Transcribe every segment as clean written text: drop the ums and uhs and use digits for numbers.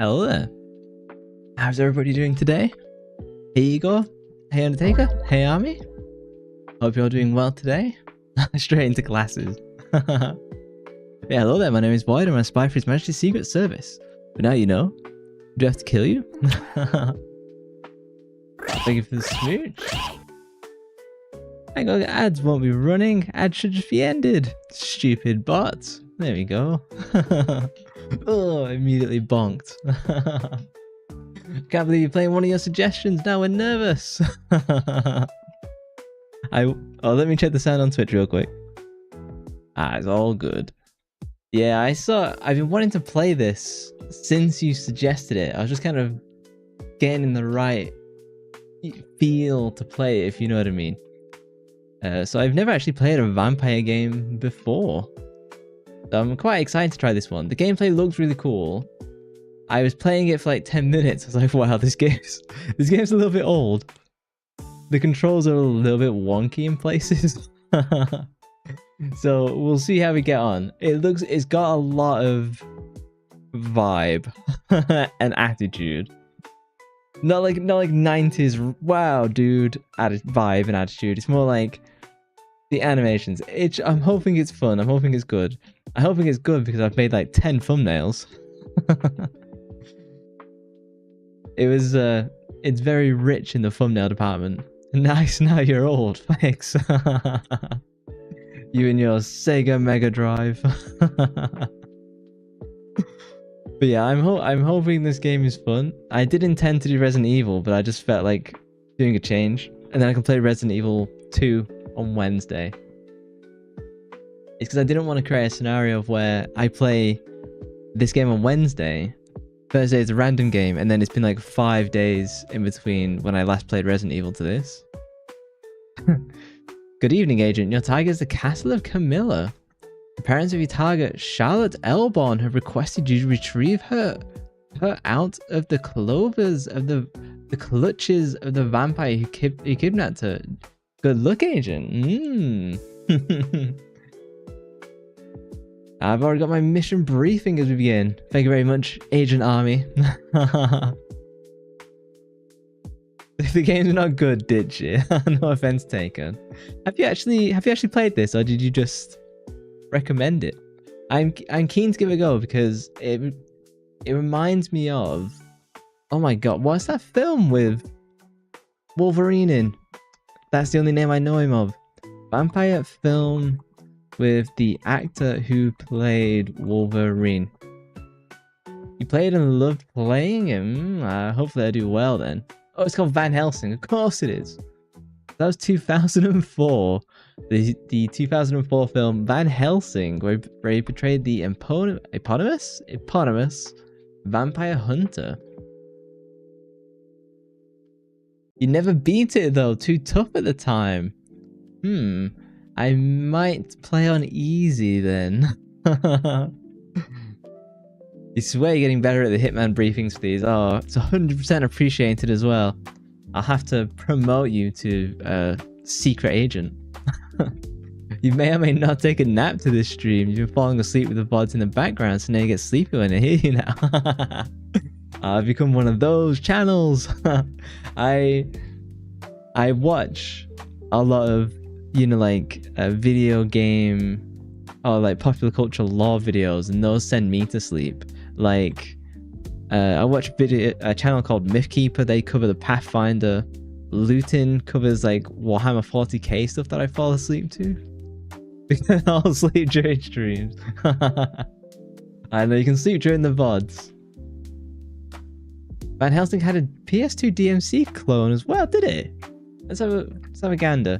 Hello there. How's everybody doing today? Hey Igor. Hey Undertaker. Hey Army. Hope you're doing well today. Straight into classes. Yeah, hello there. My name is Boyd. I'm a spy for His Majesty's Secret Service. But now you know. Do I have to kill you? Thank you for the smooch. Hang on, ads won't be running. Ads should just be ended. Stupid bots. There we go. Oh, immediately bonked. Can't believe you're playing one of your suggestions. Now we're nervous. Let me check the sound on Twitch real quick. It's all good. Yeah, I've been wanting to play this since you suggested it. I was just kind of getting in the right feel to play it, if you know what I mean. So I've never actually played a vampire game before. So I'm quite excited to try this one. The gameplay looks really cool. I was playing it for like 10 minutes. I was like, wow, this game's a little bit old. The controls are a little bit wonky in places. So we'll see how we get on. It's got a lot of vibe and attitude. Not like 90s wow dude vibe and attitude. It's more like the animations. I'm hoping it's fun. I'm hoping it's good. I'm hoping it's good because I've made like 10 thumbnails. It's very rich in the thumbnail department. Nice, now you're old. Thanks. You and your Sega Mega Drive. But yeah, I'm hoping this game is fun. I did intend to do Resident Evil, but I just felt like doing a change. And then I can play Resident Evil 2 on Wednesday. It's because I didn't want to create a scenario of where I play this game on Wednesday. Thursday is a random game, and then it's been like 5 days in between when I last played Resident Evil to this. Good evening, Agent. Your target is the Castle of Camilla. The parents of your target, Charlotte Elborn, have requested you to retrieve her out of the clovers of the clutches of the vampire who kidnapped her. Good luck, Agent. I've already got my mission briefing as we begin. Thank you very much, Agent Army. The game's not good, did you? No offense taken. Have you actually played this, or did you just recommend it? I'm keen to give it a go because it reminds me of, oh my god, what's that film with Wolverine in? That's the only name I know him of. Vampire film with the actor who played Wolverine. You played and loved playing him? Hopefully I do well then. Oh, it's called Van Helsing. Of course it is. That was 2004. The 2004 film Van Helsing, where he portrayed the eponymous vampire hunter. You never beat it though. Too tough at the time. I might play on easy then. You swear you're getting better at the Hitman briefings for these. Oh, it's 100% appreciated as well. I'll have to promote you to secret agent. You may or may not take a nap to this stream. You've been falling asleep with the VODs in the background, so now you get sleepy when I hear you now. I've become one of those channels. I watch a lot of, you know, like video game or like popular culture lore videos, and those send me to sleep. Like I watch a channel called Mythkeeper. They cover the Pathfinder. Lutin covers like Warhammer 40k stuff that I fall asleep to. Because I'll sleep during streams. I know you can sleep during the VODs. Van Helsing had a PS2 DMC clone as well, did it? Let's have a gander.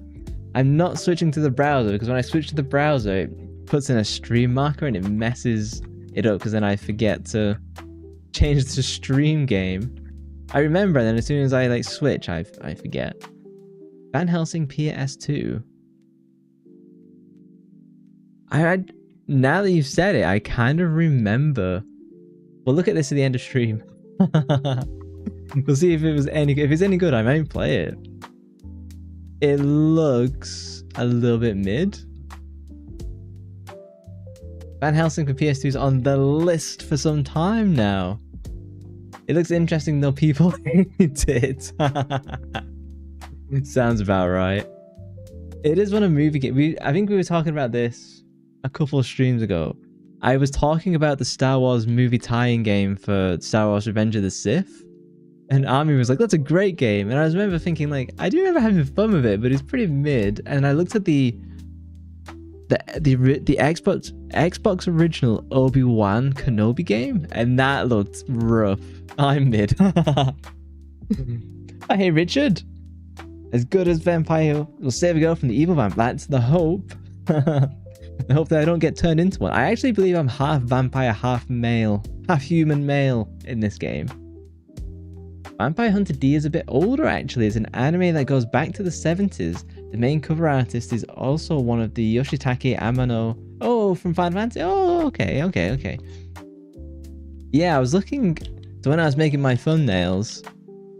I'm not switching to the browser because when I switch to the browser, it puts in a stream marker and it messes it up because then I forget to change to stream game. I remember, and then as soon as I like switch, I forget. Van Helsing PS2. Now that you've said it, I kind of remember. We'll look at this at the end of stream. We'll see if it's any good. I might play it. It looks a little bit mid. Van Helsing for PS2 is on the list for some time now. It looks interesting though. People hate it. It sounds about right. It is one of movie games. I think we were talking about this a couple of streams ago. I was talking about the Star Wars movie tie-in game for Star Wars Revenge of the Sith. And Army was like, that's a great game. And I remember thinking, like, I do remember having fun with it, but it's pretty mid. And I looked at the Xbox original Obi-Wan Kenobi game, and that looked rough. I'm mid. Hey, Richard. As good as vampire will save a girl from the evil vampire. That's the hope. The hope that I don't get turned into one. I actually believe I'm half vampire, half male, half human male in this game. Vampire Hunter D is a bit older actually. It's an anime that goes back to the 70s. The main cover artist is also one of the Yoshitake Amano. Oh, from Final Fantasy? Oh, okay. Yeah, I was looking to when I was making my thumbnails,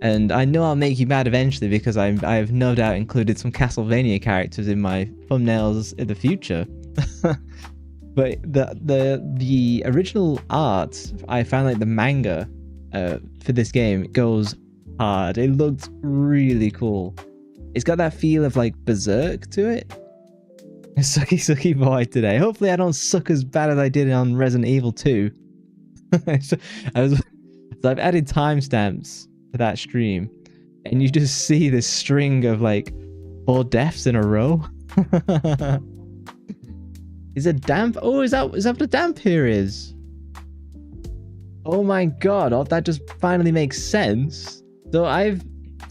and I know I'll make you mad eventually because I have no doubt included some Castlevania characters in my thumbnails in the future. But the original art, I found like the manga for this game goes hard. It looks really cool. It's got that feel of like Berserk to it. Sucky boy today. Hopefully I don't suck as bad as I did on Resident Evil 2. So I've added timestamps to that stream, and you just see this string of like 4 deaths in a row. Is it damp? Oh, is that what the damp here is? Oh my god! Oh, that just finally makes sense. So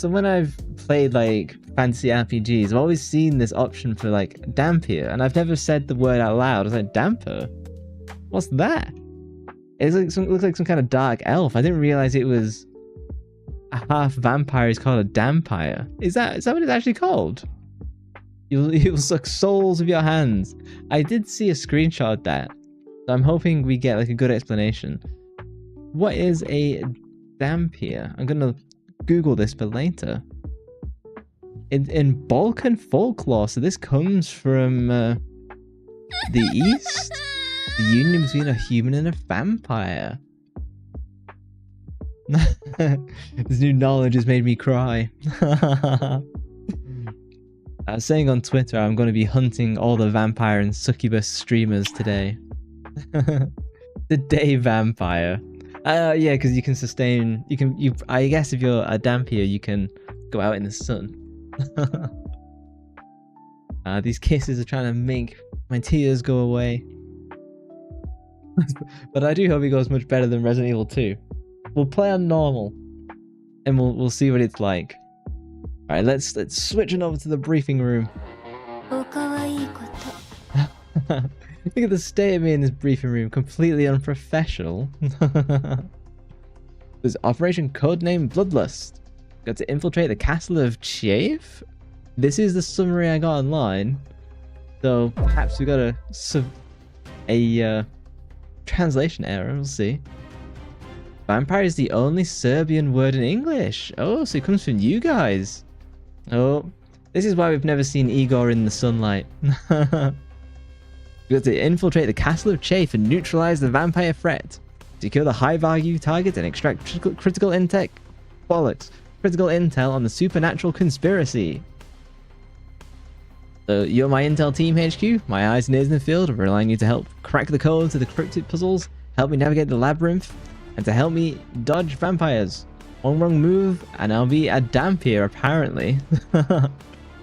when I've played like fantasy RPGs, I've always seen this option for like dampier, and I've never said the word out loud. I was like, damper? What's that? It looks like some kind of dark elf. I didn't realize it was a half vampire is called a dampire. Is that what it's actually called? You'll suck souls with your hands. I did see a screenshot of that, so I'm hoping we get like a good explanation. What is a dampier? I'm gonna Google this for later. In Balkan folklore, so this comes from the East. The union between a human and a vampire. This new knowledge has made me cry. I was saying on Twitter I'm going to be hunting all the vampire and succubus streamers today. The day vampire. Yeah, because you can sustain. I guess if you're a dampier, you can go out in the sun. These kisses are trying to make my tears go away. But I do hope it goes much better than Resident Evil 2. We'll play on normal, and we'll see what it's like. All right, let's switch on over to the briefing room. Look at the state of me in this briefing room, completely unprofessional. There's Operation Codename Bloodlust. Got to infiltrate the castle of Chafe. This is the summary I got online. So perhaps we got a translation error. We'll see. Vampire is the only Serbian word in English. Oh, so it comes from you guys. Oh, this is why we've never seen Igor in the sunlight. We got to infiltrate the castle of Chafe and neutralize the vampire threat. Secure the high-value targets and extract critical intel on the supernatural conspiracy. So you're my intel team, HQ. My eyes and ears in the field are relying on you to help crack the code to the cryptic puzzles, help me navigate the labyrinth, and to help me dodge vampires. One wrong move, and I'll be a dampier, apparently.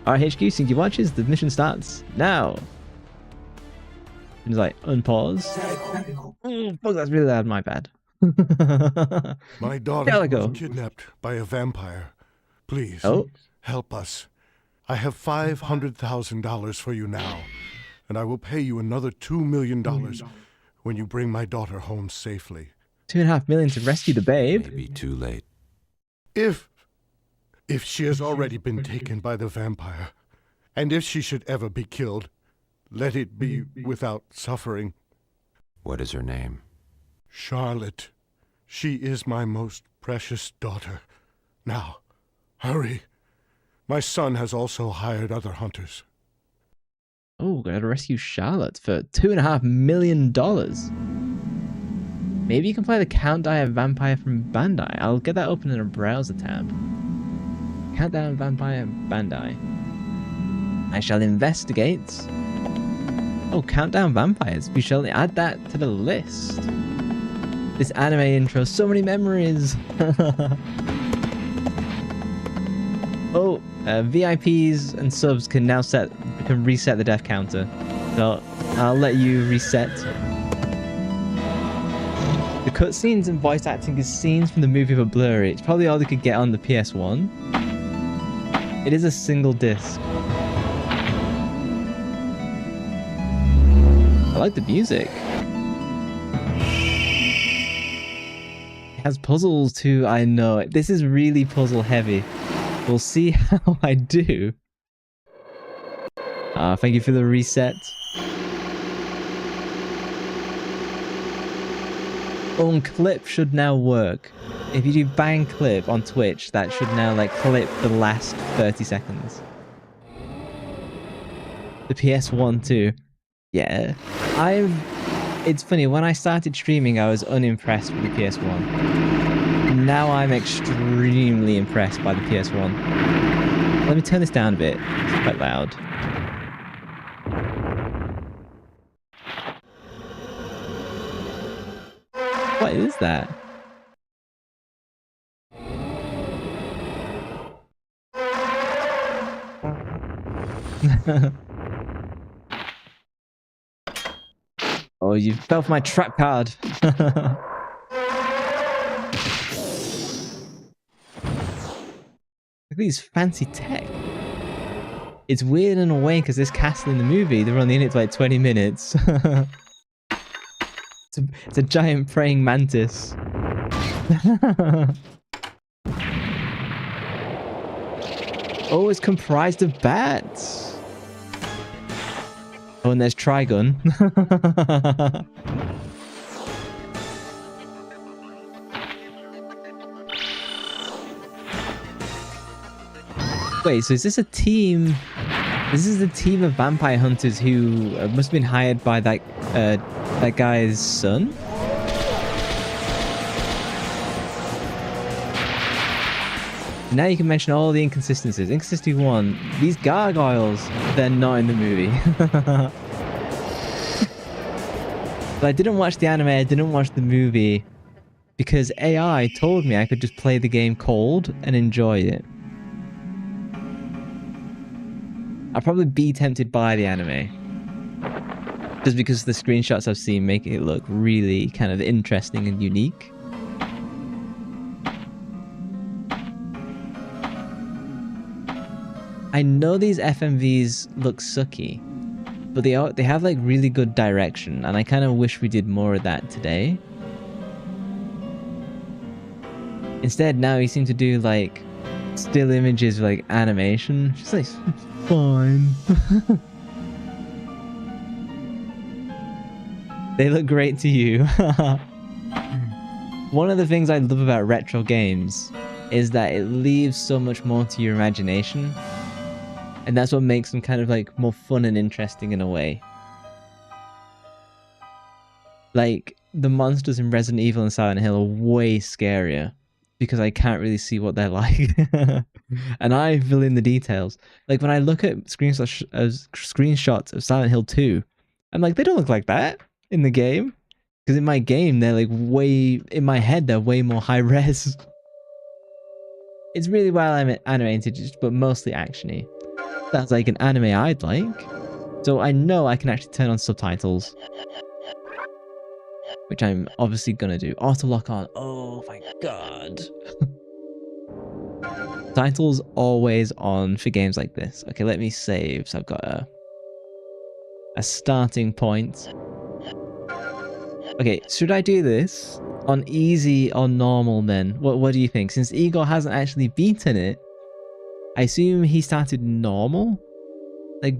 Alright, HQ, sync your watches. The mission starts now. It's like, unpause. Oh, fuck, that's really loud, my bad. My daughter was kidnapped by a vampire. Please, help us. I have $500,000 for you now, and I will pay you another $2 million when you bring my daughter home safely. $2.5 million to rescue the babe. Maybe too late. If she has already been taken by the vampire, and if she should ever be killed, let it be without suffering. What is her name? Charlotte. She is my most precious daughter. Now, hurry. My son has also hired other hunters. Oh, gotta rescue Charlotte for $2.5 million. Maybe you can play the Countdown Vampire from Bandai. I'll get that open in a browser tab. Countdown Vampire Bandai. I shall investigate. Oh, Countdown Vampires. We shall add that to the list. This anime intro, so many memories. Oh, VIPs and subs can now reset the death counter. So I'll let you reset. The cutscenes and voice acting is scenes from the movie but blurry. It's probably all they could get on the PS1. It is a single disc. I like the music. It has puzzles too, I know. This is really puzzle heavy. We'll see how I do. Thank you for the reset. Own clip should now work. If you do bang clip on Twitch, that should now like clip the last 30 seconds. The PS1 too. Yeah. It's funny, when I started streaming I was unimpressed with the PS1. Now I'm extremely impressed by the PS1. Let me turn this down a bit. It's quite loud. What is that? Oh, you fell for my trap card. Look at these fancy tech. It's weird in a way because this castle in the movie, they're only in it for like 20 minutes. It's a giant praying mantis. Oh, it's comprised of bats. Oh, and there's Trigun. Wait, so is this a team? This is the team of vampire hunters who must have been hired by that guy's son? Now you can mention all the inconsistencies. Inconsistency 1, these gargoyles, they're not in the movie. But I didn't watch the anime, I didn't watch the movie, because AI told me I could just play the game cold and enjoy it. I'll probably be tempted by the anime. Just because the screenshots I've seen make it look really kind of interesting and unique. I know these FMVs look sucky, but they have like really good direction, and I kind of wish we did more of that today. Instead, now you seem to do like still images with like animation. Just like fine. They look great to you. One of the things I love about retro games is that it leaves so much more to your imagination. And that's what makes them kind of like more fun and interesting in a way. Like, the monsters in Resident Evil and Silent Hill are way scarier because I can't really see what they're like. And I fill in the details. Like, when I look at screenshots of Silent Hill 2, I'm like, they don't look like that in the game. Because in my game, they're like way, in my head, they're way more high res. It's really well animated, but mostly actiony. That's like an anime I'd like. So I know I can actually turn on subtitles. Which I'm obviously gonna do. Auto lock on. Oh my god. Titles always on for games like this. Okay, let me save. So I've got a starting point. Okay, should I do this on easy or normal then? What do you think? Since Igor hasn't actually beaten it, I assume he started normal? Like,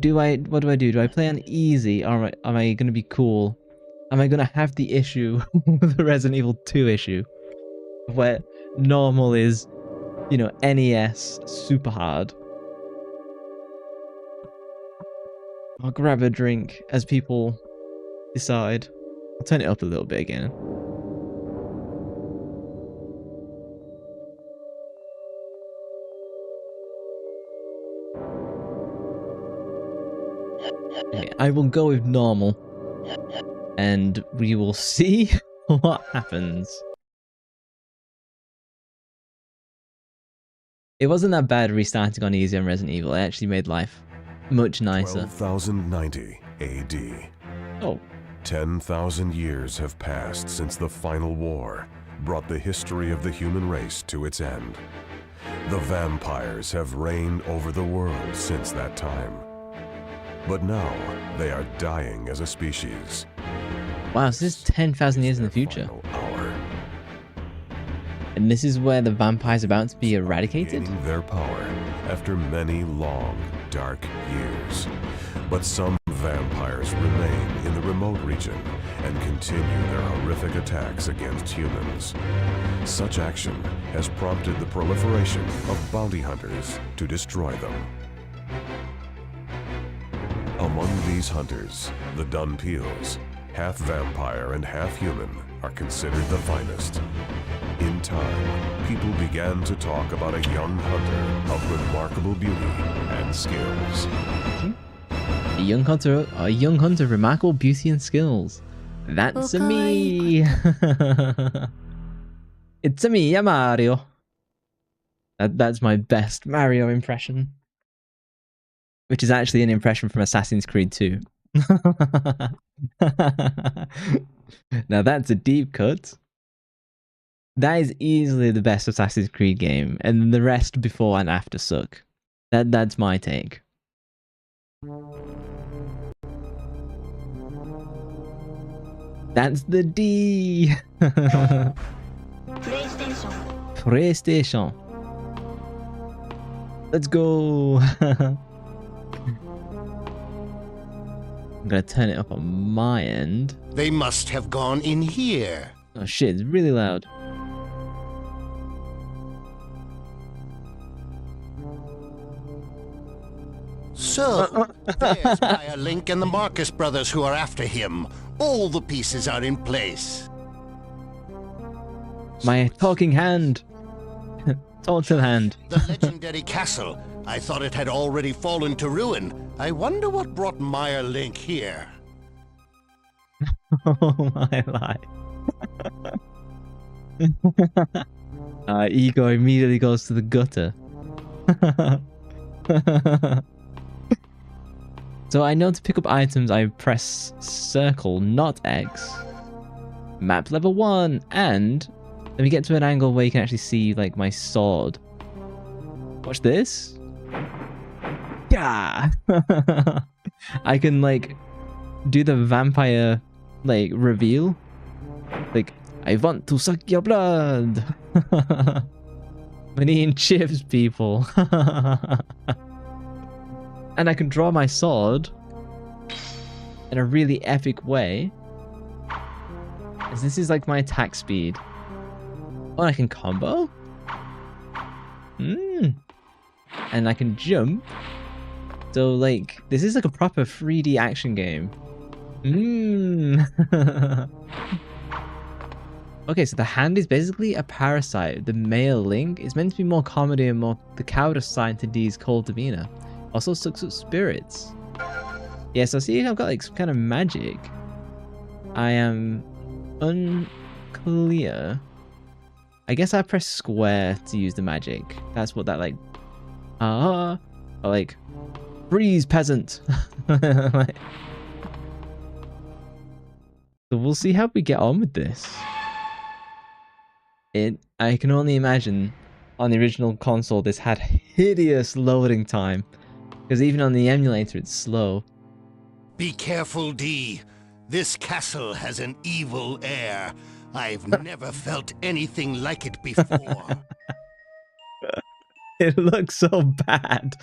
what do I do? Do I play on easy, or am I gonna be cool? Am I gonna have the issue, the Resident Evil 2 issue, where normal is, you know, NES super hard? I'll grab a drink as people decide. I'll turn it up a little bit again. Okay, I will go with normal. And we will see what happens. It wasn't that bad restarting on easy on Resident Evil. It actually made life much nicer. 12,090 AD. Oh. 10,000 years have passed since the final war brought the history of the human race to its end. The vampires have reigned over the world since that time. But now they are dying as a species. Wow, so this is 10,000 years in the future. And this is where the vampires are about to be eradicated? Gaining their power after many long, dark years. But some vampires remain in the remote region and continue their horrific attacks against humans. Such action has prompted the proliferation of bounty hunters to destroy them. Among these hunters, the Dunpeals, half vampire and half human, are considered the finest. In time, people began to talk about a young hunter of remarkable beauty and skills. A young hunter, remarkable beauty and skills. That's me. It's me, yeah, Mario. That's my best Mario impression. Which is actually an impression from Assassin's Creed 2. Now that's a deep cut. That is easily the best Assassin's Creed game, and the rest before and after suck. That's my take. That's the D. PlayStation. Let's go. I'm gonna turn it up on my end. They must have gone in here. Oh shit, it's really loud. So, there's Maya Link and the Marcus brothers who are after him. All the pieces are in place. My talking hand. Torture hand. The legendary castle. I thought it had already fallen to ruin. I wonder what brought Maya Link here. Oh my life. Ego immediately goes to the gutter. So I know to pick up items I press circle, not X. Map level 1, and let me get to an angle where you can actually see like my sword. Watch this. Yeah. I can like do the vampire like reveal. Like, I want to suck your blood. When eating chips, people. And I can draw my sword in a really epic way. As this is like my attack speed. Oh, I can combo? And I can jump. So like, this is like a proper 3D action game. Okay, so the hand is basically a parasite. The male Link is meant to be more comedy and more the cowardice side to D's cold demeanor. Also sucks up spirits. Yeah, so see, I've got like some kind of magic. I am unclear. I guess I press square to use the magic. That's what that like. Or like, freeze, peasant. Like, so we'll see how we get on with this. I can only imagine on the original console this had hideous loading time. Because even on the emulator it's slow. Be careful, D. This castle has an evil air. I've never felt anything like it before. It looks so bad.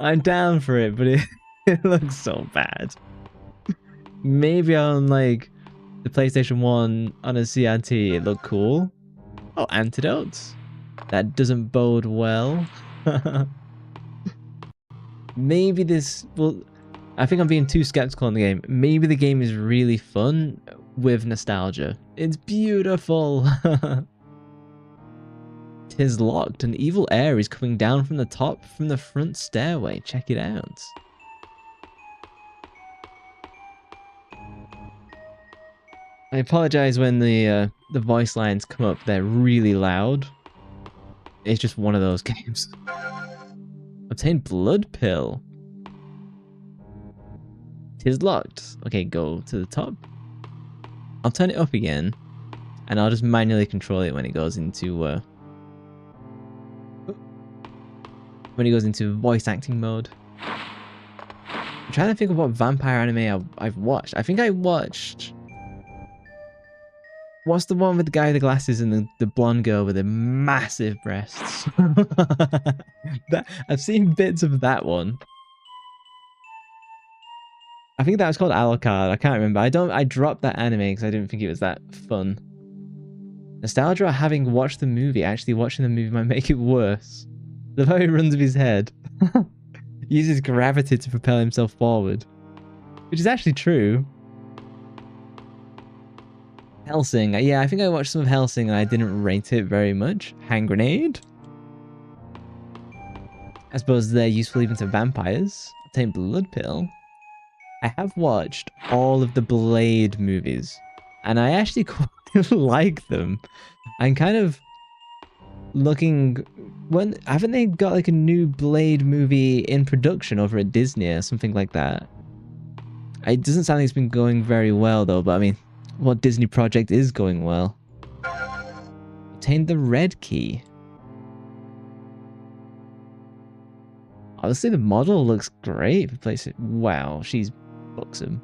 I'm down for it, but it looks so bad. Maybe on like the PlayStation 1 on a CRT it looked cool. Oh, antidotes. That doesn't bode well. Maybe this... Well, I think I'm being too skeptical on the game. Maybe the game is really fun with nostalgia. It's beautiful. 'Tis locked. An evil air is coming down from the top from the front stairway. Check it out. I apologize when the voice lines come up. They're really loud. It's just one of those games. Obtain blood pill. 'Tis locked. Okay, go to the top. I'll turn it up again, and I'll just manually control it when it goes into voice acting mode. I'm trying to think of what vampire anime I've watched. I think I watched... What's the one with the guy with the glasses and the blonde girl with the massive breasts? I've seen bits of that one. I think that was called Alucard. I can't remember. I dropped that anime because I didn't think it was that fun. Nostalgia of having watched the movie. Actually watching the movie might make it worse. The way he runs with his head. He uses gravity to propel himself forward. Which is actually true. Hellsing. Yeah, I think I watched some of Hellsing and I didn't rate it very much. Hand grenade. I suppose they're useful even to vampires. Obtain blood pill. I have watched all of the Blade movies. And I actually quite like them. I'm kind of looking... haven't they got like a new Blade movie in production over at Disney or something like that? It doesn't sound like it's been going very well though, but I mean... What Disney project is going well? Obtain the red key. Honestly, the model looks great. Replace it. Wow, she's buxom.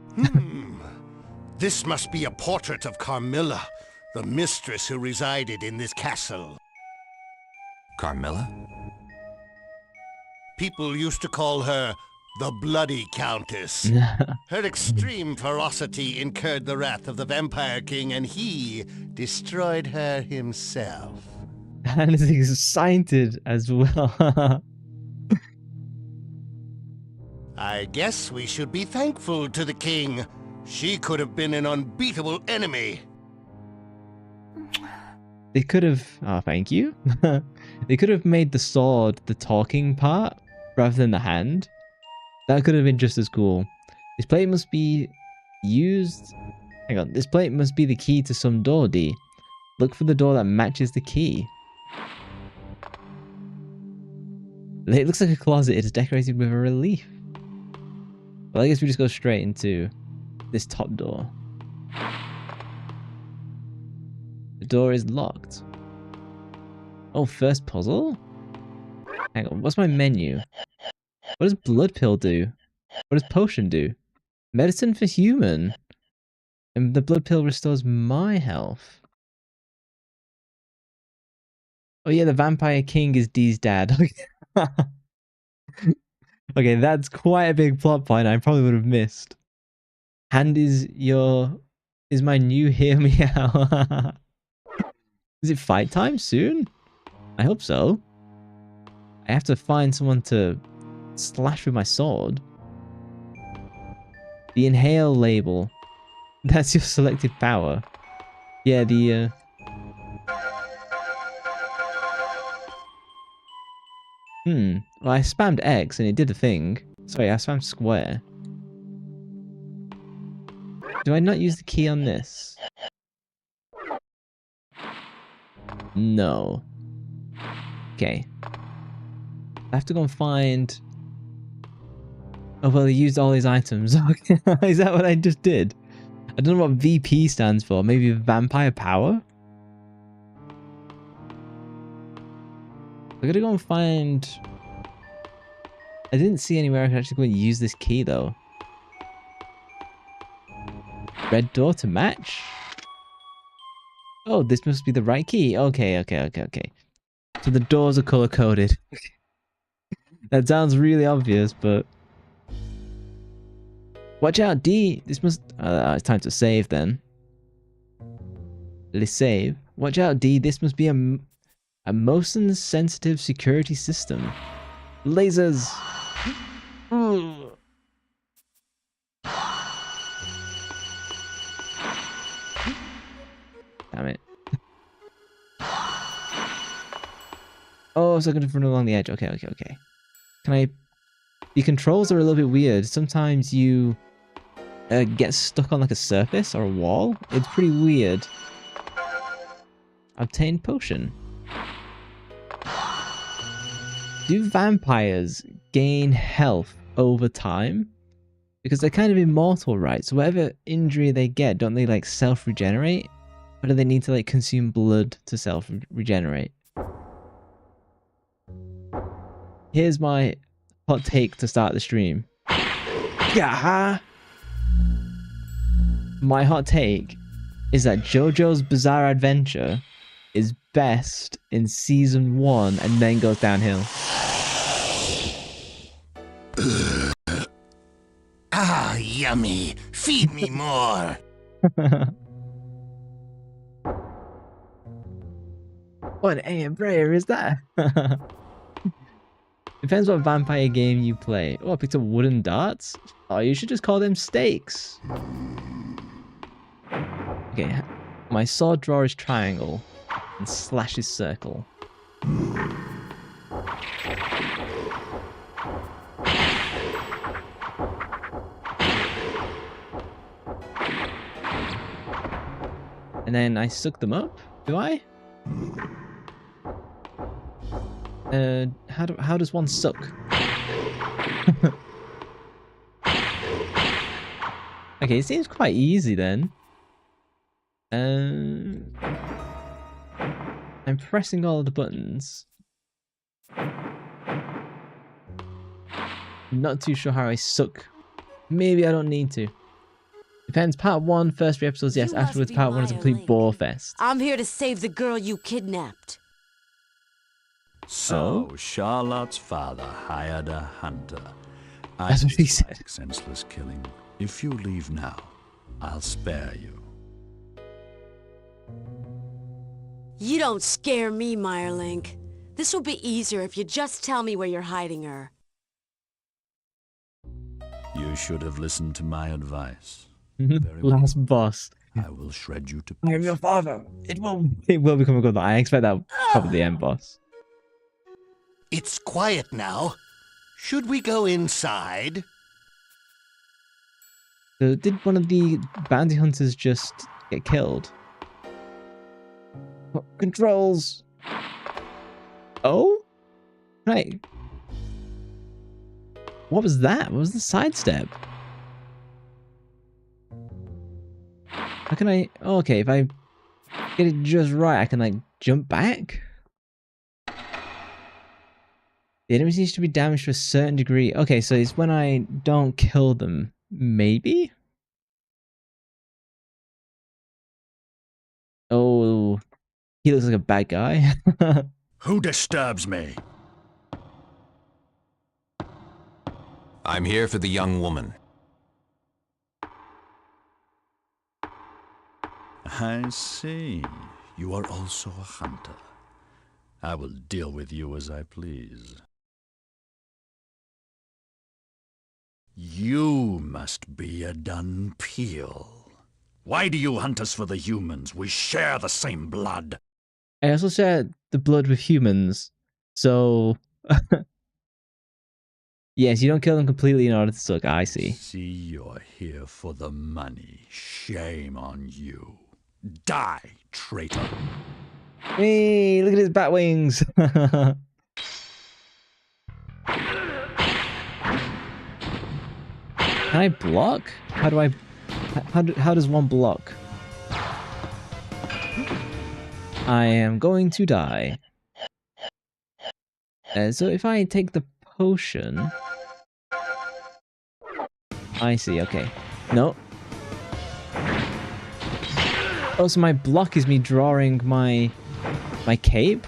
This must be a portrait of Carmilla, the mistress who resided in this castle. Carmilla? People used to call her the Bloody Countess. Her extreme ferocity incurred the wrath of the Vampire King, and he destroyed her himself. And is excited as well. I guess we should be thankful to the king. She could have been an unbeatable enemy. They could have... Oh, thank you. They could have made the sword the talking part rather than the hand. That could have been just as cool. This plate must be used... Hang on. This plate must be the key to some door, D. Look for the door that matches the key. It looks like a closet. It is decorated with a relief. Well, I guess we just go straight into this top door. The door is locked. Oh, first puzzle? Hang on. What's my menu? What does blood pill do? What does potion do? Medicine for human. And the blood pill restores my health. Oh yeah, the Vampire King is Dee's dad. Okay, that's quite a big plot point I probably would have missed. Hand is my new hear me out. Is it fight time soon? I hope so. I have to find someone to slash with my sword. The inhale label. That's your selected power. Yeah, the Well, I spammed X and it did a thing. Sorry, I spammed square. Do I not use the key on this? No. Okay. I have to go and find... Oh, well, he used all his items. Okay. Is that what I just did? I don't know what VP stands for. Maybe Vampire Power? I gotta go and find... I didn't see anywhere I could actually go and use this key, though. Red door to match? Oh, this must be the right key. Okay. So the doors are color-coded. That sounds really obvious, but... Watch out, D! This must... it's time to save, then. Let's save. Watch out, D. This must be a motion-sensitive security system. Lasers! Damn it. Oh, so I'm gonna run along the edge. Okay. Can I... The controls are a little bit weird. Sometimes you get stuck on like a surface or a wall. It's pretty weird. Obtain potion. Do vampires gain health over time? Because they're kind of immortal, right? So whatever injury they get, don't they like self-regenerate? Or do they need to like consume blood to self-regenerate? Here's my hot take to start the stream. Yeah. My hot take is that JoJo's Bizarre Adventure is best in season 1 and then goes downhill. Ah, yummy. Feed me more. What an AM prayer is that? Depends what vampire game you play. Oh, I picked up wooden darts? Oh, you should just call them stakes. Okay, my sword drawer is triangle and slash is circle. And then I suck them up, do I? How does one suck? Okay, it seems quite easy then. I'm pressing all of the buttons. Not too sure how I suck. Maybe I don't need to. Depends. Part 1, first 3 episodes, yes. Afterwards, part 1 is a complete bore fest. I'm here to save the girl you kidnapped. So, Charlotte's father hired a hunter. That's what he said. Senseless killing. If you leave now, I'll spare you. You don't scare me, Meyerlink. This will be easier if you just tell me where you're hiding her. You should have listened to my advice. Last boss. I will shred you to I am your father. It will become a good one. I expect that probably the end boss. It's quiet now. Should we go inside? So did one of the bounty hunters just get killed? Oh, controls. Oh? Right. What was that? What was the sidestep? How can I... Oh, okay, if I get it just right, I can, like, jump back? The enemies need to be damaged to a certain degree. Okay, so it's when I don't kill them. Maybe? Oh, he looks like a bad guy. Who disturbs me? I'm here for the young woman. I see. You are also a hunter. I will deal with you as I please. You must be a Dun Peel. Why do you hunt us for the humans? We share the same blood. I also share the blood with humans, so... Yes, you don't kill them completely in order to suck, I see. See, you're here for the money. Shame on you. Die, traitor. Hey, look at his bat wings! Can I block? How do I... How does one block? I am going to die. So if I take the potion... I see, okay. No. Oh, so my block is me drawing my cape?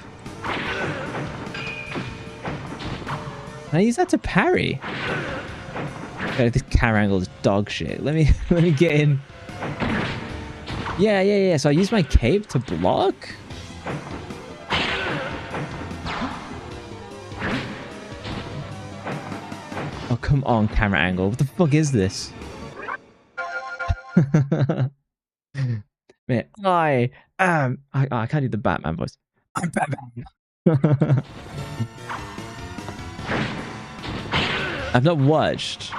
Can I use that to parry? Okay, this camera angle is dog shit. Let me get in. Yeah. So I use my cape to block? Oh, come on, camera angle. What the fuck is this? Man, I can't do the Batman voice. I'm Batman. I've not watched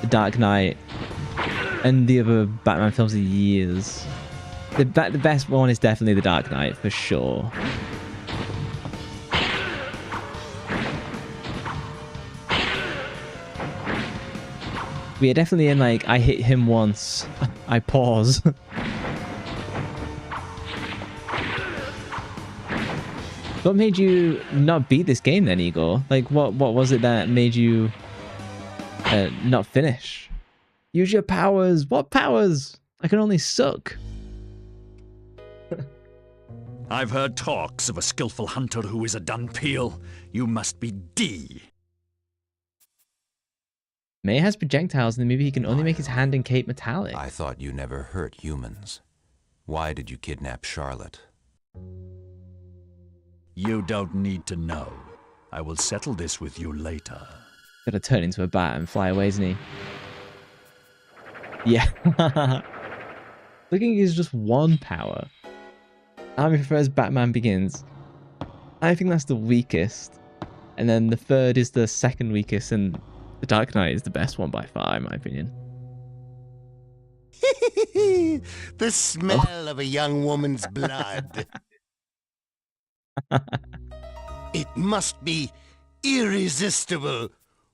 The Dark Knight and the other Batman films in years. The best one is definitely The Dark Knight, for sure. We are definitely in, like, I hit him once, I pause. What made you not beat this game then, Igor? Like, what was it that made you not finish? Use your powers. What powers? I can only suck. I've heard talks of a skillful hunter who is a done peel. You must be D. May has projectiles, and maybe he can only make his hand and cape metallic. I thought you never hurt humans. Why did you kidnap Charlotte? You don't need to know. I will settle this with you later. Gotta turn into a bat and fly away, isn't he? Yeah. Looking is just one power. Army prefers Batman Begins. I think that's the weakest. And then the third is the second weakest, and The Dark Knight is the best one by far, in my opinion. The smell of a young woman's blood. It must be irresistible.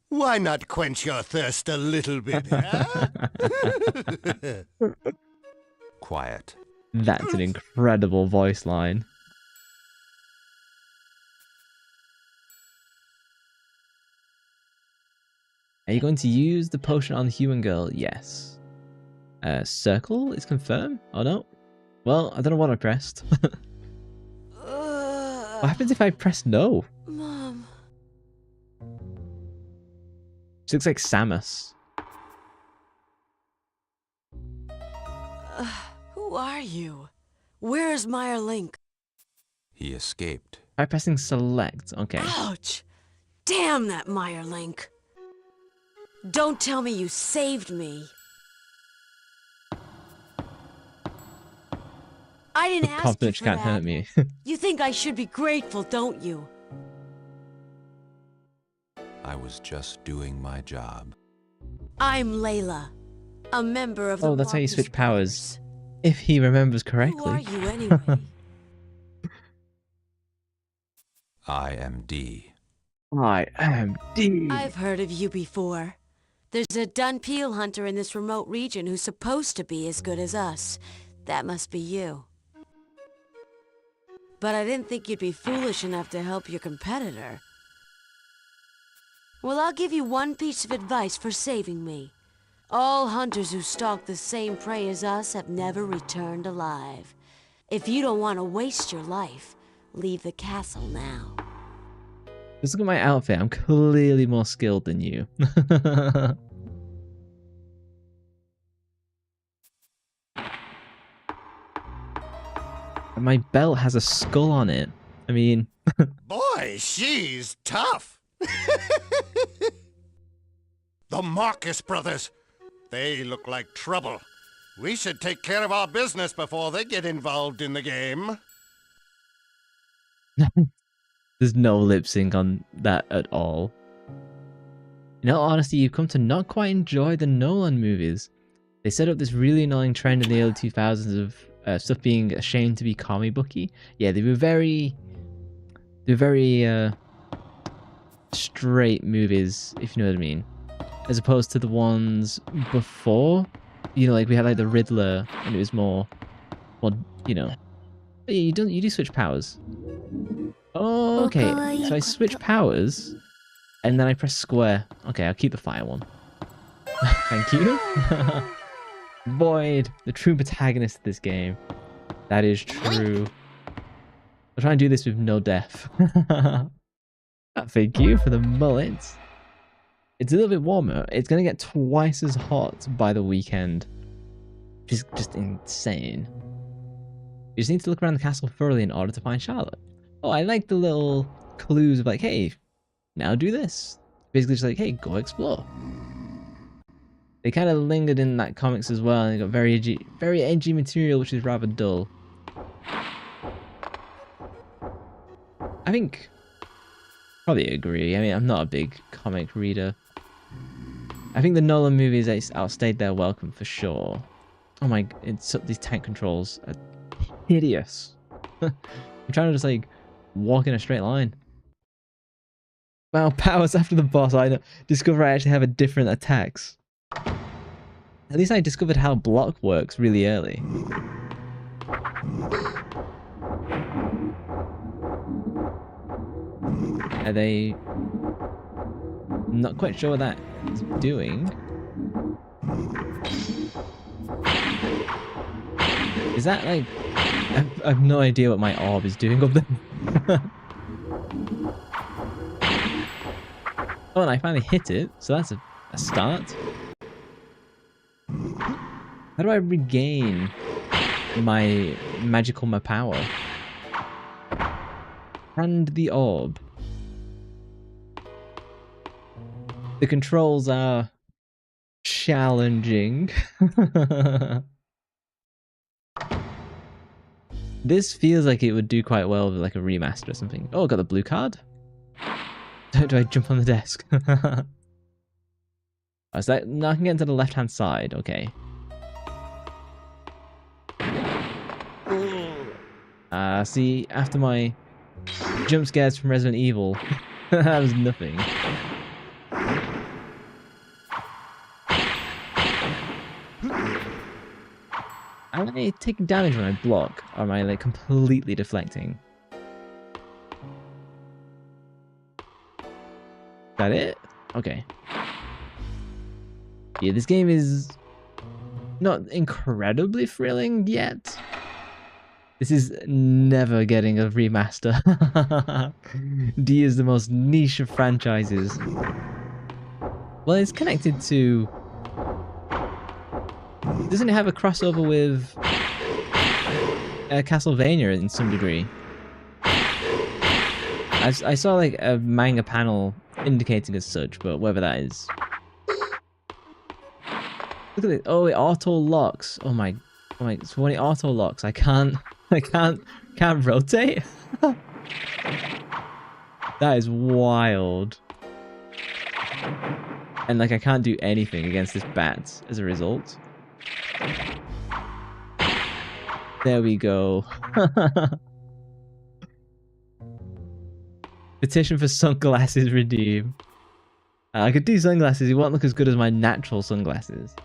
Why not quench your thirst a little bit, huh? Quiet. That's an incredible voice line. Are you going to use the potion on the human girl? Yes. Circle is confirmed? Oh no. Well, I don't know what I pressed. What happens if I press no? Mom. She looks like Samus. Who are you? Where is Meyer Link? He escaped. By pressing select. Okay. Ouch! Damn that Meyer Link. Don't tell me you saved me. I didn't ask you Confidence for can't that. hurt me. You think I should be grateful, don't you? I was just doing my job. I'm Layla, a member of the Oh, that's how you Marcus switch powers. Brothers. If he remembers Who correctly. are you anyway? I am D. I am D. I've heard of you before. There's a dun peel hunter in this remote region who's supposed to be as good as us. That must be you. But I didn't think you'd be foolish enough to help your competitor. Well, I'll give you one piece of advice for saving me. All hunters who stalk the same prey as us have never returned alive. If you don't want to waste your life, leave the castle now. Just look at my outfit. I'm clearly more skilled than you. And my belt has a skull on it. I mean... Boy, she's tough. The Marcus Brothers. They look like trouble. We should take care of our business before they get involved in the game. There's no lip sync on that at all. In all honesty, you've come to not quite enjoy the Nolan movies. They set up this really annoying trend in the early 2000s of stuff being ashamed to be comic booky. Yeah, they were very straight movies, if you know what I mean. As opposed to the ones before, you know, like we had like the Riddler, and it was more, you know. But yeah, you do switch powers. Oh, okay, so I switch powers, and then I press square. Okay, I'll keep the fire one. Thank you. Void, the true protagonist of this game. That is true. I'll try and do this with no death. Thank you for the mullet. It's a little bit warmer. It's going to get twice as hot by the weekend. Which is just insane. You just need to look around the castle thoroughly in order to find Charlotte. Oh, I like the little clues of like, hey, now do this. Basically just like, hey, go explore. They kind of lingered in that comics as well, and they got very edgy material, which is rather dull. I think probably agree. I mean, I'm not a big comic reader. I think the Nolan movies outstayed their welcome for sure. Oh my, these tank controls are hideous. I'm trying to just like walk in a straight line. Wow, powers after the boss. I discover I actually have different attacks. At least I discovered how block works really early. Are they not quite sure what that is doing? Is that like... I have no idea what my orb is doing up there. Oh, and I finally hit it, so that's a start. How do I regain my magical power? And the orb. The controls are challenging. This feels like it would do quite well with like a remaster or something. Oh, I got the blue card. Do I jump on the desk? Oh, is that... No, I can get into the left-hand side. Okay. See, after my jump scares from Resident Evil, that was nothing. Am I taking damage when I block, or am I like completely deflecting? Is that it? Okay. Yeah, this game is not incredibly thrilling yet. This is never getting a remaster. D is the most niche of franchises. Well, it's connected to... Doesn't it have a crossover with Castlevania in some degree? I saw like a manga panel indicating as such, but whether that is... Look at it. Oh, it auto locks. Oh my. So when it auto locks, I can't rotate. That is wild. And like I can't do anything against this bat as a result. There we go. Petition for sunglasses redeem. I could do sunglasses. It won't look as good as my natural sunglasses.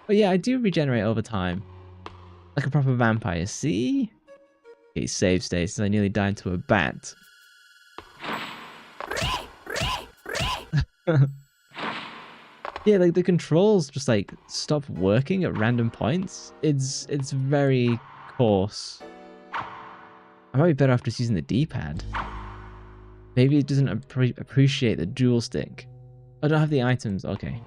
But yeah, I do regenerate over time. Like a proper vampire. See? Okay, save state since I nearly died to a bat. Yeah, like the controls just like stop working at random points. It's very coarse. I might be better off just using the D-pad. Maybe it doesn't appreciate the dual stick. I don't have the items. Okay.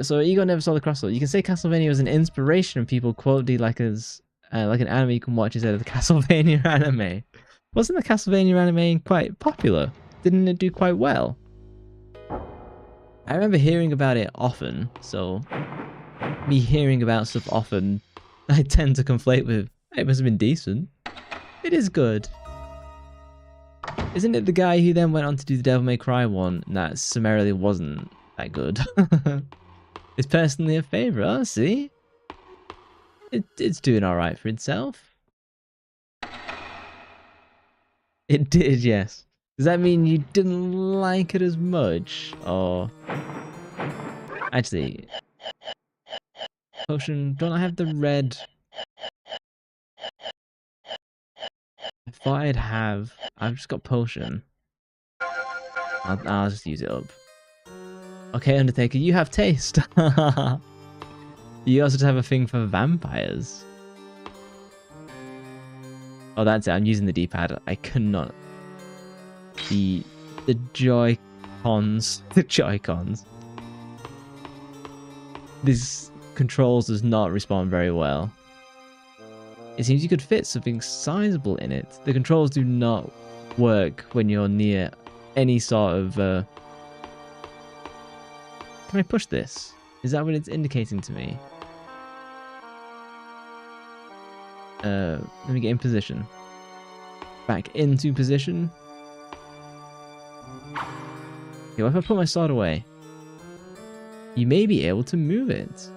So Ego never saw the crossover. You can say Castlevania was an inspiration, and people quote D like as like an anime you can watch instead of the Castlevania anime. Wasn't the Castlevania anime quite popular? Didn't it do quite well? I remember hearing about it often, so me hearing about stuff often, I tend to conflate with, hey, it must have been decent. It is good. Isn't it the guy who then went on to do the Devil May Cry one that summarily wasn't that good? It's personally a favourite, oh, see? It's doing alright for itself. It did, yes. Does that mean you didn't like it as much? Or... Actually... Potion, don't I have the red... I thought I'd have... I've just got potion. I'll just use it up. Okay, Undertaker, you have taste. You also just have a thing for vampires. Oh, that's it. I'm using the D-pad. I cannot... The Joy-Cons. The Joy-Cons. This controls does not respond very well. It seems you could fit something sizable in it. The controls do not work when you're near any sort of... Can I push this? Is that what it's indicating to me? Let me get in position. Back into position. Okay, what if I put my sword away? You may be able to move it.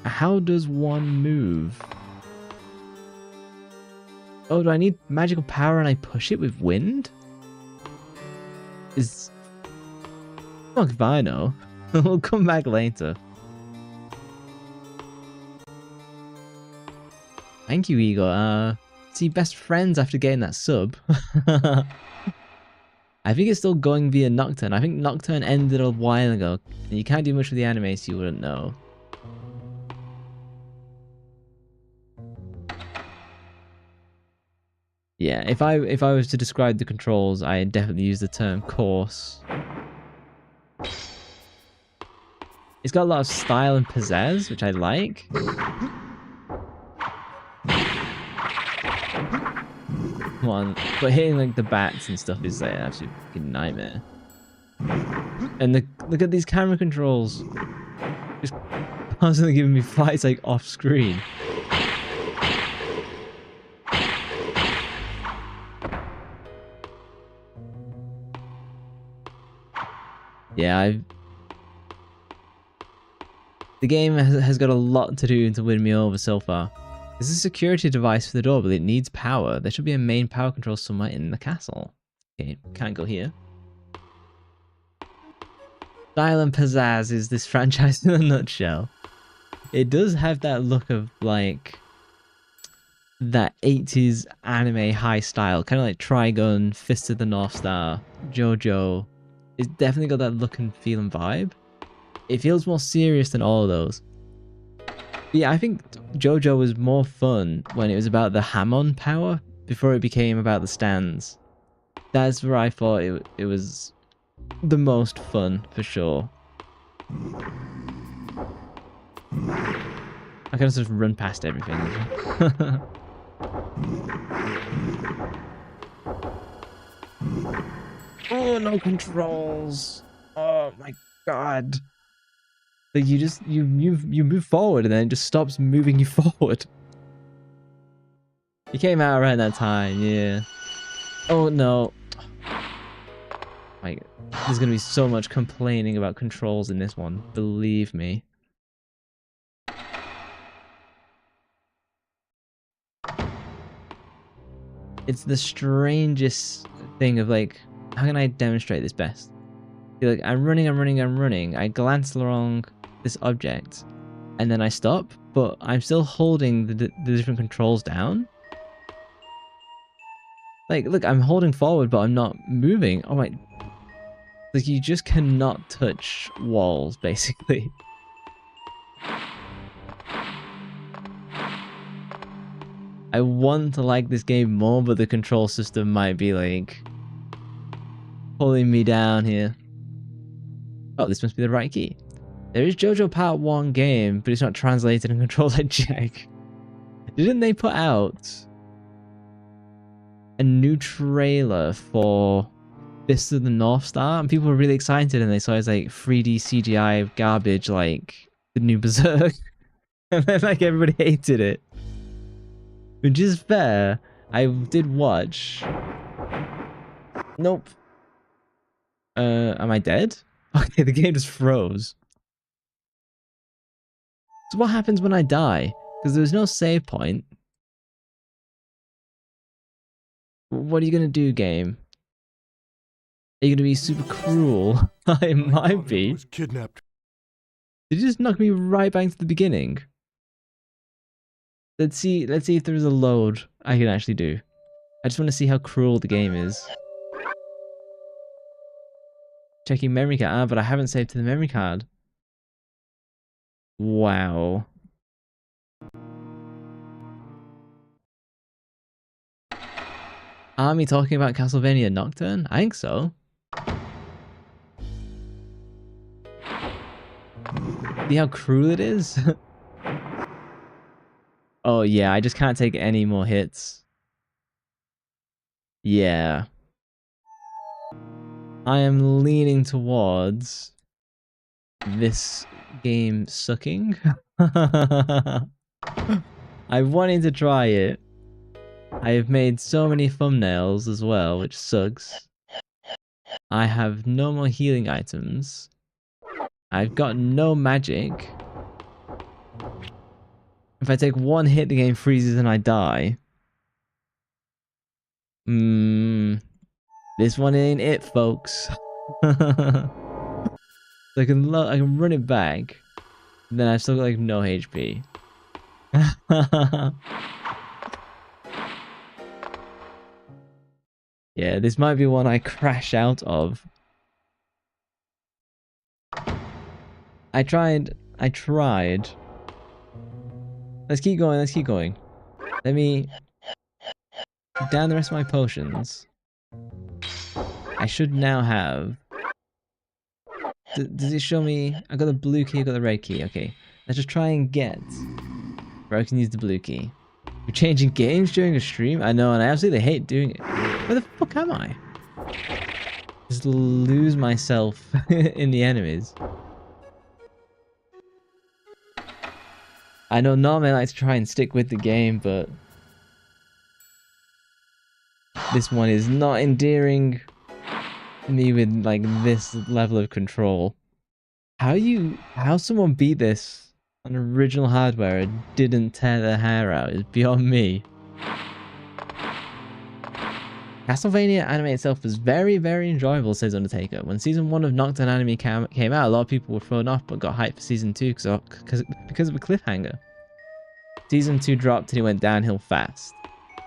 How does one move? Oh, do I need magical power and I push it with wind? Fuck if I know. We'll come back later. Thank you, Igor. See, best friends after getting that sub. I think it's still going via Nocturne. I think Nocturne ended a while ago. And you can't do much with the anime, so you wouldn't know. Yeah, if I was to describe the controls, I'd definitely use the term coarse. It's got a lot of style and pizzazz, which I like. Come on, but hitting like the bats and stuff is like an absolute fucking nightmare. And look at these camera controls. Just constantly giving me fights like off screen. Yeah, the game has got a lot to do to win me over so far. There's a security device for the door, but it needs power. There should be a main power control somewhere in the castle. Okay, can't go here. Style and pizzazz is this franchise in a nutshell. It does have that look of like that 80s anime high style, kind of like Trigun, Fist of the North Star, JoJo. It's definitely got that look and feel and vibe. It feels more serious than all of those. But yeah, I think JoJo was more fun when it was about the Hamon power before it became about the stands. That's where I thought it was the most fun, for sure. I can just run past everything. Oh, no controls. Oh my god. Like you move forward and then it just stops moving you forward. You came out around that time, yeah. Oh no. Like, there's gonna be so much complaining about controls in this one, believe me. It's the strangest thing of like, how can I demonstrate this best? You're like, I'm running. I glance along this object, and then I stop, but I'm still holding the different controls down. Like, look, I'm holding forward, but I'm not moving. Oh my... Like, you just cannot touch walls, basically. I want to like this game more, but the control system might be, like, pulling me down here. Oh, this must be the right key. There is JoJo Part 1 game, but it's not translated and controlled like Jack. Didn't they put out a new trailer for Fist of the North Star? And people were really excited and they saw it as like 3D CGI garbage like the new Berserk. And then like everybody hated it. Which is fair. I did watch. Nope. Am I dead? Okay, the game just froze. So what happens when I die? Because there was no save point. What are you gonna do, game? Are you gonna be super cruel? I might be. Was kidnapped. Did you just knock me right back to the beginning? Let's see if there is a load I can actually do. I just want to see how cruel the game is. Checking memory card, but I haven't saved to the memory card. Wow. Are we talking about Castlevania Nocturne? I think so. See how cruel it is? Oh yeah, I just can't take any more hits. Yeah. I am leaning towards this game sucking. I wanted to try it. I have made so many thumbnails as well, which sucks. I have no more healing items. I've got no magic. If I take one hit, the game freezes and I die. This one ain't it, folks. So I can run it back. Then I've still got like no HP. Yeah, this might be one I crash out of. I tried. Let's keep going. Let me down the rest of my potions. I should now have... Does it show me... I got the blue key, I got the red key. Okay, let's just try and get where I can use the blue key. You're changing games during a stream? I know, and I absolutely hate doing it. Where the fuck am I? Just lose myself in the enemies. I know normally I like to try and stick with the game, but this one is not endearing me with like this level of control. How someone beat this on original hardware and didn't tear their hair out is beyond me. Castlevania anime itself was very, very enjoyable, says Undertaker. When season 1 of Nocturne anime came out, a lot of people were thrown off but got hyped for season 2 because of a cliffhanger. Season 2 dropped and it went downhill fast.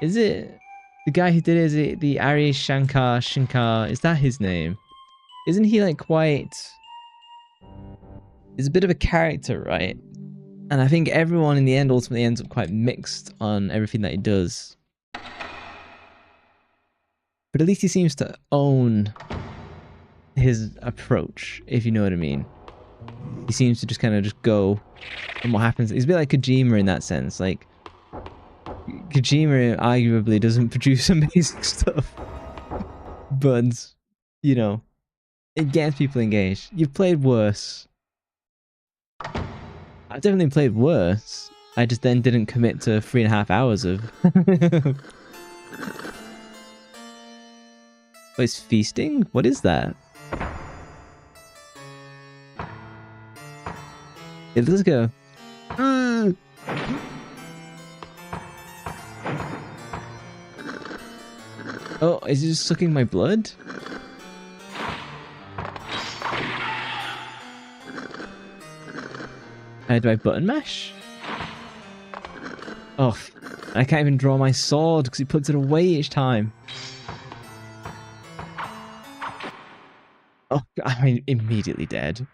Is it the guy who did it? Is it the Ari Shankar? Is that his name? Isn't he like quite... He's a bit of a character, right? And I think everyone in the end ultimately ends up quite mixed on everything that he does. But at least he seems to own his approach, if you know what I mean. He seems to just kind of just go, and what happens... He's a bit like Kojima in that sense. Like, Kojima arguably doesn't produce amazing stuff. But, you know, it gets people engaged. You've played worse. I've definitely played worse. I just then didn't commit to 3.5 hours of... Oh, it's feasting? What is that? It looks like a... Oh, is it just sucking my blood? Do I button mash? Oh, I can't even draw my sword because he puts it away each time. Oh, I'm immediately dead.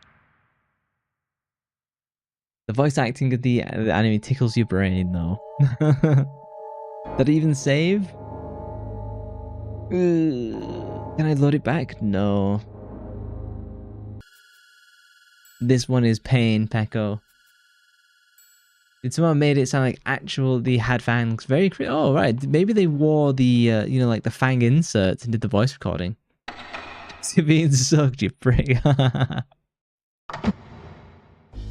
The voice acting of the anime tickles your brain, though. Did it even save? Can I load it back? No. This one is pain, Pecco. Did someone made it sound like they had fangs? Very oh, right. Maybe they wore the, you know, like the fang inserts and did the voice recording. You're being sucked, you prick.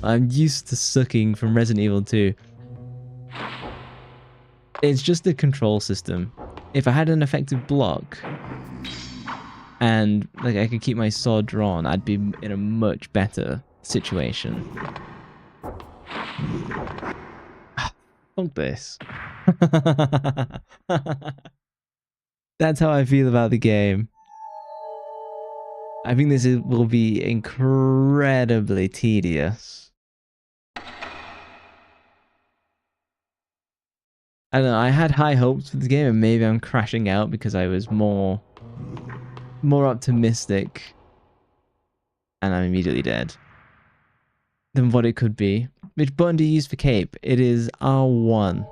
I'm used to sucking from Resident Evil 2. It's just the control system. If I had an effective block and like I could keep my sword drawn, I'd be in a much better situation. Fuck this. That's how I feel about the game. I think this will be incredibly tedious. I don't know, I had high hopes for the game and maybe I'm crashing out because I was more optimistic and I'm immediately dead than what it could be. Which button do you use for cape? It is R1.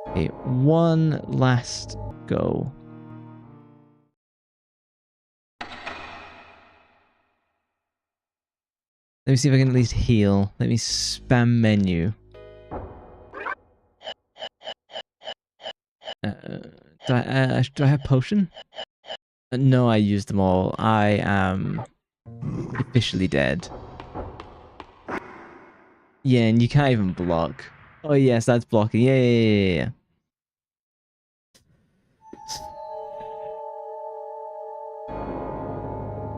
Okay, one last go. Let me see if I can at least heal. Let me spam menu. Do I have potion? No, I used them all. I am officially dead. Yeah, and you can't even block. Oh yes, that's blocking. Yeah.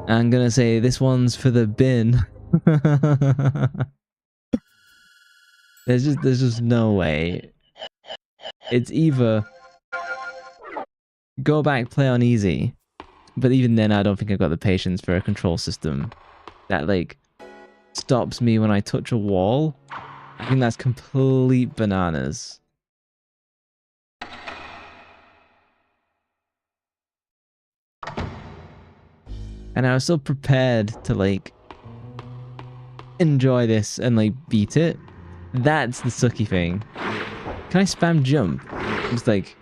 I'm gonna say this one's for the bin. there's just no way. It's either go back, play on easy, but even then I don't think I've got the patience for a control system that like stops me when I touch a wall. I think that's complete bananas. And I was so prepared to like enjoy this and like beat it. That's the sucky thing. Can I spam jump? Just like,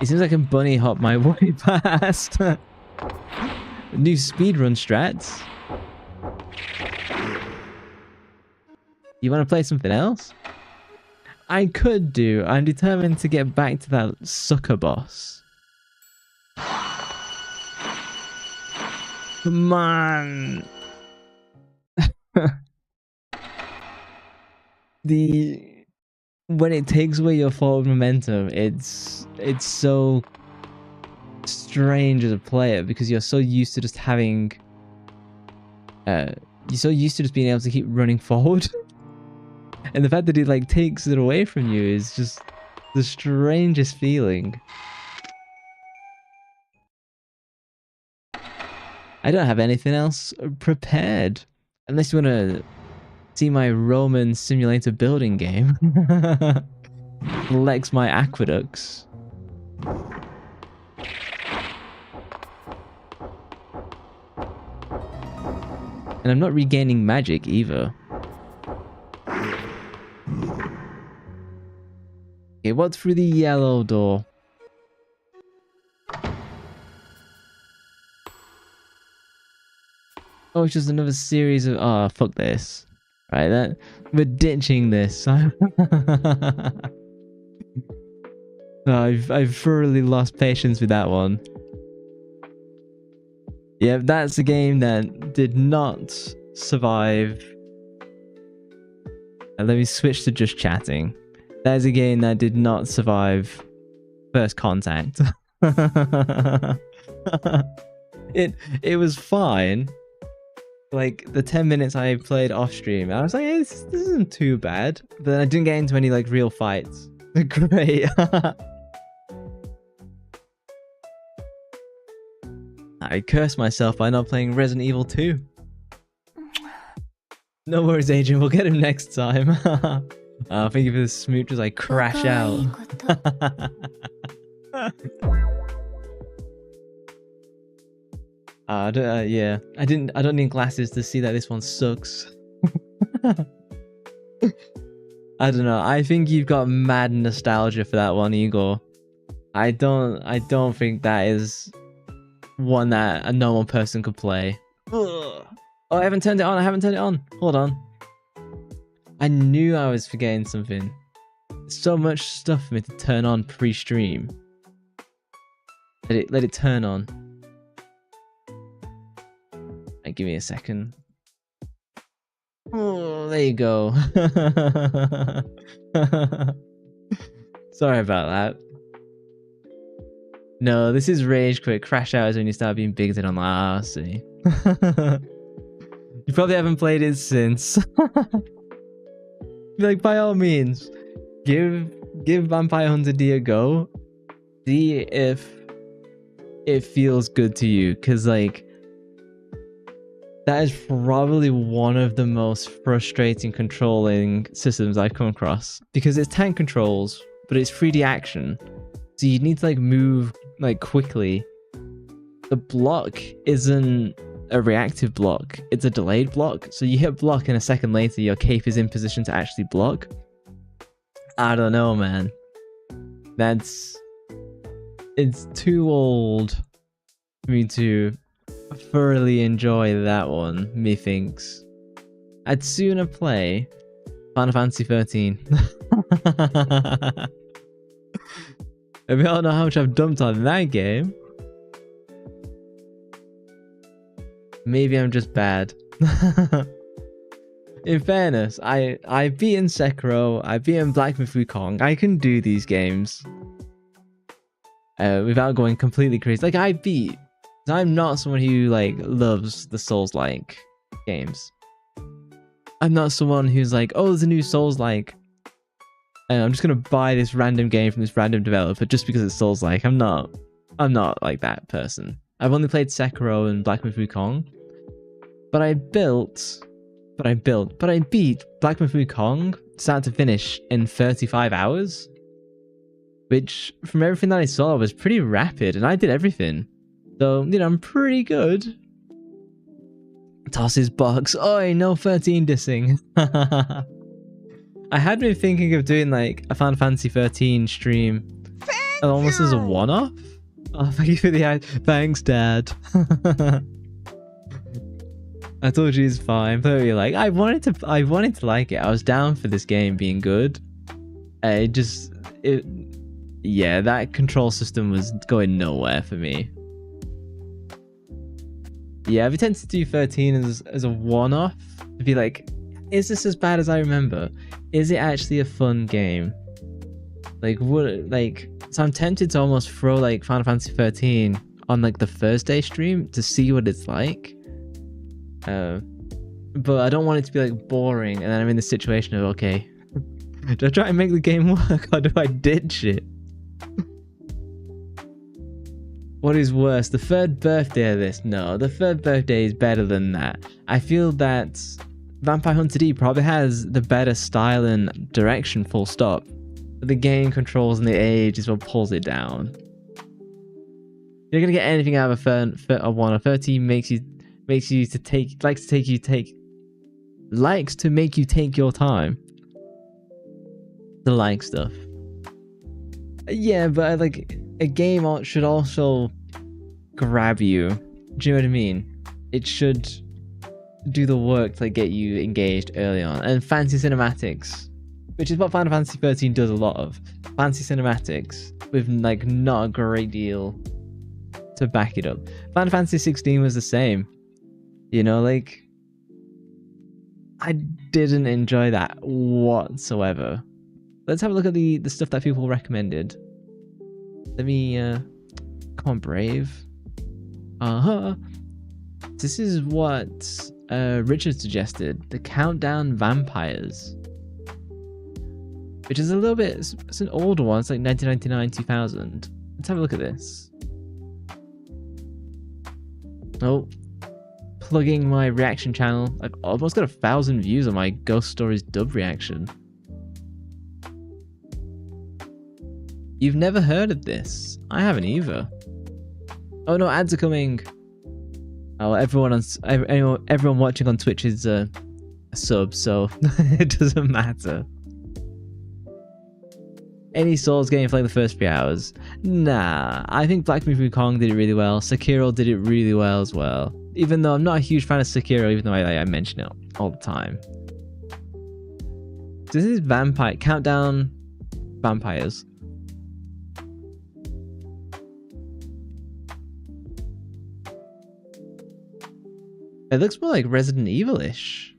it seems like I can bunny hop my way past. New speedrun strats. You want to play something else? I could do. I'm determined to get back to that sucker boss. Come on. When it takes away your forward momentum, it's so strange as a player because you're so used to just having you're so used to just being able to keep running forward. And the fact that it like takes it away from you is just the strangest feeling. I don't have anything else prepared. Unless you want to see my Roman simulator building game. Flex my aqueducts. And I'm not regaining magic either. Okay, what's through the yellow door? Oh, it's just another series of... Oh, fuck this. Right, we're ditching this. I've thoroughly lost patience with that one. Yeah, that's a game that did not survive. And let me switch to just chatting. That is a game that did not survive first contact. It was fine. Like the 10 minutes I played off stream, I was like, hey, this isn't too bad. But then I didn't get into any like real fights. Great. I cursed myself by not playing Resident Evil 2. No worries, Adrian. We'll get him next time. Thank you for the smooch as I crash out. Yeah, I don't need glasses to see that this one sucks. I don't know. I think you've got mad nostalgia for that one, Igor. I don't think that is one that a normal person could play. Ugh. Oh, I haven't turned it on. Hold on. I knew I was forgetting something. So much stuff for me to turn on pre-stream. Let it turn on. Right, give me a second. Oh, there you go. Sorry about that. No, this is rage quit. Crash out is when you start being bigoted on. Ah, see. You probably haven't played it since. Like, by all means, give Vampire Hunter D a go. See if it feels good to you, because like that is probably one of the most frustrating controlling systems I've come across, because it's tank controls, but it's 3D action, so you need to like move like quickly. The block isn't a reactive block, it's a delayed block, so you hit block and a second later your cape is in position to actually block. I don't know, man. It's too old for me to thoroughly enjoy that one, methinks. I'd sooner play Final Fantasy 13. And we all know how much I've dumped on that game. Maybe I'm just bad. In fairness, I've beaten Sekiro, I've beaten Black Myth Wukong. I can do these games without going completely crazy. Like I'm not someone who like loves the Souls-like games. I'm not someone who's like, oh, there's a new Souls-like. I'm just gonna buy this random game from this random developer just because it's Souls-like. I'm not like that person. I've only played Sekiro and Black Myth Wukong, but I beat Black Myth Wukong start to finish in 35 hours, which from everything that I saw was pretty rapid, and I did everything. So, you know, I'm pretty good. Toss his box. Oi, no 13 dissing. I had been thinking of doing like a Final Fantasy 13 stream almost as a one-off. Oh, thank you for the ad. Thanks, Dad. I told you it's fine. But you're like, I wanted to like it. I was down for this game being good. Yeah, that control system was going nowhere for me. Yeah, I've attempted to do 13 as a one-off. To be like, is this as bad as I remember? Is it actually a fun game? Like, so I'm tempted to almost throw like Final Fantasy 13 on like the Thursday stream to see what it's like. But I don't want it to be like boring, and then I'm in the situation of, okay, do I try and make the game work or do I ditch it? What is worse, the third birthday of this? No, the third birthday is better than that. I feel that Vampire Hunter D probably has the better style and direction, full stop. But the game controls and the age is what pulls it down. You're gonna get anything out of a one. A 13 likes to make you take your time. The like stuff. Yeah, but like a game should also grab you. Do you know what I mean? It should do the work to like, get you engaged early on. And fancy cinematics, which is what Final Fantasy 13 does a lot of. Fancy cinematics with like not a great deal to back it up. Final Fantasy 16 was the same. You know, like I didn't enjoy that whatsoever. Let's have a look at the stuff that people recommended. Let me come on, Brave. This is what Richard suggested, the Countdown Vampires, which is a little bit, it's an older one. It's like 1999, 2000. Let's have a look at this. Oh, plugging my reaction channel. I've almost got 1,000 views on my Ghost Stories dub reaction. You've never heard of this? I haven't either. Oh no, ads are coming. Oh, everyone watching on Twitch is a sub, so it doesn't matter. Any Souls game for like the first 3 hours? Nah, I think Black Myth Wukong did it really well. Sekiro did it really well as well. Even though I'm not a huge fan of Sekiro, even though I mention it all the time. So this is Countdown Vampires. It looks more like Resident Evil-ish.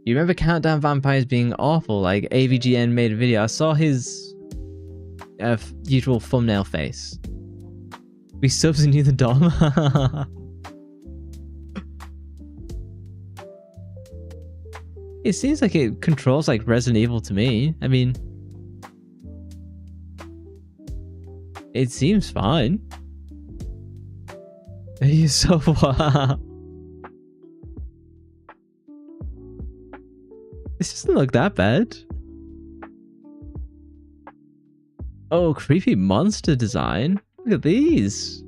You remember Countdown Vampires being awful? Like AVGN made a video. I saw his usual thumbnail face. We subs and you the Dom. It seems like it controls like Resident Evil to me. I mean, it seems fine. He's so wow. This doesn't look that bad. Oh, creepy monster design. Look at these.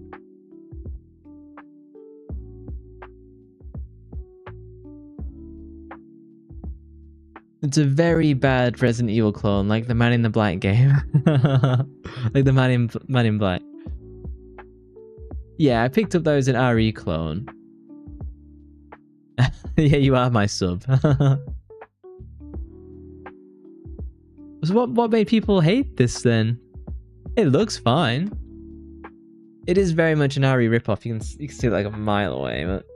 It's a very bad Resident Evil clone, like the Man in the Black game. Like the Man in Black. Yeah, I picked up those in RE clone. Yeah, you are my sub. So what made people hate this then? It looks fine. It is very much an RE ripoff. You can see it like a mile away, but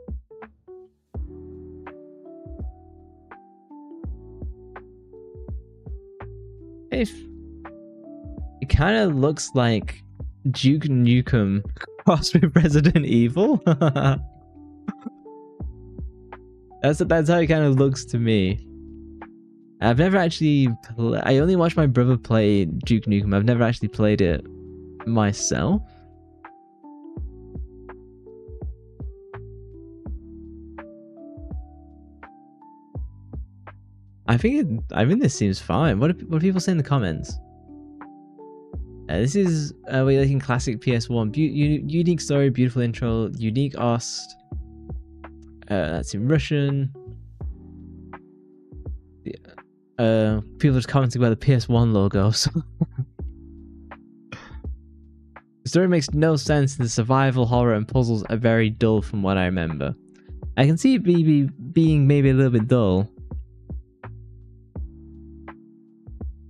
If it kind of looks like Duke Nukem crossed with Resident Evil. That's how it kind of looks to me. I've never actually I only watched my brother play Duke Nukem. I've never actually played it myself. I think this seems fine. What do people say in the comments? This is we're looking classic PS1. Unique story, beautiful intro, unique Ost. That's in Russian. People just commenting about the PS1 logo. So the story makes no sense, and the survival, horror, and puzzles are very dull from what I remember. I can see it being maybe a little bit dull.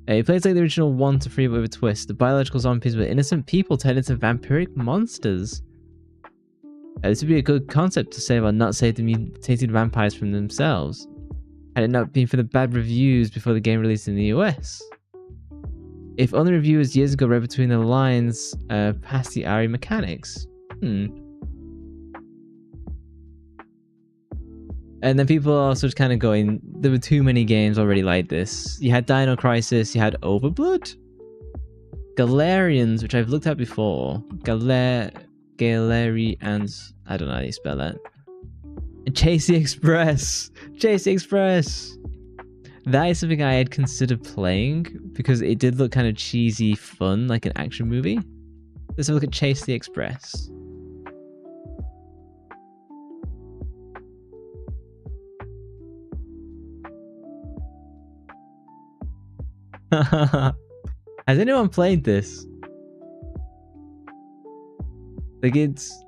It plays like the original 1 to 3 but with a twist. The biological zombies were innocent people turned into vampiric monsters. This would be a good concept to say about not saving the mutated vampires from themselves, had it not been for the bad reviews before the game released in the US. If only reviewers years ago read between the lines past the RE mechanics. And then people are also just kind of going, there were too many games already like this. You had Dino Crisis, you had Overblood, Galarians, which I've looked at before. Galeri, and I don't know how you spell that. And Chase the Express! Chase the Express! That is something I had considered playing because it did look kind of cheesy fun, like an action movie. Let's have a look at Chase the Express. Has anyone played this? Like it's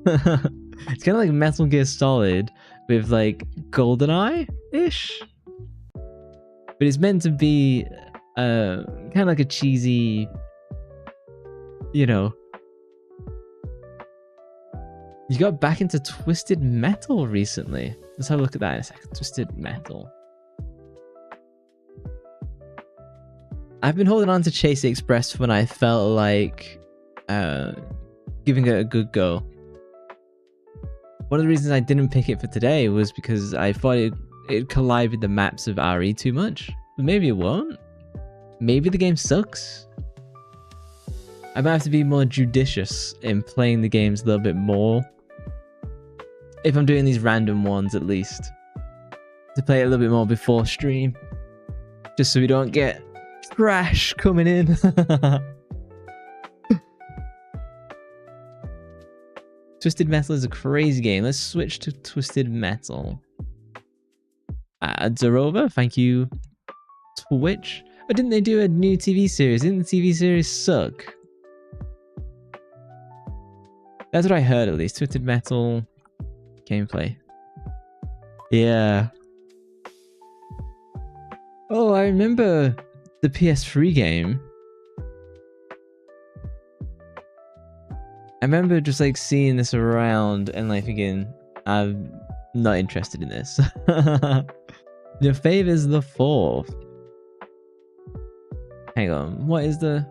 it's kind of like Metal Gear Solid with like GoldenEye-ish, but it's meant to be kind of like a cheesy, you know. You got back into Twisted Metal recently. Let's have a look at that in a second. Twisted Metal. I've been holding on to Chase the Express when I felt like giving it a good go. One of the reasons I didn't pick it for today was because I thought it'd collide with the maps of RE too much. But maybe it won't. Maybe the game sucks. I might have to be more judicious in playing the games a little bit more. If I'm doing these random ones at least. To play it a little bit more before stream. Just so we don't get trash coming in. Twisted Metal is a crazy game. Let's switch to Twisted Metal. Zarova, thank you. Twitch. Oh, didn't they do a new TV series? Didn't the TV series suck? That's what I heard at least. Twisted Metal gameplay. Yeah. Oh, I remember the PS3 game. I remember just like seeing this around and like thinking, I'm not interested in this. Your favor's the 4th. Hang on, what is the...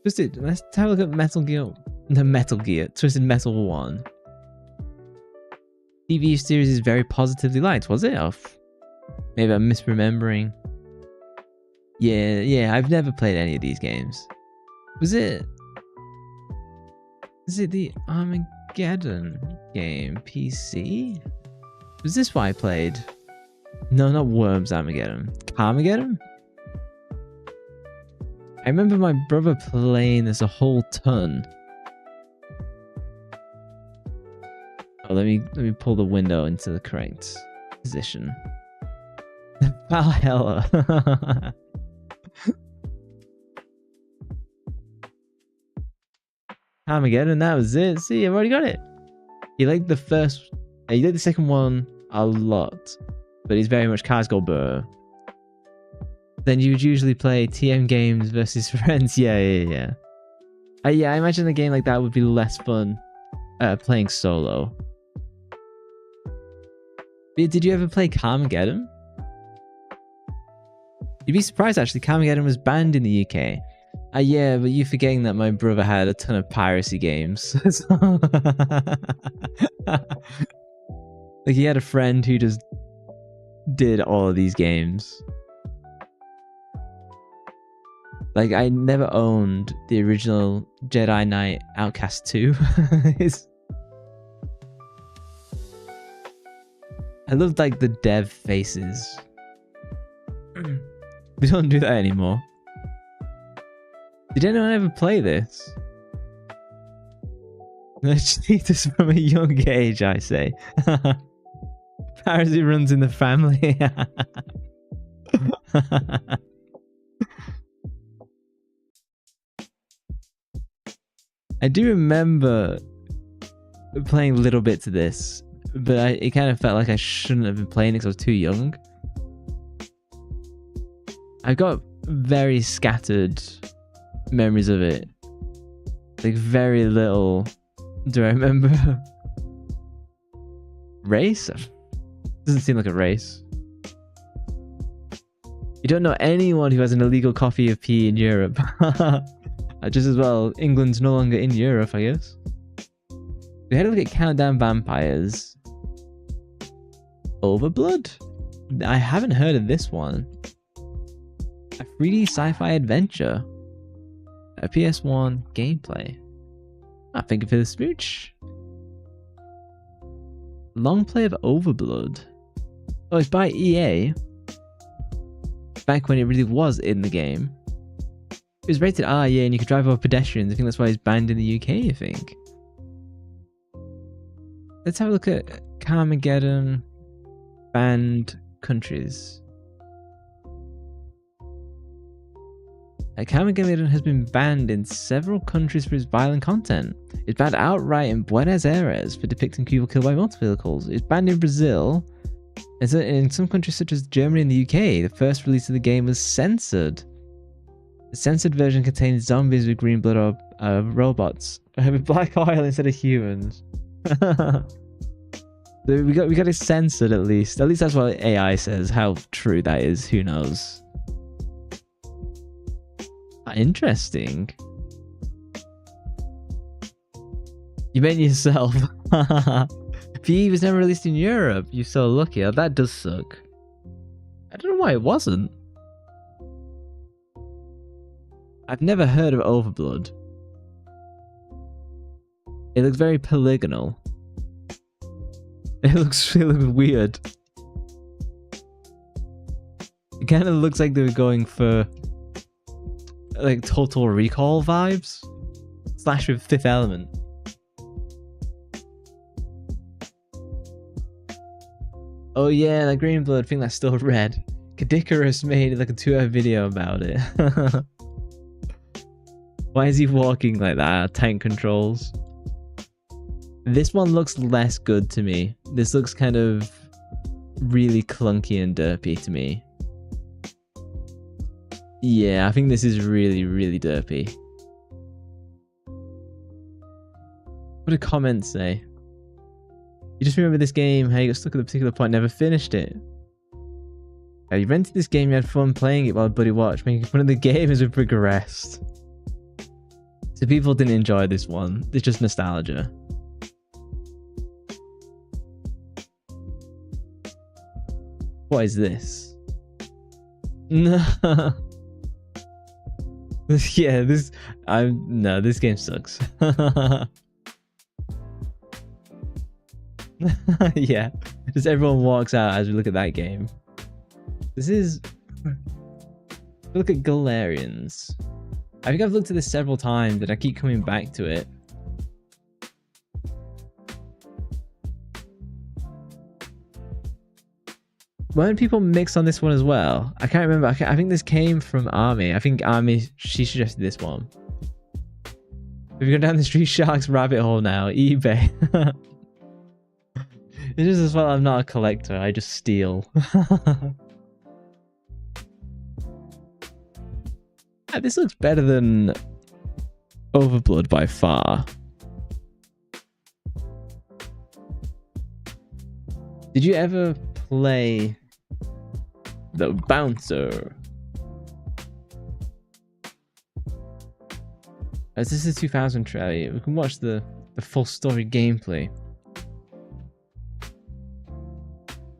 Twisted, let's have a look at Metal Gear. The Metal Gear, Twisted Metal 1. TV series is very positively liked, was it? Oh, maybe I'm misremembering. Yeah, I've never played any of these games. Was it the Armageddon game PC? Was this what I played? No, not Worms Armageddon. Armageddon? I remember my brother playing this a whole ton. Oh, let me pull the window into the correct position. Valhalla. Armageddon, that was it. See, I've already got it. You like the first... You like the second one a lot. But it's very much cars go burr. Then you would usually play TM games versus friends. Yeah. Yeah, I imagine a game like that would be less fun playing solo. Did you ever play Carmageddon? You'd be surprised actually, Carmageddon was banned in the UK. Yeah, but you're forgetting that my brother had a ton of piracy games. Like, he had a friend who just did all of these games. Like, I never owned the original Jedi Knight Outcast 2. I loved, like, the dev faces. We don't do that anymore. Did anyone ever play this? Cheaters from a young age, I say. Piracy runs in the family. I do remember playing little bits of this, but it kind of felt like I shouldn't have been playing it because I was too young. I've got very scattered memories of it. Like, very little do I remember. Race? Doesn't seem like a race. You don't know anyone who has an illegal copy of P in Europe. Just as well, England's no longer in Europe, I guess. We had a look at Countdown Vampires. Overblood? I haven't heard of this one. A 3D sci-fi adventure. A PS1 gameplay. Thank you for the smooch. Long play of Overblood. Oh, it's by EA. Back when it really was in the game. It was rated R, yeah, and you could drive over pedestrians. I think that's why it's banned in the UK, I think. Let's have a look at Carmageddon banned countries. Carmageddon has been banned in several countries for its violent content. It's banned outright in Buenos Aires for depicting people killed by motor vehicles. It's banned in Brazil. In some countries such as Germany and the UK, the first release of the game was censored. The censored version contains zombies with green blood or robots with black oil instead of humans. So we got it censored at least. At least that's what AI says. How true that is, who knows? Interesting. You meant yourself. PE was never released in Europe. You're so lucky. Oh, that does suck. I don't know why it wasn't. I've never heard of Overblood. It looks very polygonal. It looks weird. It kind of looks like they were going for like Total Recall vibes, slash with Fifth Element. Oh yeah, that green blood, I think that's still red. Kadikarus made like a 2-hour video about it. Why is he walking like that? Tank controls. This one looks less good to me. This looks kind of really clunky and derpy to me. Yeah, I think this is really, really derpy. What did comments say? You just remember this game, how you got stuck at a particular point, never finished it. You rented this game, you had fun playing it while Buddy watched, making fun of the game as we progressed. So people didn't enjoy this one. It's just nostalgia. What is this? No. Yeah, this game sucks. Yeah, just everyone walks out as we look at that game. This is... Look at Galarians. I think I've looked at this several times and I keep coming back to it. Weren't people mixed on this one as well? I can't remember. I think this came from Army. I think Army, she suggested this one. We've gone down the Street Sharks rabbit hole now. eBay. It's just as well I'm not a collector. I just steal. This looks better than Overblood by far. Did you ever play the Bouncer? As this is 2000 trailer, we can watch the full story gameplay.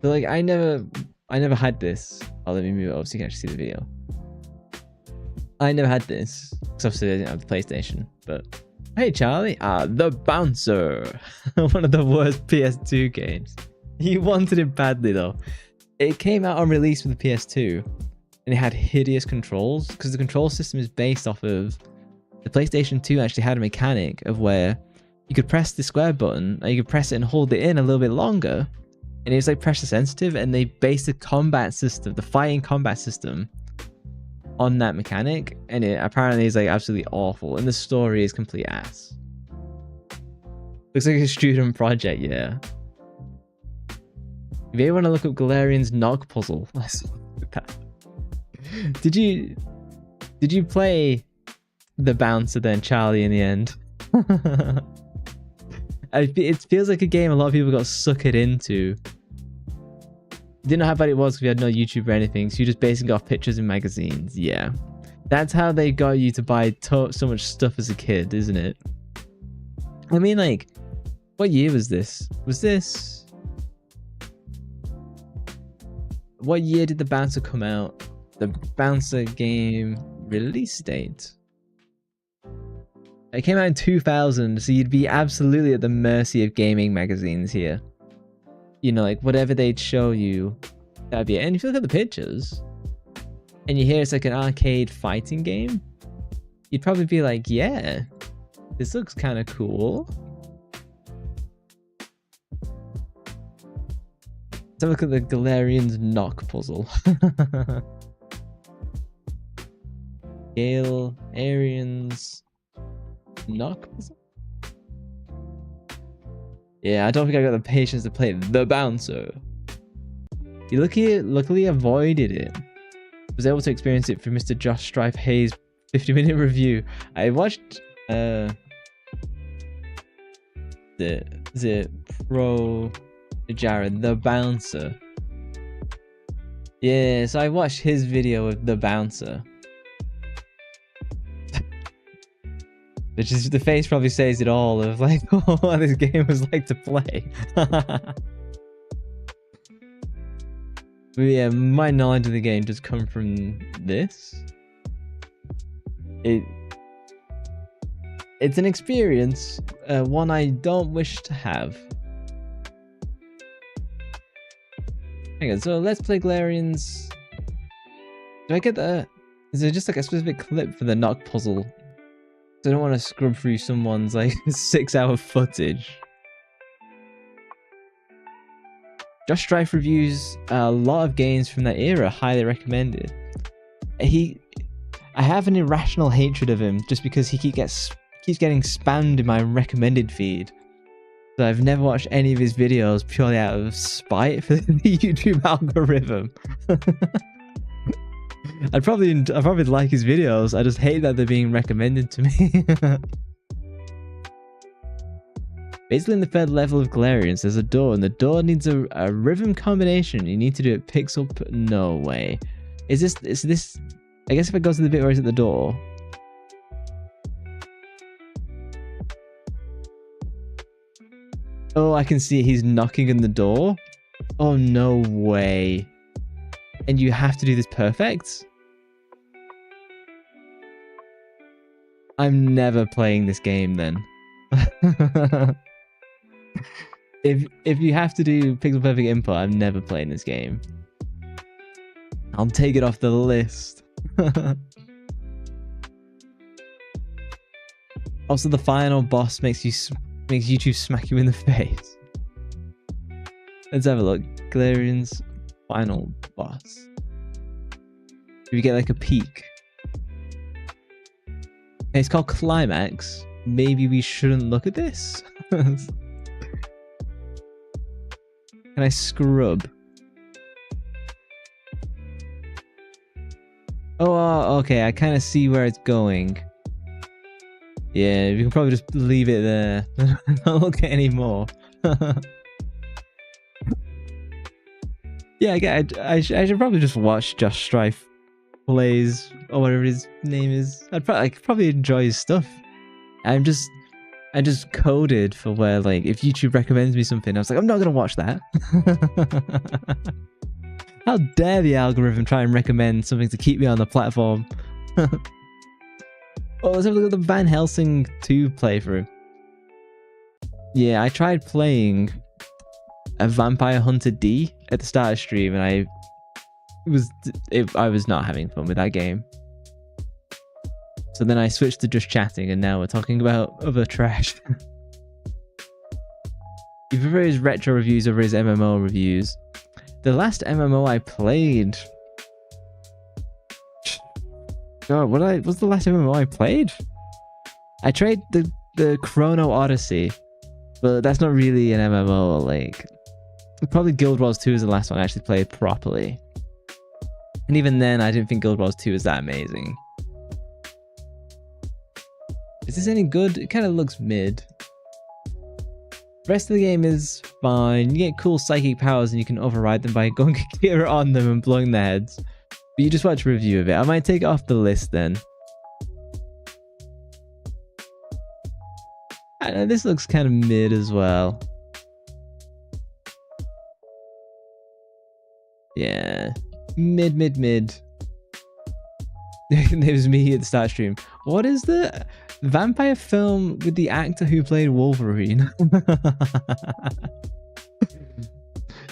So like I never had this. Oh, let me move it over so you can actually see the video. I never had this because obviously I didn't have the PlayStation. But hey, Charlie, The Bouncer, one of the worst PS2 games. You wanted it badly though. It came out on release with the PS2, and it had hideous controls because the control system is based off of the PlayStation 2. Actually had a mechanic of where you could press the square button and you could press it and hold it in a little bit longer, and it was like pressure sensitive, and they based the combat system, the fighting combat system, on that mechanic, and it apparently is like absolutely awful, and the story is complete ass. Looks like a student project, yeah. If you want to look up Galarian's Nog puzzle, did you play The Bouncer then, Charlie, in the end? It feels like a game a lot of people got suckered into. Didn't know how bad it was because we had no YouTube or anything, so you just basically got pictures in magazines. Yeah, that's how they got you to buy so much stuff as a kid, isn't it? I mean, like, what year was this? What year did The Bouncer come out? The Bouncer game release date. It came out in 2000, so you'd be absolutely at the mercy of gaming magazines here. You know, like whatever they'd show you, that'd be it. And if you look at the pictures, and you hear it's like an arcade fighting game, you'd probably be like, yeah, this looks kind of cool. Let's have a look at the Galarian's Nog puzzle. Galarian's Nog puzzle? Yeah, I don't think I got the patience to play The Bouncer. You luckily avoided it. Was able to experience it through Mr. Josh Strife Hayes' 50-minute review. I watched the Pro Jared, The Bouncer. Yeah, so I watched his video of The Bouncer. Which is, the face probably says it all of like what this game was like to play. But yeah, my knowledge of the game does come from this. It's an experience, one I don't wish to have. Hang on, so let's play Galarian's. Do I get the? Is there just like a specific clip for the Nog puzzle? I don't want to scrub through someone's like 6-hour footage. Josh Strife reviews a lot of games from that era, highly recommended. I have an irrational hatred of him just because he keeps getting spammed in my recommended feed. So I've never watched any of his videos purely out of spite for the YouTube algorithm. I'd probably like his videos. I just hate that they're being recommended to me. Basically, in the third level of Galarians, there's a door, and the door needs a rhythm combination. You need to do it pixel. No way. Is this? I guess if I go to the bit where it's at the door. Oh, I can see he's knocking on the door. Oh no way. And you have to do this perfect? I'm never playing this game then. If you have to do pixel perfect input, I'm never playing this game. I'll take it off the list. Also, the final boss makes YouTube smack you in the face. Let's have a look. Galarian's final boss. If you get like a peek. It's called Climax. Maybe we shouldn't look at this. Can I scrub? Oh, okay. I kind of see where it's going. Yeah, we can probably just leave it there. Don't look at any more. Yeah, I should probably just watch Josh Strife plays or whatever his name is. I'd probably enjoy his stuff. I just coded for where, like, if YouTube recommends me something, I was like, I'm not gonna watch that. How dare the algorithm try and recommend something to keep me on the platform? Oh, let's have a look at the Van Helsing 2 playthrough. Yeah, I tried playing a Vampire Hunter D at the start of stream, and I was not having fun with that game. So then I switched to just chatting, and now we're talking about other trash. You prefer his retro reviews over his MMO reviews? The last MMO I played... God, what's the last MMO I played? I tried the Chrono Odyssey, but that's not really an MMO. Like, probably Guild Wars 2 is the last one I actually played properly. And even then, I didn't think Guild Wars 2 was that amazing. Is this any good? It kind of looks mid. The rest of the game is fine. You get cool psychic powers and you can override them by going Kira on them and blowing their heads. But you just watch a review of it. I might take it off the list then. I know this looks kind of mid as well. Yeah. Mid. It was me at the start stream. What is the vampire film with the actor who played Wolverine?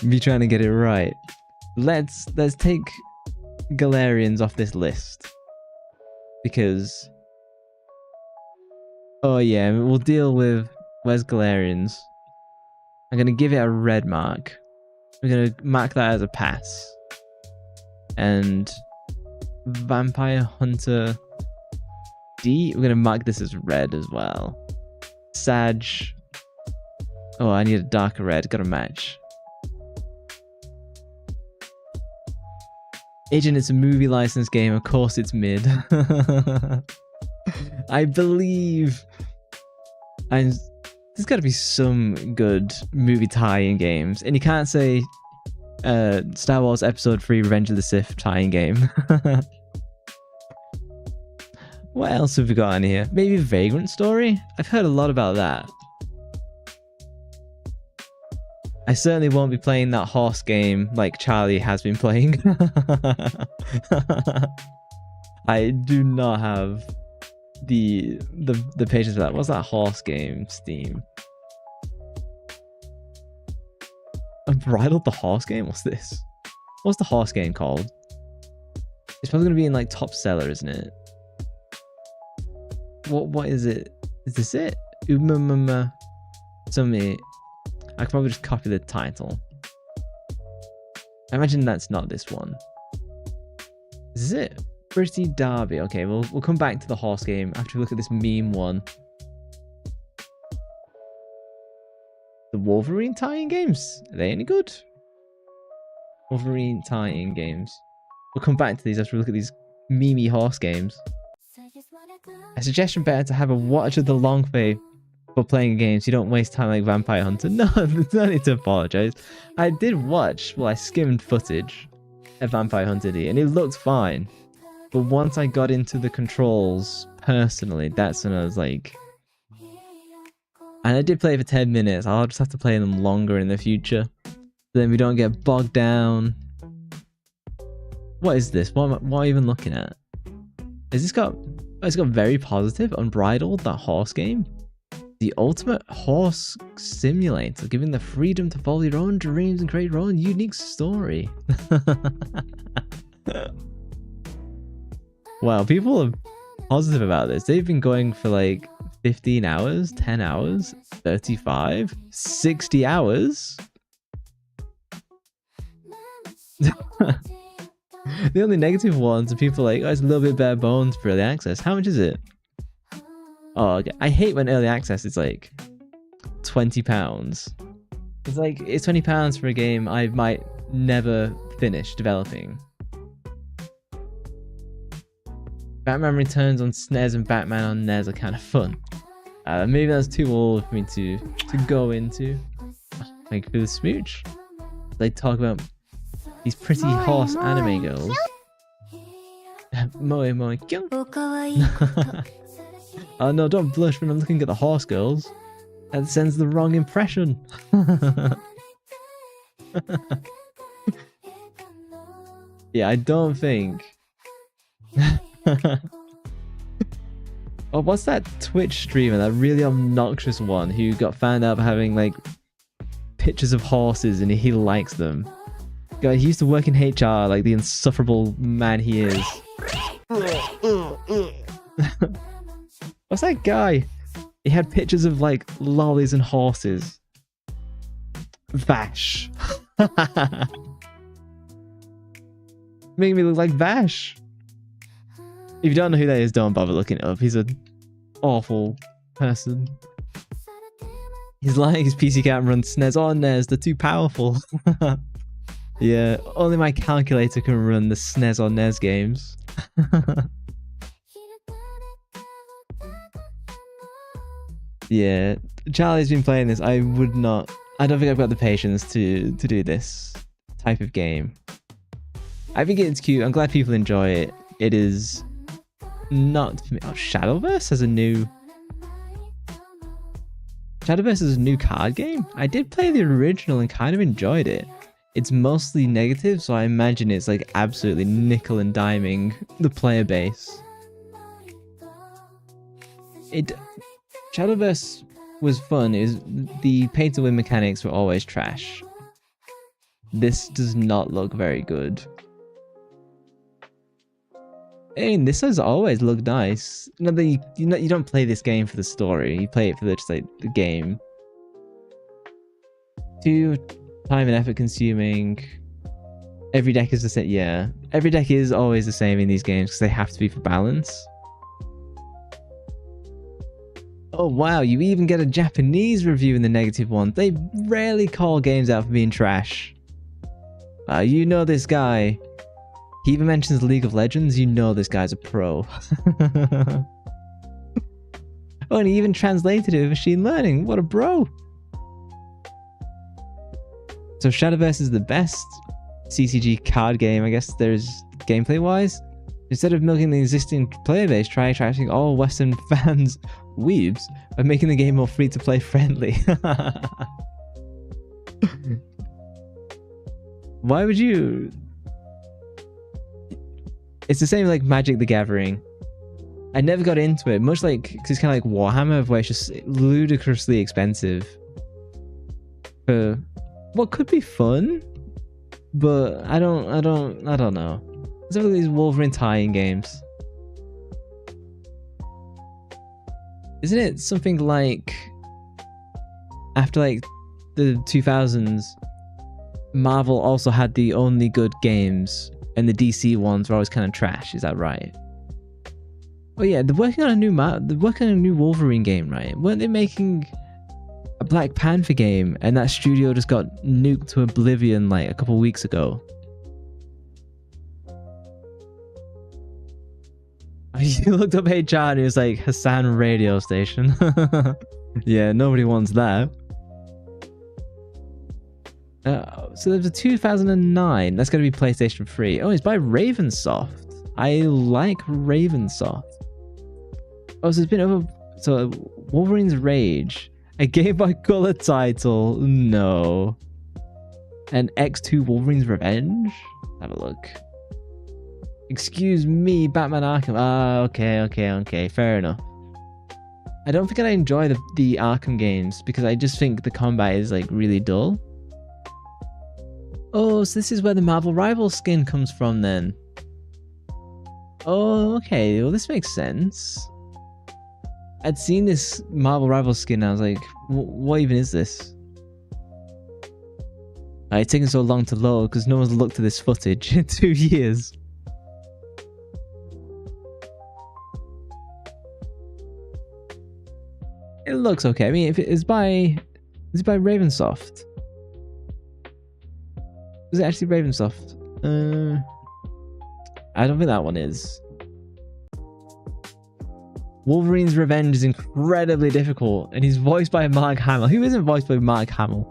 Be trying to get it right. Let's take Galarians off this list, because oh yeah, we'll deal with where's Galarians. I'm gonna give it a red mark. We're gonna mark that as a pass. And Vampire Hunter D, we're gonna mark this as red as well. Sag, oh, I need a darker red, gotta match. Agent, it's a movie license game, of course it's mid. I believe there's gotta be some good movie tie-in games, and you can't say Star Wars Episode 3 Revenge of the Sith tie-in game. What else have we got in here? Maybe Vagrant Story? I've heard a lot about that. I certainly won't be playing that horse game like Charlie has been playing. I do not have the patience for that. What's that horse game, Steam? Unbridled the horse game? What's this? What's the horse game called? It's probably gonna be in like top seller, isn't it? What is it? Is this it? Something. I could probably just copy the title. I imagine that's not this one. Is this it? Pretty Derby. Okay, we'll come back to the horse game after we look at this meme one. The Wolverine tie-in games? Are they any good? Wolverine tie-in games. We'll come back to these after we look at these memey horse games. A suggestion better to have a watch of the long fade for playing games. You don't waste time like Vampire Hunter. No, there's no need to apologize. I did watch, well, I skimmed footage of Vampire Hunter D, and it looked fine. But once I got into the controls personally, that's when I was like... And I did play it for 10 minutes. I'll just have to play them longer in the future. Then we don't get bogged down. What is this? What am I even looking at? Is this got... Oh, it's got very positive. Unbridled, that horse game. The ultimate horse simulator, giving the freedom to follow your own dreams and create your own unique story. Wow, people are positive about this. They've been going for like 15 hours, 10 hours, 35, 60 hours. The only negative ones are people like, oh, it's a little bit bare bones for early access. How much is it? Oh, okay. I hate when early access is like £20. It's like, it's £20 for a game I might never finish developing. Batman Returns on SNES and Batman on NES are kind of fun. Maybe that's too old for me to go into. Thank you for the smooch. They talk about these pretty horse anime girls. Moe moe kyung. Oh no, don't blush when I'm looking at the horse girls. That sends the wrong impression. Yeah, I don't think. Oh, what's that Twitch streamer, that really obnoxious one who got found out having like pictures of horses and he likes them? God, he used to work in HR, like the insufferable man he is. What's that guy? He had pictures of like lollies and horses. Vash. Making me look like Vash. If you don't know who that is, don't bother looking it up. He's an awful person. He's like his PC can't run SNES or NES. They're too powerful. Yeah, only my calculator can run the SNES or NES games. Yeah, Charlie's been playing this. I don't think I've got the patience to do this type of game. I think it's cute. I'm glad people enjoy it. It is not for me. Oh, Shadowverse is a new card game. I did play the original and kind of enjoyed it. It's mostly negative, so I imagine it's like absolutely nickel and diming the player base. Shadowverse was fun. The pay to win mechanics were always trash. This does not look very good. I mean, this has always looked nice. You don't play this game for the story. You play it for just like the game. Too time and effort consuming. Every deck is the same. Yeah, every deck is always the same in these games because they have to be for balance. Oh wow, you even get a Japanese review in the negative one. They rarely call games out for being trash. You know this guy. He even mentions League of Legends. You know this guy's a pro. Oh, and he even translated it with machine learning. What a bro. So Shadowverse is the best CCG card game, I guess there's gameplay-wise. Instead of milking the existing player base, try attracting all Western fans, weebs, by making the game more free-to-play friendly. Why would you... It's the same like Magic the Gathering. I never got into it, much like, because it's kind of like Warhammer, where it's just ludicrously expensive for what could be fun, but I don't know. There's all these Wolverine tie-in games. Isn't it something like after like the 2000s, Marvel also had the only good games, and the DC ones were always kind of trash? Is that right? Oh yeah, they're working on a new Wolverine game, right? Weren't they making a Black Panther game, and that studio just got nuked to oblivion like a couple weeks ago? You looked up HR and it was like Hassan radio station. Yeah, nobody wants that. So there's a 2009. That's going to be PlayStation 3. Oh, it's by Ravensoft. I like Ravensoft. Oh, so it's been over... So, Wolverine's Rage. A Game Boy Color title. No. And X2 Wolverine's Revenge? Have a look. Excuse me, Batman Arkham. Ah, okay. Fair enough. I don't think I enjoy the Arkham games because I just think the combat is like really dull. Oh, so this is where the Marvel Rivals skin comes from then. Oh, okay. Well, this makes sense. I'd seen this Marvel Rivals skin and I was like, what even is this? It's taken so long to load because no one's looked at this footage in 2 years. It looks okay. I mean, if it's by... Is it by Ravensoft? Is it actually Ravensoft? I don't think that one is. Wolverine's Revenge is incredibly difficult, and he's voiced by Mark Hamill. Who isn't voiced by Mark Hamill?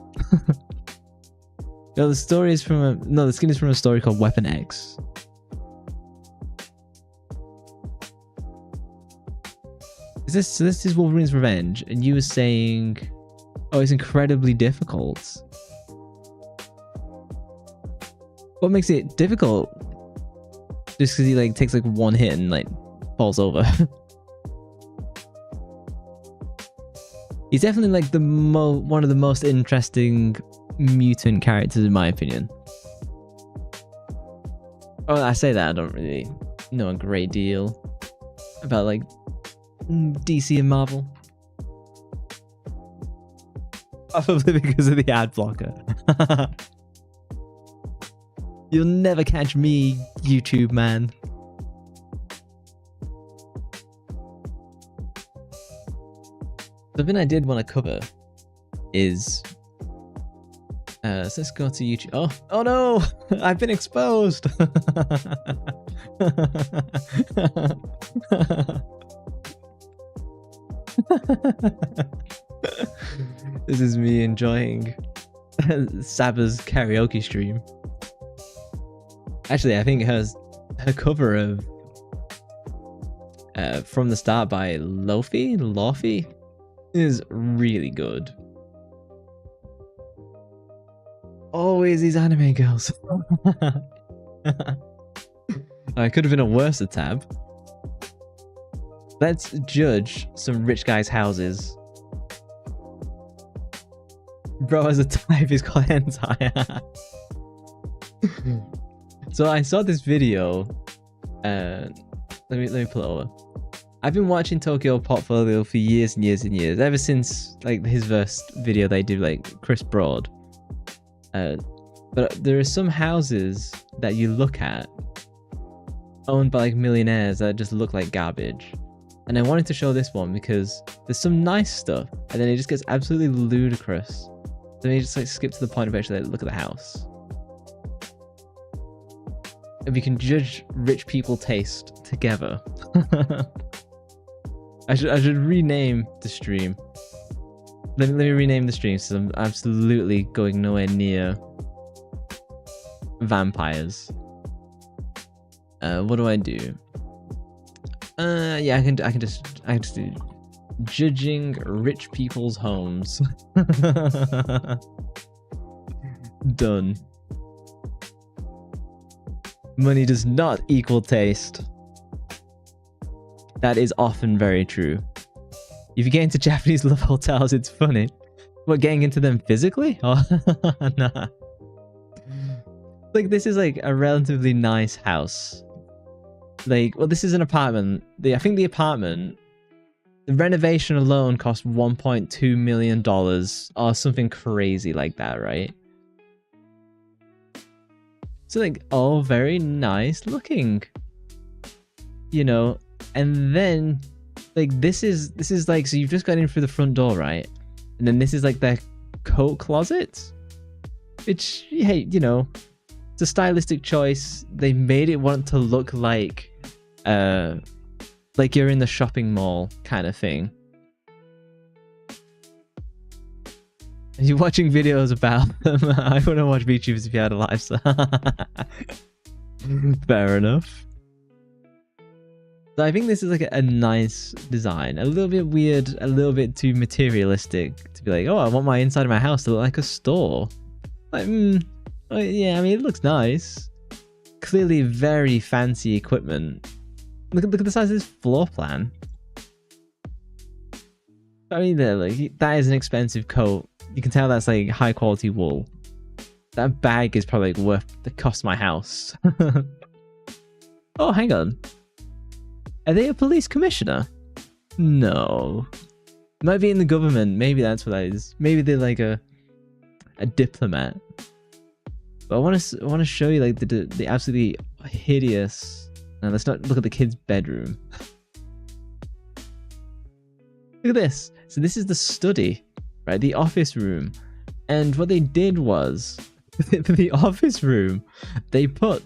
No, the story is from the skin is from a story called Weapon X. Is this is Wolverine's Revenge, and you were saying, oh, it's incredibly difficult. What makes it difficult? Just because he like takes like one hit and like falls over. He's definitely like the one of the most interesting mutant characters in my opinion. Oh, I say that I don't really know a great deal about like DC and Marvel. Probably because of the ad blocker. You'll never catch me, YouTube man. Something I did want to cover is so let's go to YouTube. Oh no! I've been exposed. This is me enjoying Saba's karaoke stream. Actually, I think her cover of From the Start by Lofi is really good. Always these anime girls. I could have been a worse tab. Let's judge some rich guys' houses. Bro, as a type is called hentai. So I saw this video. Let me pull it over. I've been watching Tokyo Portfolio for years and years and years. Ever since like his first video they did like Chris Broad. But there are some houses that you look at owned by like millionaires that just look like garbage. And I wanted to show this one because there's some nice stuff and then it just gets absolutely ludicrous. Then you just like skip to the point of actually like, look at the house. And we can judge rich people taste together. I should rename the stream. Let me rename the stream since I'm absolutely going nowhere near vampires. What do I do? Yeah, I can just do judging rich people's homes. Done. Money does not equal taste. That is often very true. If you get into Japanese love hotels, it's funny. What, getting into them physically? Oh, nah. Like, this is like a relatively nice house. Like, well, this is an apartment. I think the apartment, the renovation alone cost $1.2 million or something crazy like that, right? So like, all very nice looking, you know, and then like this is like, so you've just got in through the front door, right? And then this is like their coat closet, which, hey, you know, it's a stylistic choice. They made it want to look like you're in the shopping mall kind of thing. Are you watching videos about them? I wouldn't watch VTubers if you had a lifestyle. Fair enough. So I think this is like a nice design. A little bit weird, a little bit too materialistic to be like, oh, I want my inside of my house to look like a store. Like, oh, yeah, I mean, it looks nice. Clearly very fancy equipment. Look at the size of this floor plan. I mean, like, that is an expensive coat. You can tell that's like high quality wool. That bag is probably like worth the cost of my house. Oh, hang on. Are they a police commissioner? No. Might be in the government. Maybe that's what that is. Maybe they're like a diplomat. But I want to show you like the absolutely hideous. Now let's not look at the kid's bedroom. Look at this. So this is the study, right? The office room. And what they did was, for the office room, they put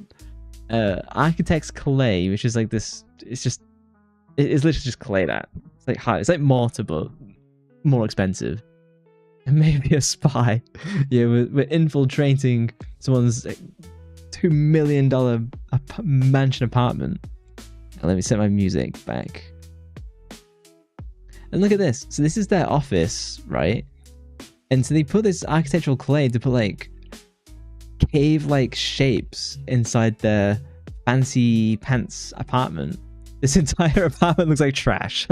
architect's clay, which is like this. It's literally just clay that. It's like hard. It's like mortar, but more expensive. And maybe a spy. Yeah, we're infiltrating someone's $2 million mansion apartment. Now, let me set my music back. And look at this. So this is their office, right? And so they put this architectural clay to put like cave-like shapes inside their fancy pants apartment. This entire apartment looks like trash.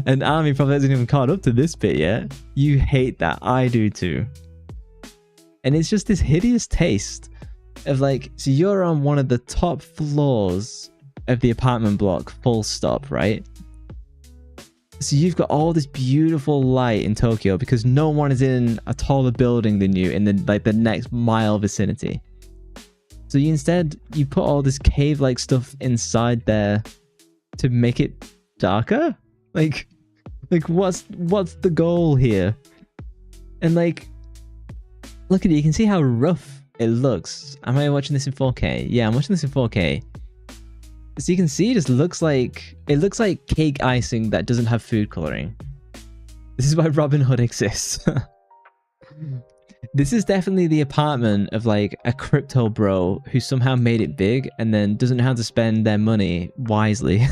And Army probably hasn't even caught up to this bit yet. You hate that. I do too. And it's just this hideous taste of like, so you're on one of the top floors of the apartment block, full stop, right? So you've got all this beautiful light in Tokyo because no one is in a taller building than you in the next mile vicinity. So you put all this cave-like stuff inside there to make it darker? Like what's the goal here? And like, look at it, you can see how rough it looks. Am I watching this in 4K? Yeah, I'm watching this in 4K. So you can see it just looks like cake icing that doesn't have food coloring. This is why Robin Hood exists. This is definitely the apartment of like a crypto bro who somehow made it big and then doesn't know how to spend their money wisely.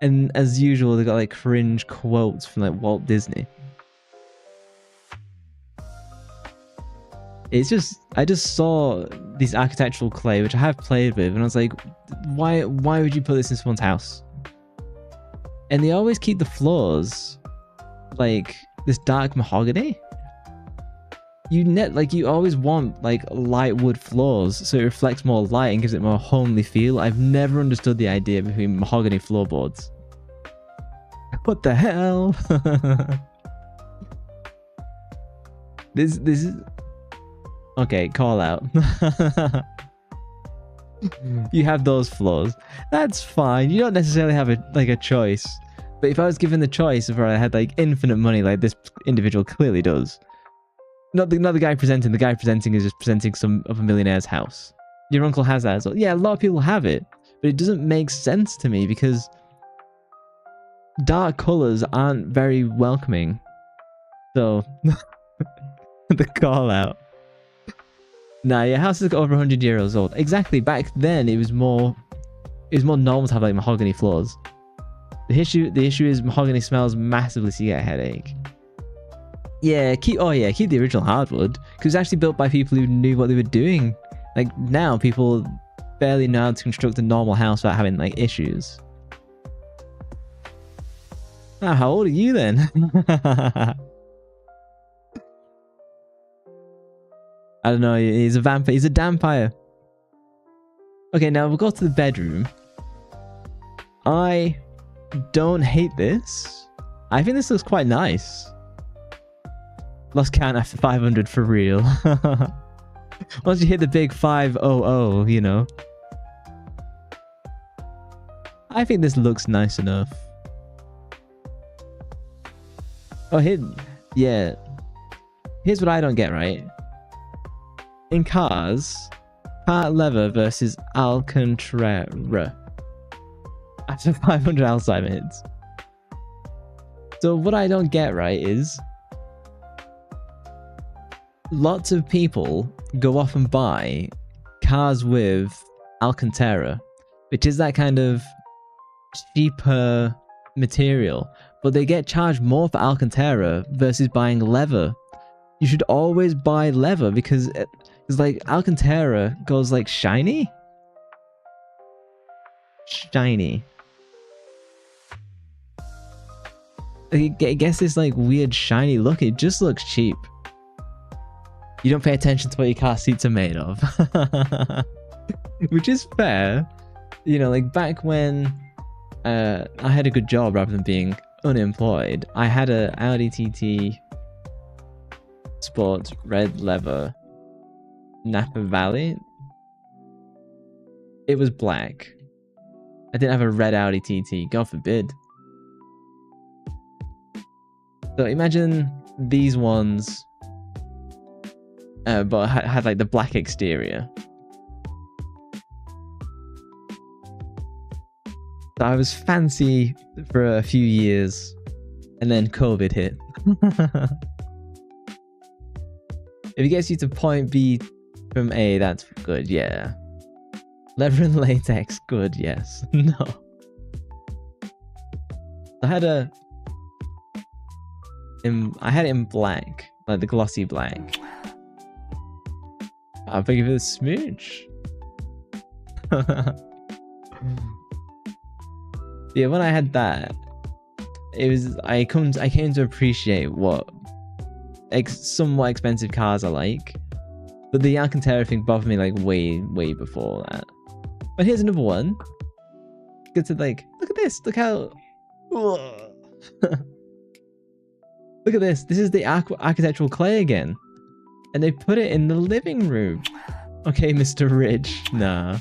And as usual, they got like cringe quotes from like Walt Disney. It's just, I just saw this architectural clay, which I have played with, and I was like, why would you put this in someone's house? And they always keep the floors like this dark mahogany. You always want like light wood floors so it reflects more light and gives it more homely feel. I've never understood the idea between mahogany floorboards. What the hell? This is okay, call out. You have those floors. That's fine. You don't necessarily have a choice. But if I was given the choice of where I had like infinite money like this individual clearly does. Not the guy presenting. The guy presenting is just presenting some of a millionaire's house. Your uncle has that as well. Yeah, a lot of people have it. But it doesn't make sense to me because dark colours aren't very welcoming. So the call out. Nah, your house is over 100 years old. Exactly. Back then it was more normal to have like mahogany floors. The issue is mahogany smells massively, so you get a headache. Yeah, keep the original hardwood, because it's actually built by people who knew what they were doing. Like now, people barely know how to construct a normal house without having like issues. Oh, how old are you then? I don't know. He's a vampire. He's a dampire. Okay, now we'll go to the bedroom. I don't hate this. I think this looks quite nice. Lost count after 500 for real. Once you hit the big 500, you know. I think this looks nice enough. Oh, yeah. Here's what I don't get, right? In cars, part leather versus Alcantara. After 500 Alzheimer hits. So what I don't get, right, is lots of people go off and buy cars with Alcantara, which is that kind of cheaper material, but they get charged more for Alcantara versus buying leather. You should always buy leather because it's like Alcantara goes like shiny. I guess this like weird shiny look, it just looks cheap. You don't pay attention to what your car seats are made of. Which is fair. You know, like back when I had a good job rather than being unemployed, I had a Audi TT Sport red leather Napa Valley. It was black. I didn't have a red Audi TT, God forbid. So imagine these ones, but had like the black exterior. So I was fancy for a few years, and then COVID hit. If it gets you to point B from A, that's good, yeah. Leather and latex, good, yes. No. I had it in black, like the glossy black. I'll give it a smooch. Yeah, when I had that, I came to appreciate what somewhat expensive cars are like. But the Alcantara thing bothered me like way before that. But here's another one. Good to like, look at this. Look how. Look at this. This is the architectural clay again, and they put it in the living room. Okay, Mr. Rich. Nah.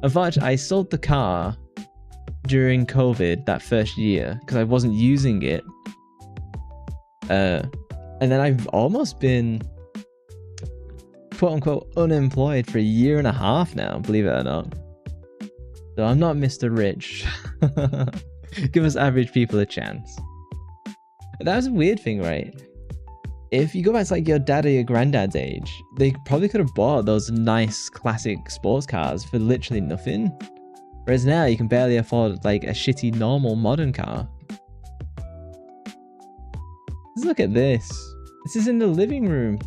Unfortunately, I sold the car during COVID that first year because I wasn't using it. And then I've almost been quote unquote unemployed for 1.5 years now, believe it or not. So I'm not Mr. Rich. Give us average people a chance. That was a weird thing, right? If you go back to like your dad or your granddad's age, they probably could have bought those nice classic sports cars for literally nothing. Whereas now you can barely afford like a shitty normal modern car. Let's look at this. This is in the living room.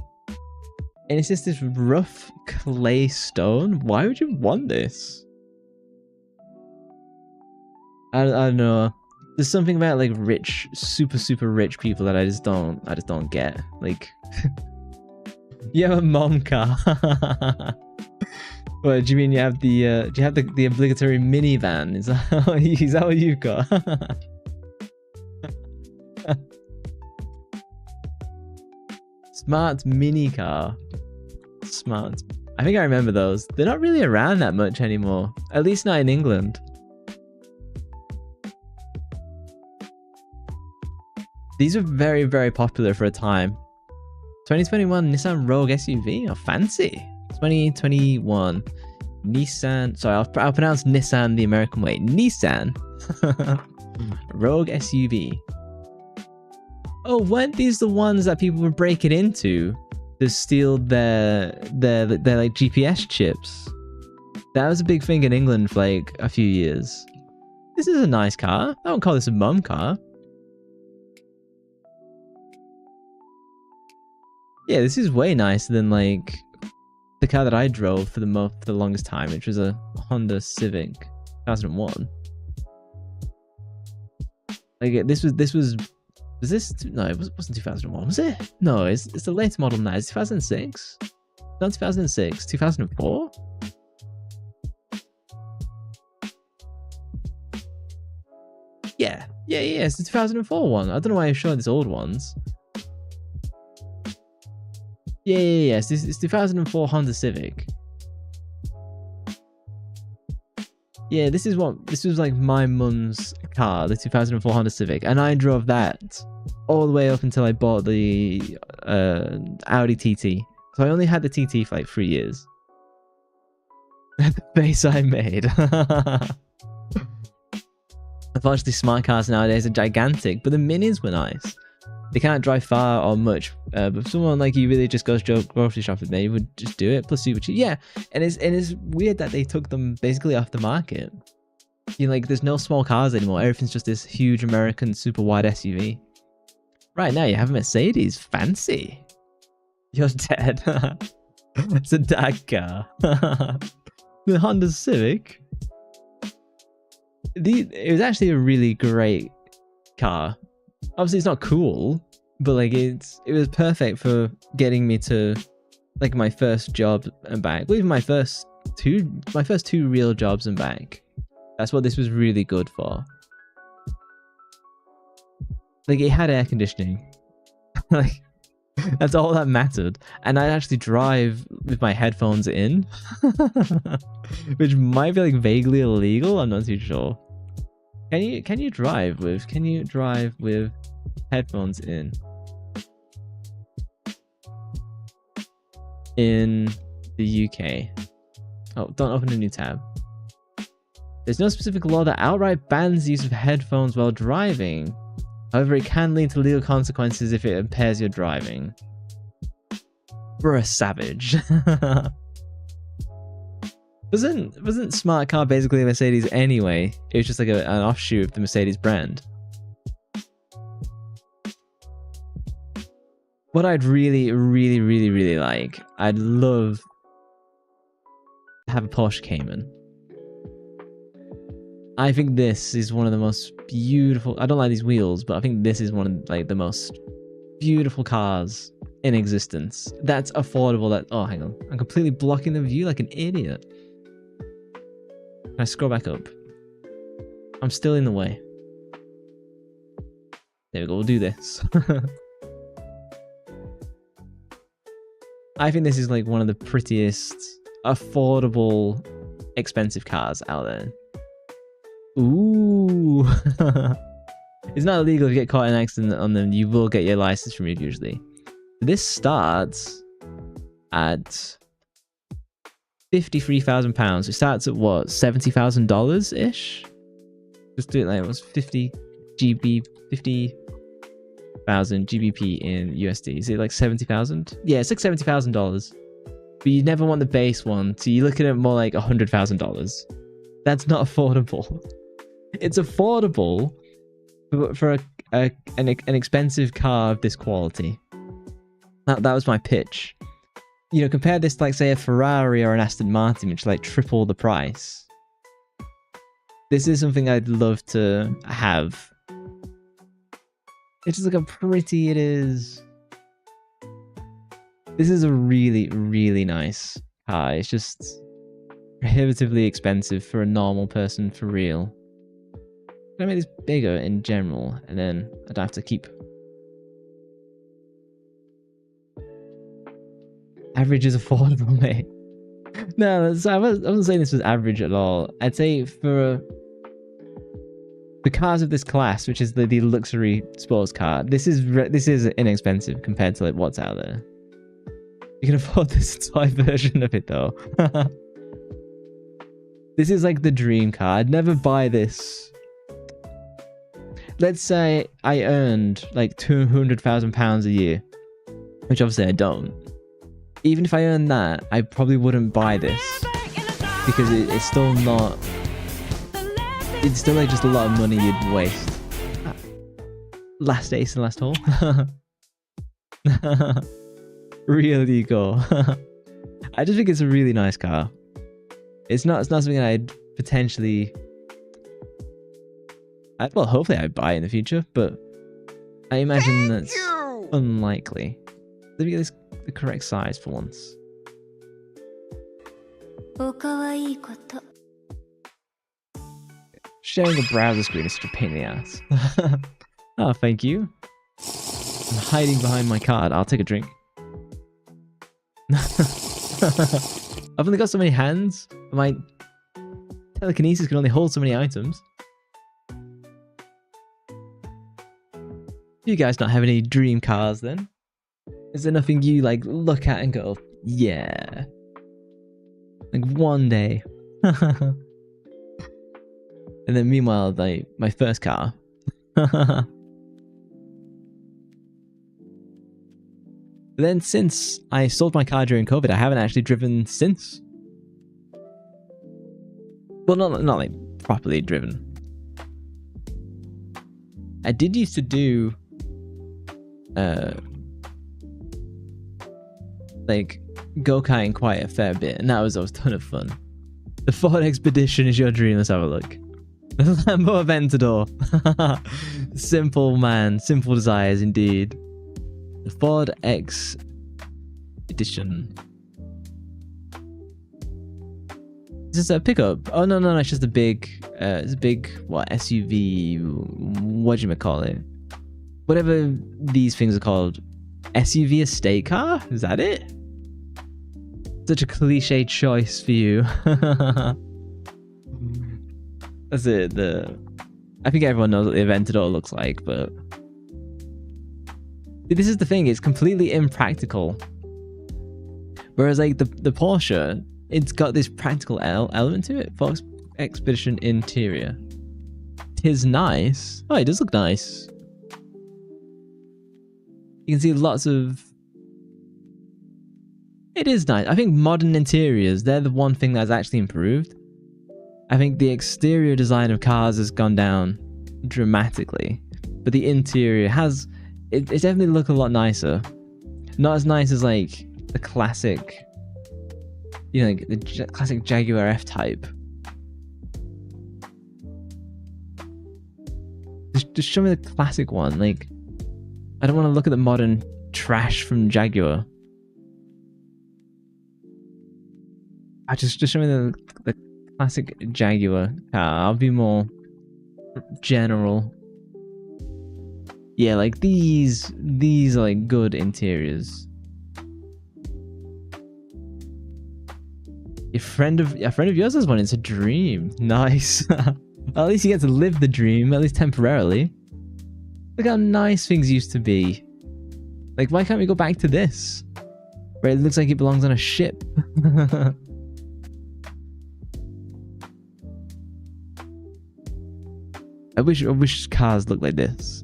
And it's just this rough clay stone. Why would you want this? I don't know. There's something about like rich, super rich people that I just don't get. Like, you have a mom car. What do you mean? You have the do you have the obligatory minivan? Is that what you've got? Smart mini car. Smart. I think I remember those. They're not really around that much anymore. At least not in England. These were very popular for a time. 2021 Nissan Rogue SUV. Oh, fancy. 2021 Nissan. Sorry, I'll pronounce Nissan the American way. Nissan Rogue SUV. Oh, weren't these the ones that people were breaking into to steal their like GPS chips? That was a big thing in England for like a few years. This is a nice car. I won't call this a mum car. Yeah, this is way nicer than like the car that I drove for the longest time, which was a Honda Civic 2001. Like this was this? No, it wasn't 2001, was it? No, it's the latest model now. It's 2006. Not 2006. 2004. Yeah. It's the 2004 one. I don't know why I'm showing these old ones. Yeah. It's 2004 Honda Civic. Yeah, this was like my mum's car, the 2004 Honda Civic, and I drove that all the way up until I bought the Audi TT. So I only had the TT for like 3 years. The face I made. Unfortunately, smart cars nowadays are gigantic, but the minis were nice. They can't drive far or much, but if someone like you really just goes grocery shopping, they would just do it. Plus super cheap. Yeah, and it's weird that they took them basically off the market. You know, like there's no small cars anymore. Everything's just this huge American super wide SUV. Right now you have a Mercedes, fancy. You're dead. It's a dad car. The Honda Civic. It was actually a really great car. Obviously it's not cool, but like it was perfect for getting me to like my first job and back. Well, even my first two real jobs and back. That's what this was really good for. Like it had air conditioning. Like that's all that mattered. And I'd actually drive with my headphones in. Which might be like vaguely illegal, I'm not too sure. Can you drive with headphones in the UK? Oh, don't open a new tab. There's no specific law that outright bans the use of headphones while driving. However, it can lead to legal consequences if it impairs your driving. We're a savage. But Wasn't Smart Car basically a Mercedes anyway? It was just like an offshoot of the Mercedes brand. What I'd really like, I'd love to have a Porsche Cayman. I think this is one of the most beautiful. I don't like these wheels, but I think this is one of like the most beautiful cars in existence. That's affordable. That oh, hang on, I'm completely blocking the view like an idiot. Can I scroll back up? I'm still in the way. There we go. We'll do this. I think this is like one of the prettiest, affordable, expensive cars out there. Ooh. It's not illegal if you get caught in an accident on them. You will get your license removed usually. This starts at £53,000. It starts at what? $70,000 ish? Just do it like it was 50,000 GBP in USD. Is it like 70,000? Yeah, it's like $70,000. But you never want the base one, so you're looking at more like $100,000. That's not affordable. It's affordable for an expensive car of this quality. That was my pitch. You know, compare this to like say a Ferrari or an Aston Martin, which is like triple the price. This is something I'd love to have. It's just like how pretty it is. This is a really nice car. It's just prohibitively expensive for a normal person, for real. I'm gonna make this bigger in general, and then I'd have to keep. Average is affordable, mate. No, I wasn't saying this was average at all. I'd say for the cars of this class, which is the luxury sports car, this is inexpensive compared to like what's out there. You can afford this toy version of it though. This is like the dream car. I'd never buy this. Let's say I earned like £200,000 a year, which obviously I don't. Even if I earned that, I probably wouldn't buy this because it's still not. It's still like just a lot of money you'd waste. Last ace and last hole. Really go. I just think it's a really nice car. It's not something I'd potentially. Well, hopefully I'd buy it in the future, but I imagine that's unlikely. Let me get this the correct size for once. Sharing a browser screen is such a pain in the ass. Oh, thank you. I'm hiding behind my card. I'll take a drink. I've only got so many hands. My telekinesis can only hold so many items. You guys not have any dream cars then? Is there nothing you like look at and go, yeah, like one day? And then meanwhile, like my first car. But then since I sold my car during COVID, I haven't actually driven since. Well, not like properly driven. I did used to do like go-karting quite a fair bit, and that was a ton of fun. The Ford Expedition is your dream. Let's have a look. The Lambo Aventador. Simple man, simple desires indeed. The Ford Expedition. Is this a pickup? Oh no, it's just a big. It's a big what SUV? What do you call it? Whatever these things are called. SUV estate car? Is that it? Such a cliche choice for you. That's it. I think everyone knows what the Aventador looks like, but this is the thing. It's completely impractical. Whereas like the Porsche, it's got this practical element to it. Ford Expedition interior. Tis nice. Oh, it does look nice. You can see lots of It is nice. I think modern interiors, they're the one thing that's actually improved. I think the exterior design of cars has gone down dramatically, but the interior has, it definitely look a lot nicer. Not as nice as like the classic, you know, like the classic Jaguar F-Type. Just show me the classic one. Like, I don't want to look at the modern trash from Jaguar. I just show me the classic Jaguar car. I'll be more general. Yeah, like these are like good interiors. A friend of yours has one. It's a dream. Nice. At least you get to live the dream, at least temporarily. Look how nice things used to be. Like, why can't we go back to this? Where it looks like it belongs on a ship. I wish cars looked like this.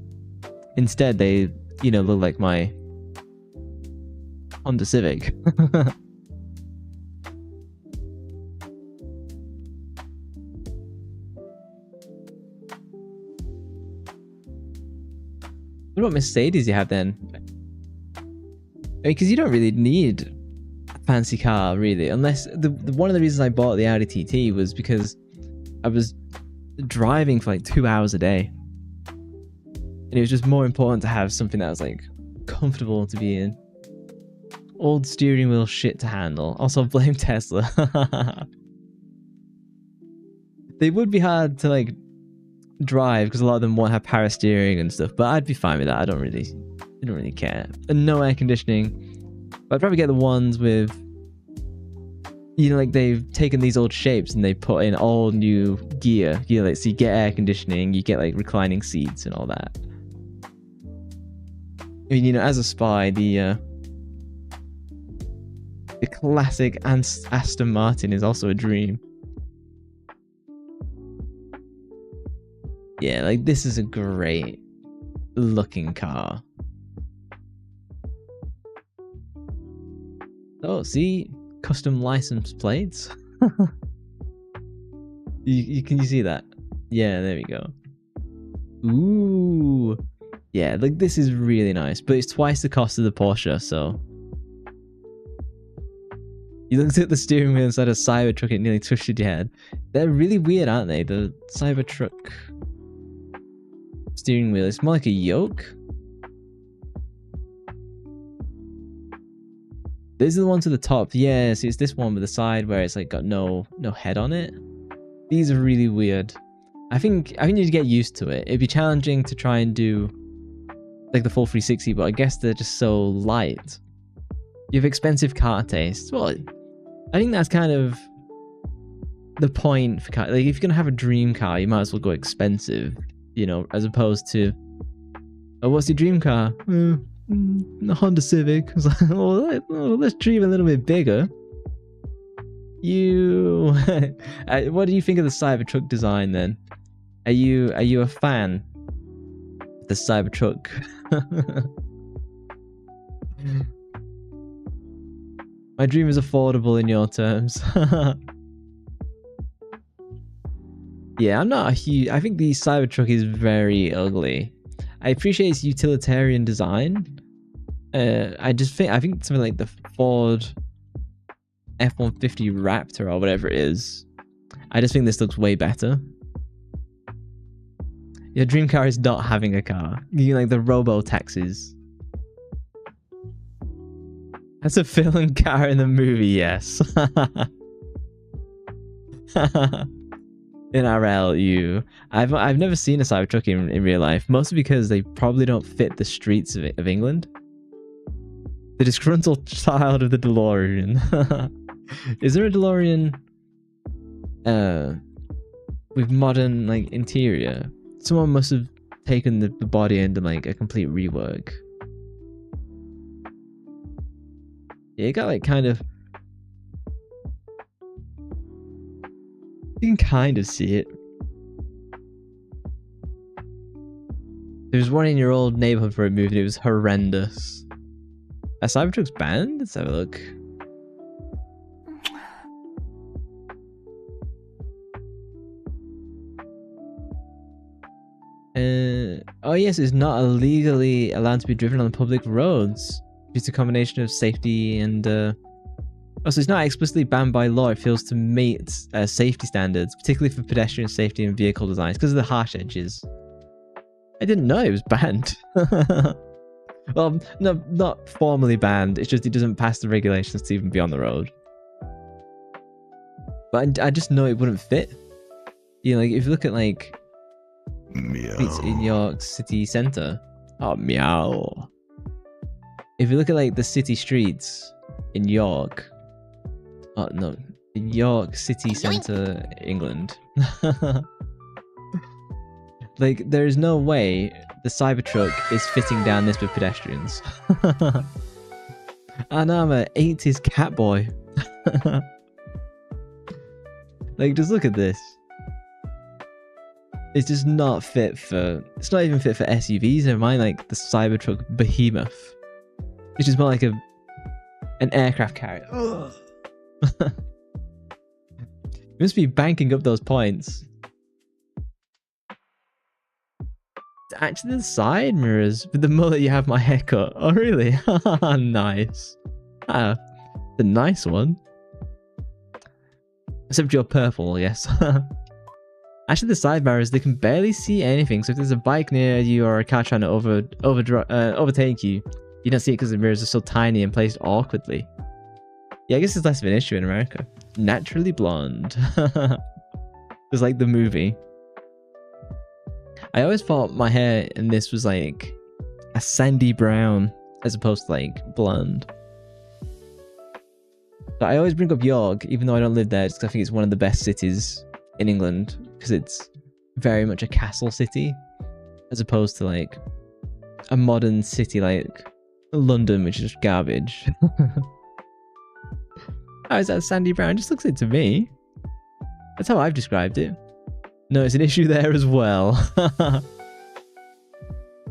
Instead, they, you know, look like my Honda Civic. What about Mercedes you have then? I mean, because you don't really need a fancy car, really. Unless, one of the reasons I bought the Audi TT was because I was driving for like 2 hours a day. And it was just more important to have something that was like comfortable to be in. Old steering wheel shit to handle. Also, blame Tesla. They would be hard to like drive because a lot of them won't have power steering and stuff, but I'd be fine with that. I don't really care. And no air conditioning. But I'd probably get the ones with, you know, like they've taken these old shapes and they put in all new gear. You know, like, so you get air conditioning, you get like reclining seats and all that. I mean, you know, as a spy, the classic Aston Martin is also a dream. Yeah, like this is a great looking car. Oh, see? Custom license plates. Can you see that? Yeah, there we go. Ooh. Yeah, like this is really nice, but it's twice the cost of the Porsche, so. You looked at the steering wheel inside a Cybertruck, it nearly twisted your head. They're really weird, aren't they? The Cybertruck steering wheel. It's more like a yoke. These are the ones at the top. Yeah, see, it's this one with the side where it's like got no head on it. These are really weird. I think you need to get used to it. It'd be challenging to try and do like the full 360, but I guess they're just so light. You have expensive car tastes. Well, I think that's kind of the point for car. Like, if you're gonna have a dream car, you might as well go expensive, you know, as opposed to, oh, what's your dream car? The Honda Civic. It's like, well, let's dream a little bit bigger. You, what do you think of the Cybertruck design then? Are you a fan of the Cybertruck? My dream is affordable in your terms. Yeah, I'm not a huge... I think the Cybertruck is very ugly. I appreciate its utilitarian design. I think something like the Ford F-150 Raptor or whatever it is. I just think this looks way better. Your dream car is not having a car. You like the robo taxis. That's a villain car in the movie, yes. In RL, I've never seen a Cybertruck in real life, mostly because they probably don't fit the streets of England. The disgruntled child of the DeLorean. Is there a DeLorean with modern like interior? Someone must have taken the body into like a complete rework. Yeah, you got like kind of... You can kind of see it. There was one in your old neighborhood for a movie. It was horrendous. A Cybertruck's banned? Let's have a look. Oh yes, it's not illegally allowed to be driven on public roads. It's a combination of safety and also it's not explicitly banned by law. It fails to meet safety standards, particularly for pedestrian safety and vehicle designs, because of the harsh edges. I didn't know it was banned. Well, no, not formally banned. It's just it doesn't pass the regulations to even be on the road. But I just know it wouldn't fit. You know, like if you look at like streets in York city centre. Oh, meow. If you look at like the city streets in York. Oh no, in York city centre, England. Like there is no way the Cybertruck is fitting down this with pedestrians. And I'm an 80s cat boy. Like just look at this. It's just not fit for... It's not even fit for SUVs, never mind like the Cybertruck behemoth. Which is more like an aircraft carrier. You must be banking up those points. Actually, the side mirrors with the mullet you have my haircut. Oh, really? Nice. Ah, the nice one. Except you're purple, I guess. Actually, the side mirrors, they can barely see anything. So if there's a bike near you or a car trying to overtake you, you don't see it because the mirrors are so tiny and placed awkwardly. Yeah, I guess it's less of an issue in America. Naturally blonde. It's like the movie. I always thought my hair in this was like a sandy brown as opposed to like blonde. But I always bring up York, even though I don't live there, just 'cause I think it's one of the best cities in England, because it's very much a castle city, as opposed to like a modern city like London, which is just garbage. How is that sandy brown? It just looks it to me. That's how I've described it. No, it's an issue there as well.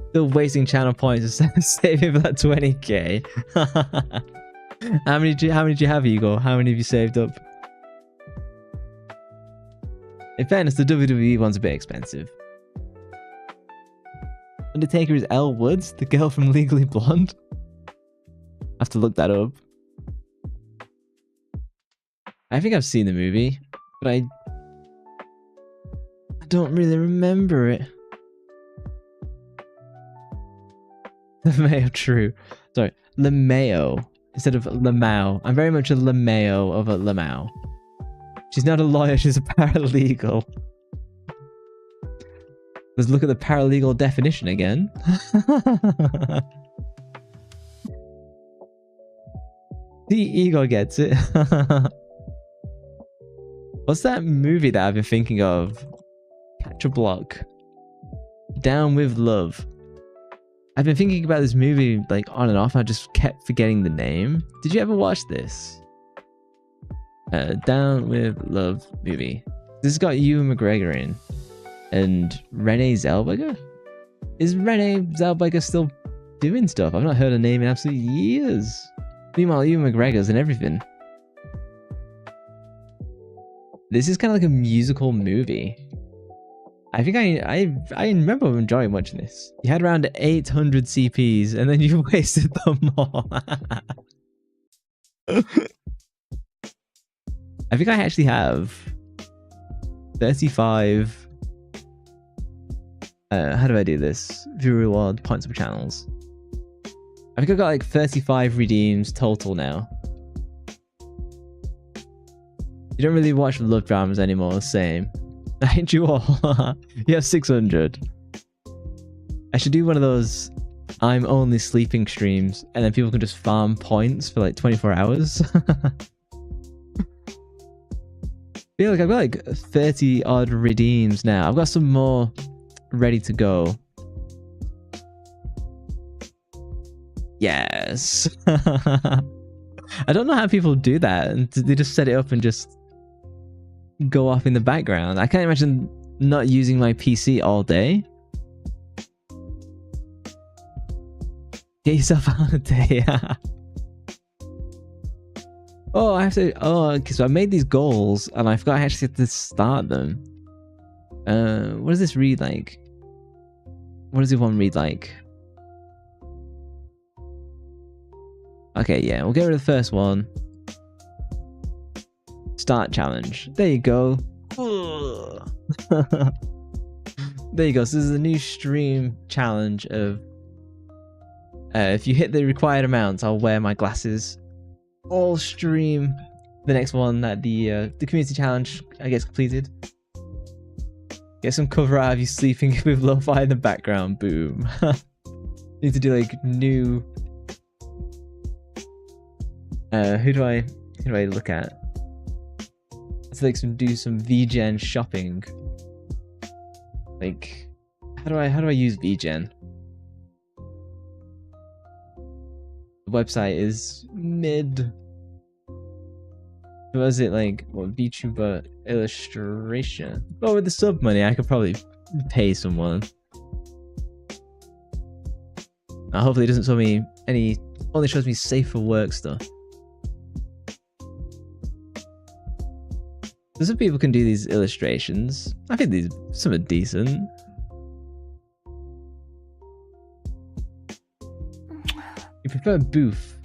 Still wasting channel points to save it for that 20k. How many do you have, Hugo? How many have you saved up? In fairness, the WWE one's a bit expensive. Undertaker is Elle Woods, the girl from Legally Blonde. I have to look that up. I think I've seen the movie, but I don't really remember it. LeMayo, true. Sorry, LeMayo instead of Lamau. I'm very much a LeMayo of a Lamau. She's not a lawyer, she's a paralegal. Let's look at the paralegal definition again. The ego gets it. What's that movie that I've been thinking of? Catch a Block. Down with Love. I've been thinking about this movie like on and off. I just kept forgetting the name. Did you ever watch this? Down with Love movie. This has got Ewan McGregor in. And Renee Zellweger? Is Renee Zellweger still doing stuff? I've not heard her name in absolute years. Meanwhile, Ewan McGregor's in everything. This is kind of like a musical movie. I think I remember enjoying watching this. You had around 800 CPs and then you wasted them all. I think I actually have 35... how do I do this? View reward, points per channels. I think I've got like 35 redeems total now. You don't really watch love dramas anymore, same. I hate you all. You have 600. I should do one of those I'm only sleeping streams and then people can just farm points for like 24 hours. Yeah, like I've got like 30 odd redeems now. I've got some more ready to go. Yes. I don't know how people do that, and they just set it up and just go off in the background. I can't imagine not using my PC all day. Get yourself on a day. Oh, I have to. Oh, okay. So I made these goals, and I forgot I actually have to start them. What does this read like? What does the one read like? Okay, yeah, we'll get rid of the first one. Start challenge. There you go. There you go. So this is a new stream challenge of if you hit the required amounts, I'll wear my glasses. All stream the next one that the community challenge gets completed. Get some cover out of you sleeping with lo-fi in the background. Boom. Need to do like new. Who do I look at? Let's like do some VGen shopping. Like, how do I use VGen? The website is mid. What was it like? What VTuber illustration? Oh, with the sub money, I could probably pay someone. Hopefully, it doesn't show me any. Only shows me safe for work stuff. Some people can do these illustrations. I think some are decent. You prefer Booth?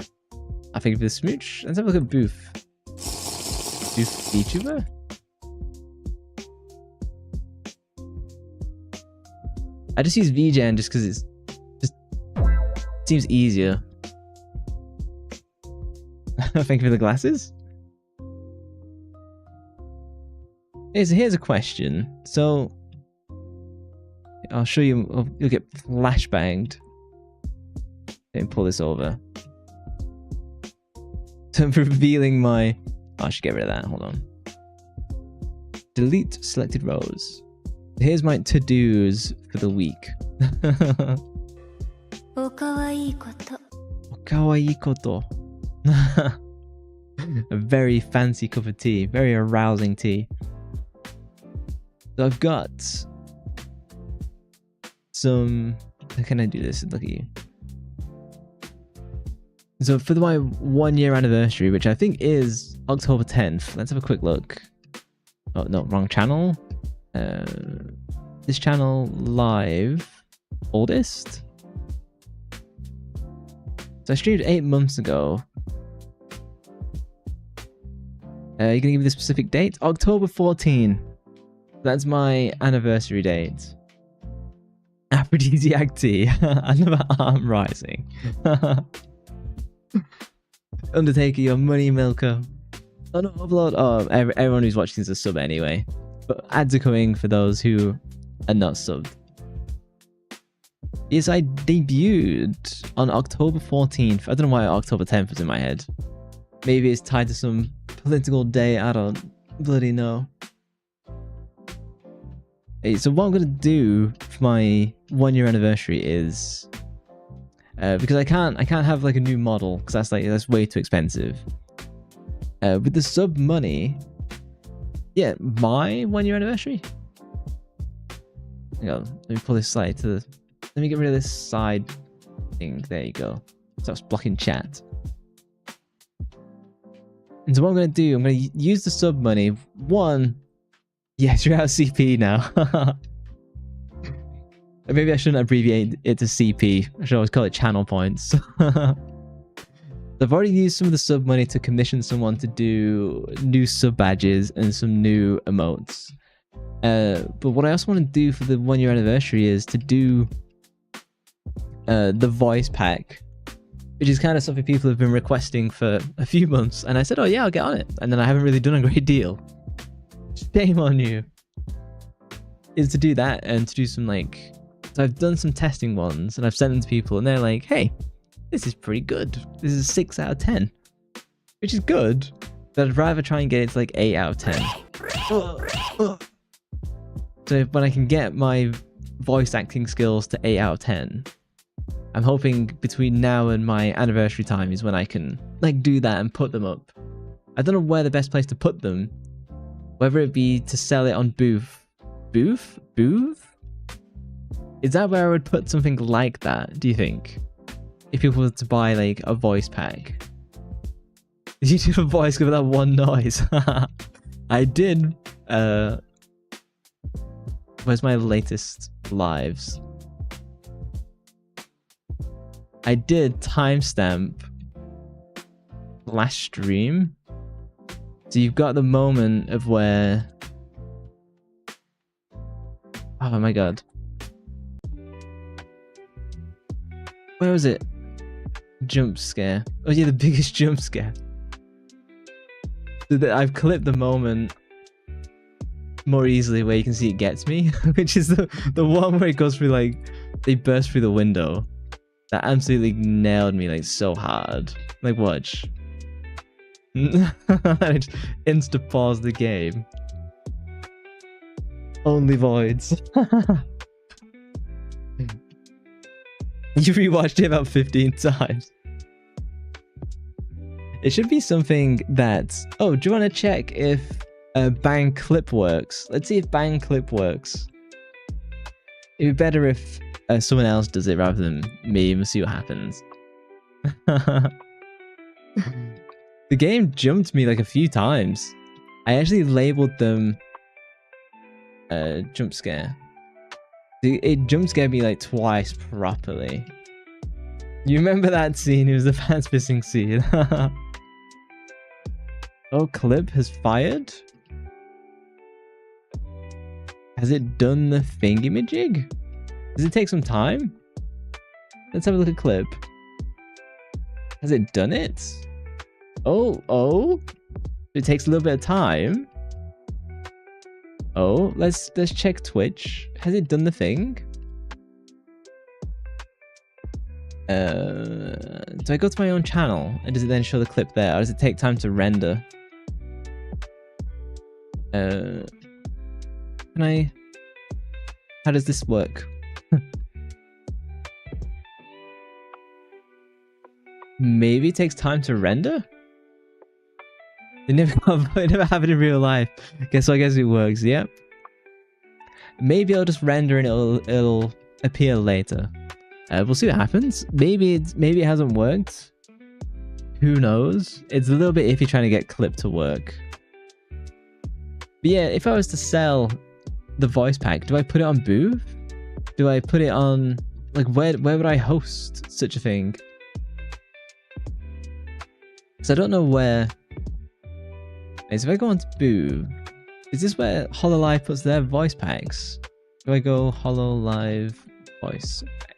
I think the smooch. Let's have a look at Booth. Booth VTuber? I just use VGen just because it's just seems easier. Thank you for the glasses. Here's a question. So I'll show you. You'll get flashbanged. Let me pull this over. So I'm revealing my. Oh, I should get rid of that. Hold on. Delete selected rows. Here's my to-dos for the week. Kawaii koto. A very fancy cup of tea. Very arousing tea. So I've got some. How can I do this? Look at you. So for my 1 year anniversary, which I think is October 10th, let's have a quick look. Oh no, wrong channel. This channel live oldest. So I streamed 8 months ago. You're gonna give me the specific date? October 14. That's my anniversary date. Aphrodisiac tea. Another arm rising. Undertaker, your money milker. Oh no, upload. Oh, everyone who's watching is a sub anyway. But ads are coming for those who are not subbed. Yes, I debuted on October 14th. I don't know why October 10th was in my head. Maybe it's tied to some political day. I don't bloody know. Hey, so what I'm gonna do for my 1 year anniversary is because I can't have like a new model because that's way too expensive. With the sub money, yeah, my 1 year anniversary. Hang on, let me pull this slide to the. Let me get rid of this side thing. There you go. Stops blocking chat. And so what I'm gonna do, I'm gonna use the sub money. One. Yes, you're out of CP now. Maybe I shouldn't abbreviate it to CP. I should always call it channel points. I've already used some of the sub money to commission someone to do new sub badges and some new emotes. But what I also want to do for the 1 year anniversary is to do the voice pack, which is kind of something people have been requesting for a few months. And I said, oh yeah, I'll get on it. And then I haven't really done a great deal. Shame on you. Is to do that and to do some like. So I've done some testing ones and I've sent them to people and they're like, hey, this is pretty good. This is a 6 out of 10, which is good, but I'd rather try and get it to like 8 out of 10. So when I can get my voice acting skills to 8 out of 10, I'm hoping between now and my anniversary time is when I can like do that and put them up. I don't know where the best place to put them. Whether it be to sell it on Booth? Is that where I would put something like that, do you think? If people were to buy like a voice pack. Did you do a voice with that one noise? I did. Where's my latest lives? I did timestamp last stream. So you've got the moment of where... Oh my god. Where was it? Jump scare. Oh yeah, the biggest jump scare. So that I've clipped the moment more easily where you can see it gets me, which is the one where it goes through, like, they burst through the window. That absolutely nailed me, like, so hard. Like, watch. I just insta pause the game. Only voids. You rewatched it about 15 times. It should be something that... Oh, do you want to check if bang clip works? Let's see if bang clip works. It'd be better if someone else does it rather than me, and we'll see what happens. The game jumped me like a few times. I actually labeled them jump scare. It jump scared me like twice properly. You remember that scene? It was the pants pissing scene. Oh, clip has fired? Has it done the thingamajig? Does it take some time? Let's have a look at clip. Has it done it? Oh, it takes a little bit of time. Oh, let's check Twitch. Has it done the thing? Do I go to my own channel and does it then show the clip there, or does it take time to render? Can I? How does this work? Maybe it takes time to render? They never have it in real life. So I guess it works, yep. Maybe I'll just render and it'll appear later. We'll see what happens. Maybe it hasn't worked. Who knows? It's a little bit iffy trying to get clip to work. But yeah, if I was to sell the voice pack, do I put it on Booth? Do I put it on, like, where would I host such a thing? So I don't know where. Okay, so if I go on to Boo, is this where HoloLive puts their voice packs? Do I go HoloLive voice pack?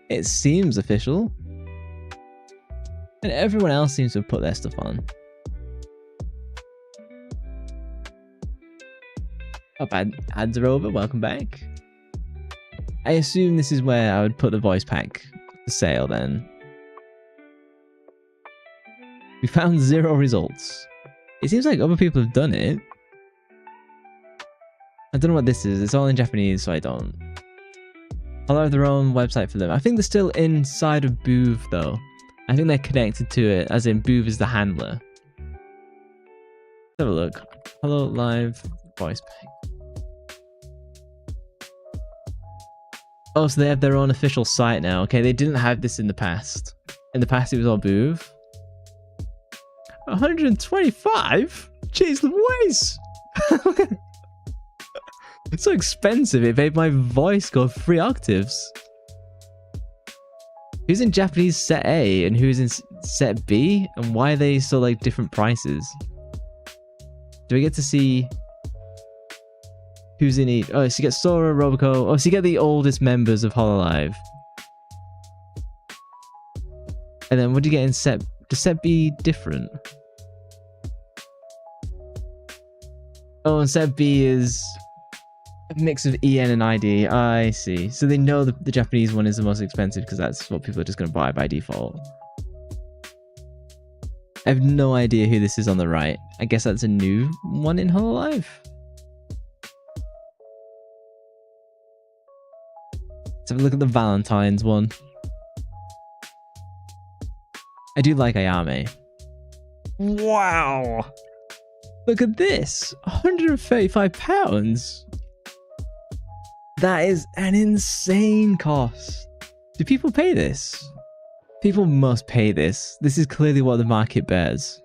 It seems official. And everyone else seems to have put their stuff on. Oh, ads are over, welcome back. I assume this is where I would put the voice pack for sale then. We found 0 results. It seems like other people have done it. I don't know what this is. It's all in Japanese, so I don't. I'll have their own website for them. I think they're still inside of Booth, though. I think they're connected to it, as in Booth is the handler. Let's have a look. Hello, live voice pack. Oh, so they have their own official site now. Okay, they didn't have this in the past. In the past, it was all Booth. 125? Jeez Louise! It's so expensive, it made my voice go 3 octaves. Who's in Japanese set A and who's in set B? And why are they so like different prices? Do we get to see who's in each? Oh, so you get Sora, Roboco. Oh, so you get the oldest members of HoloLive. And then what do you get in set? Does set B different? Oh, and set B is a mix of EN and ID. I see. So they know the Japanese one is the most expensive because that's what people are just going to buy by default. I have no idea who this is on the right. I guess that's a new one in HoloLive. Let's have a look at the Valentine's one. I do like Ayame. Wow! Look at this! £135? That is an insane cost. Do people pay this? People must pay this. This is clearly what the market bears.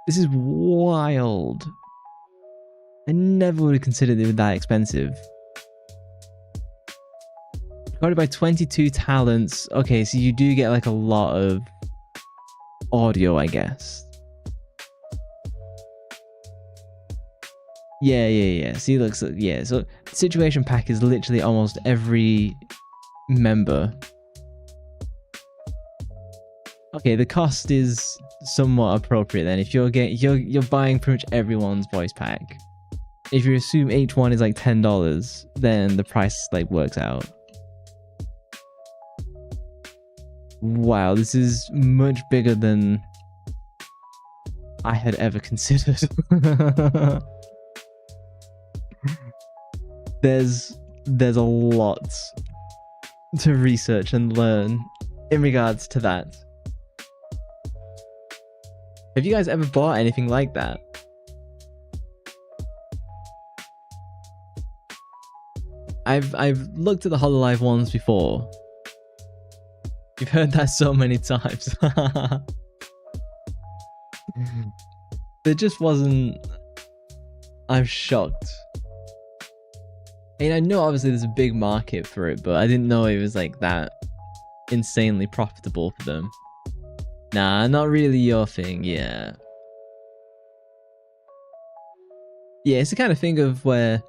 This is wild. I never would have considered it that expensive. Recorded by 22 talents. Okay, so you do get like a lot of audio, I guess. Yeah. See, look, so, yeah. So Situation Pack is literally almost every member. Okay, the cost is somewhat appropriate then. If you're buying pretty much everyone's voice pack. If you assume each one is like $10, then the price like works out. Wow, this is much bigger than I had ever considered. There's a lot to research and learn in regards to that. Have you guys ever bought anything like that? I've looked at the HoloLive ones before. You've heard that so many times. There just wasn't... I'm shocked. I know obviously there's a big market for it, but I didn't know it was like that insanely profitable for them. Nah, not really your thing, yeah. Yeah, it's the kind of thing of where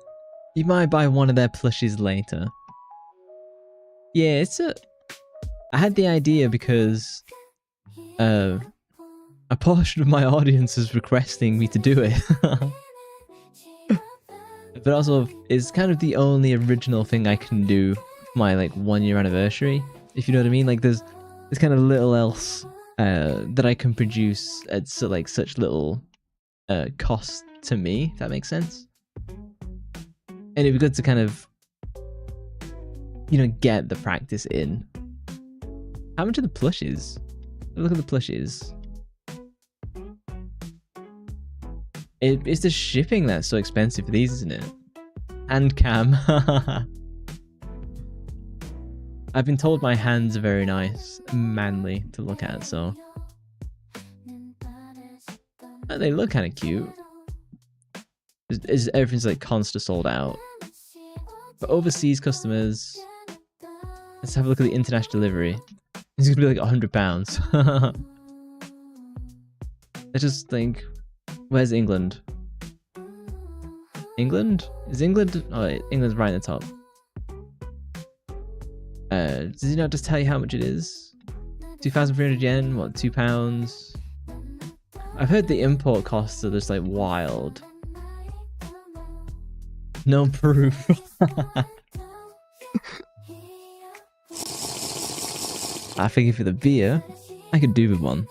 you might buy one of their plushies later. Yeah, I had the idea because a portion of my audience is requesting me to do it. But also, it's kind of the only original thing I can do for my like 1 year anniversary, if you know what I mean. Like there's kind of little else that I can produce at like such little cost to me, if that makes sense. And it'd be good to kind of, you know, get the practice in. How much are the plushies? Look at the plushies. It's the shipping that's so expensive for these, isn't it? And cam. I've been told my hands are very nice, manly to look at, so they look kind of cute. Everything's like constant sold out. For overseas customers, let's have a look at the international delivery. It's gonna be like £100. I just think, where's England? England? Is England? Oh, England's right at the top. Does he not just tell you how much it is? 2,300 yen, what, £2? I've heard the import costs are just like wild. No proof. I figure for the beer, I could do with one.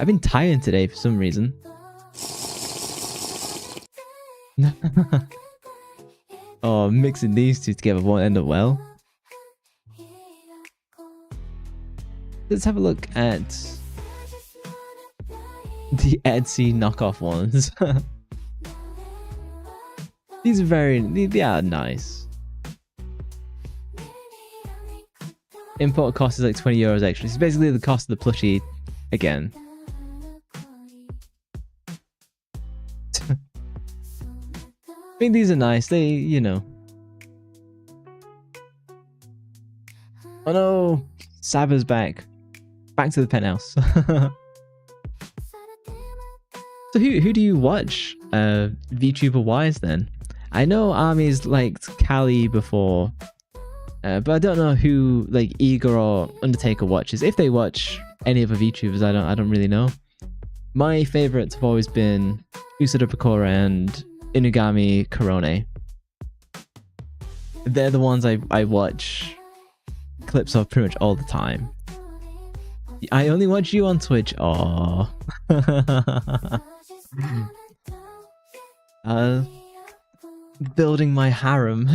I've been tired today for some reason. Oh, mixing these two together won't end up well. Let's have a look at the Etsy knockoff ones. These are they are nice. Import cost is like €20 extra. It's basically the cost of the plushie again. I mean, these are nice. They, you know. Oh no! Saba's back. Back to the penthouse. So who do you watch VTuber wise then? I know Army's liked Callie before, but I don't know who like Igor or Undertaker watches. If they watch any other VTubers, I don't really know. My favorites have always been Usada Pecora and Inugami Korone. They're the ones I watch clips of pretty much all the time. I only watch you on Twitch. Aww. Building my harem.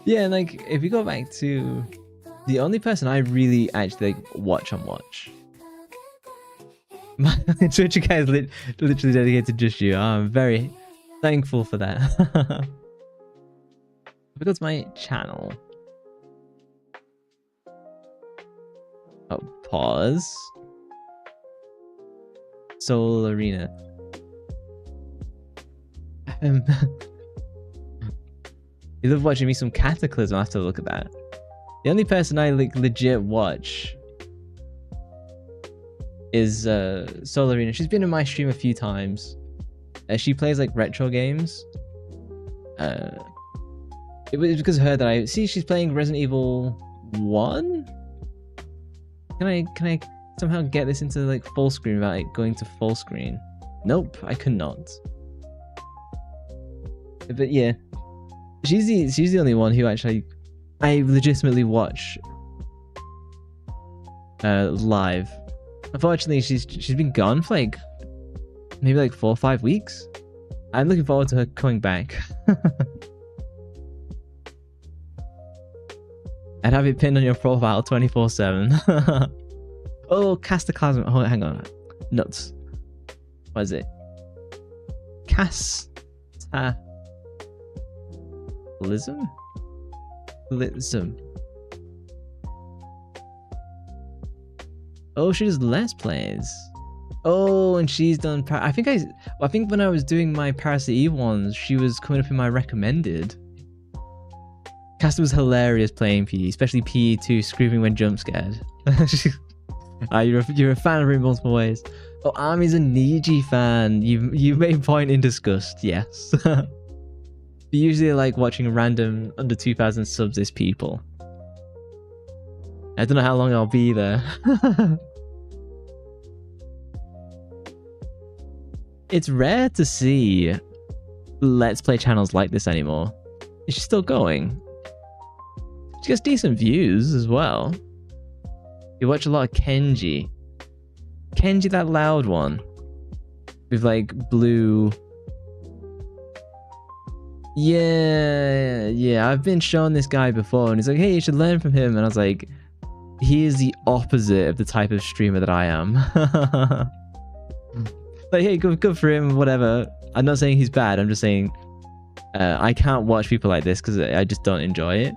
Yeah, like if you go back to the only person I really actually like watch on Watch. My Twitch account is literally dedicated to just you. I'm very thankful for that. Because my channel. Oh, pause. Soul Arena. You love watching me some Cataclysm. I have to look at that. The only person I like legit watch is Solarina. She's been in my stream a few times. She plays like retro games. It was because of her that I see she's playing Resident Evil 1. Can I somehow get this into like full screen without like, going to full screen? Nope, I could not. But yeah, she's the only one who actually I legitimately watch live. Unfortunately, she's been gone for like maybe like 4 or 5 weeks. I'm looking forward to her coming back. I'd have it pinned on your profile 24/7. Oh, Cataclysm. Oh, hang on. Nuts. What is it? Cataclysm? Oh, she does Let's Plays. Oh, and she's done. I think when I was doing my Parasite Eve ones, she was coming up in my recommended. Casta was hilarious playing PE, especially PE2, screaming when jump scared. You're a fan of her in multiple ways. Oh, Army's a Niji fan. You've made point in disgust, yes. You usually like watching random under 2,000 subs as people. I don't know how long I'll be there. It's rare to see Let's Play channels like this anymore. Is she still going? She gets decent views as well. You watch a lot of Kenji. Kenji, that loud one. With like blue... Yeah, I've been shown this guy before and he's like, hey, you should learn from him. And I was like, he is the opposite of the type of streamer that I am. Like, hey, good for him, whatever. I'm not saying he's bad, I'm just saying I can't watch people like this because I just don't enjoy it.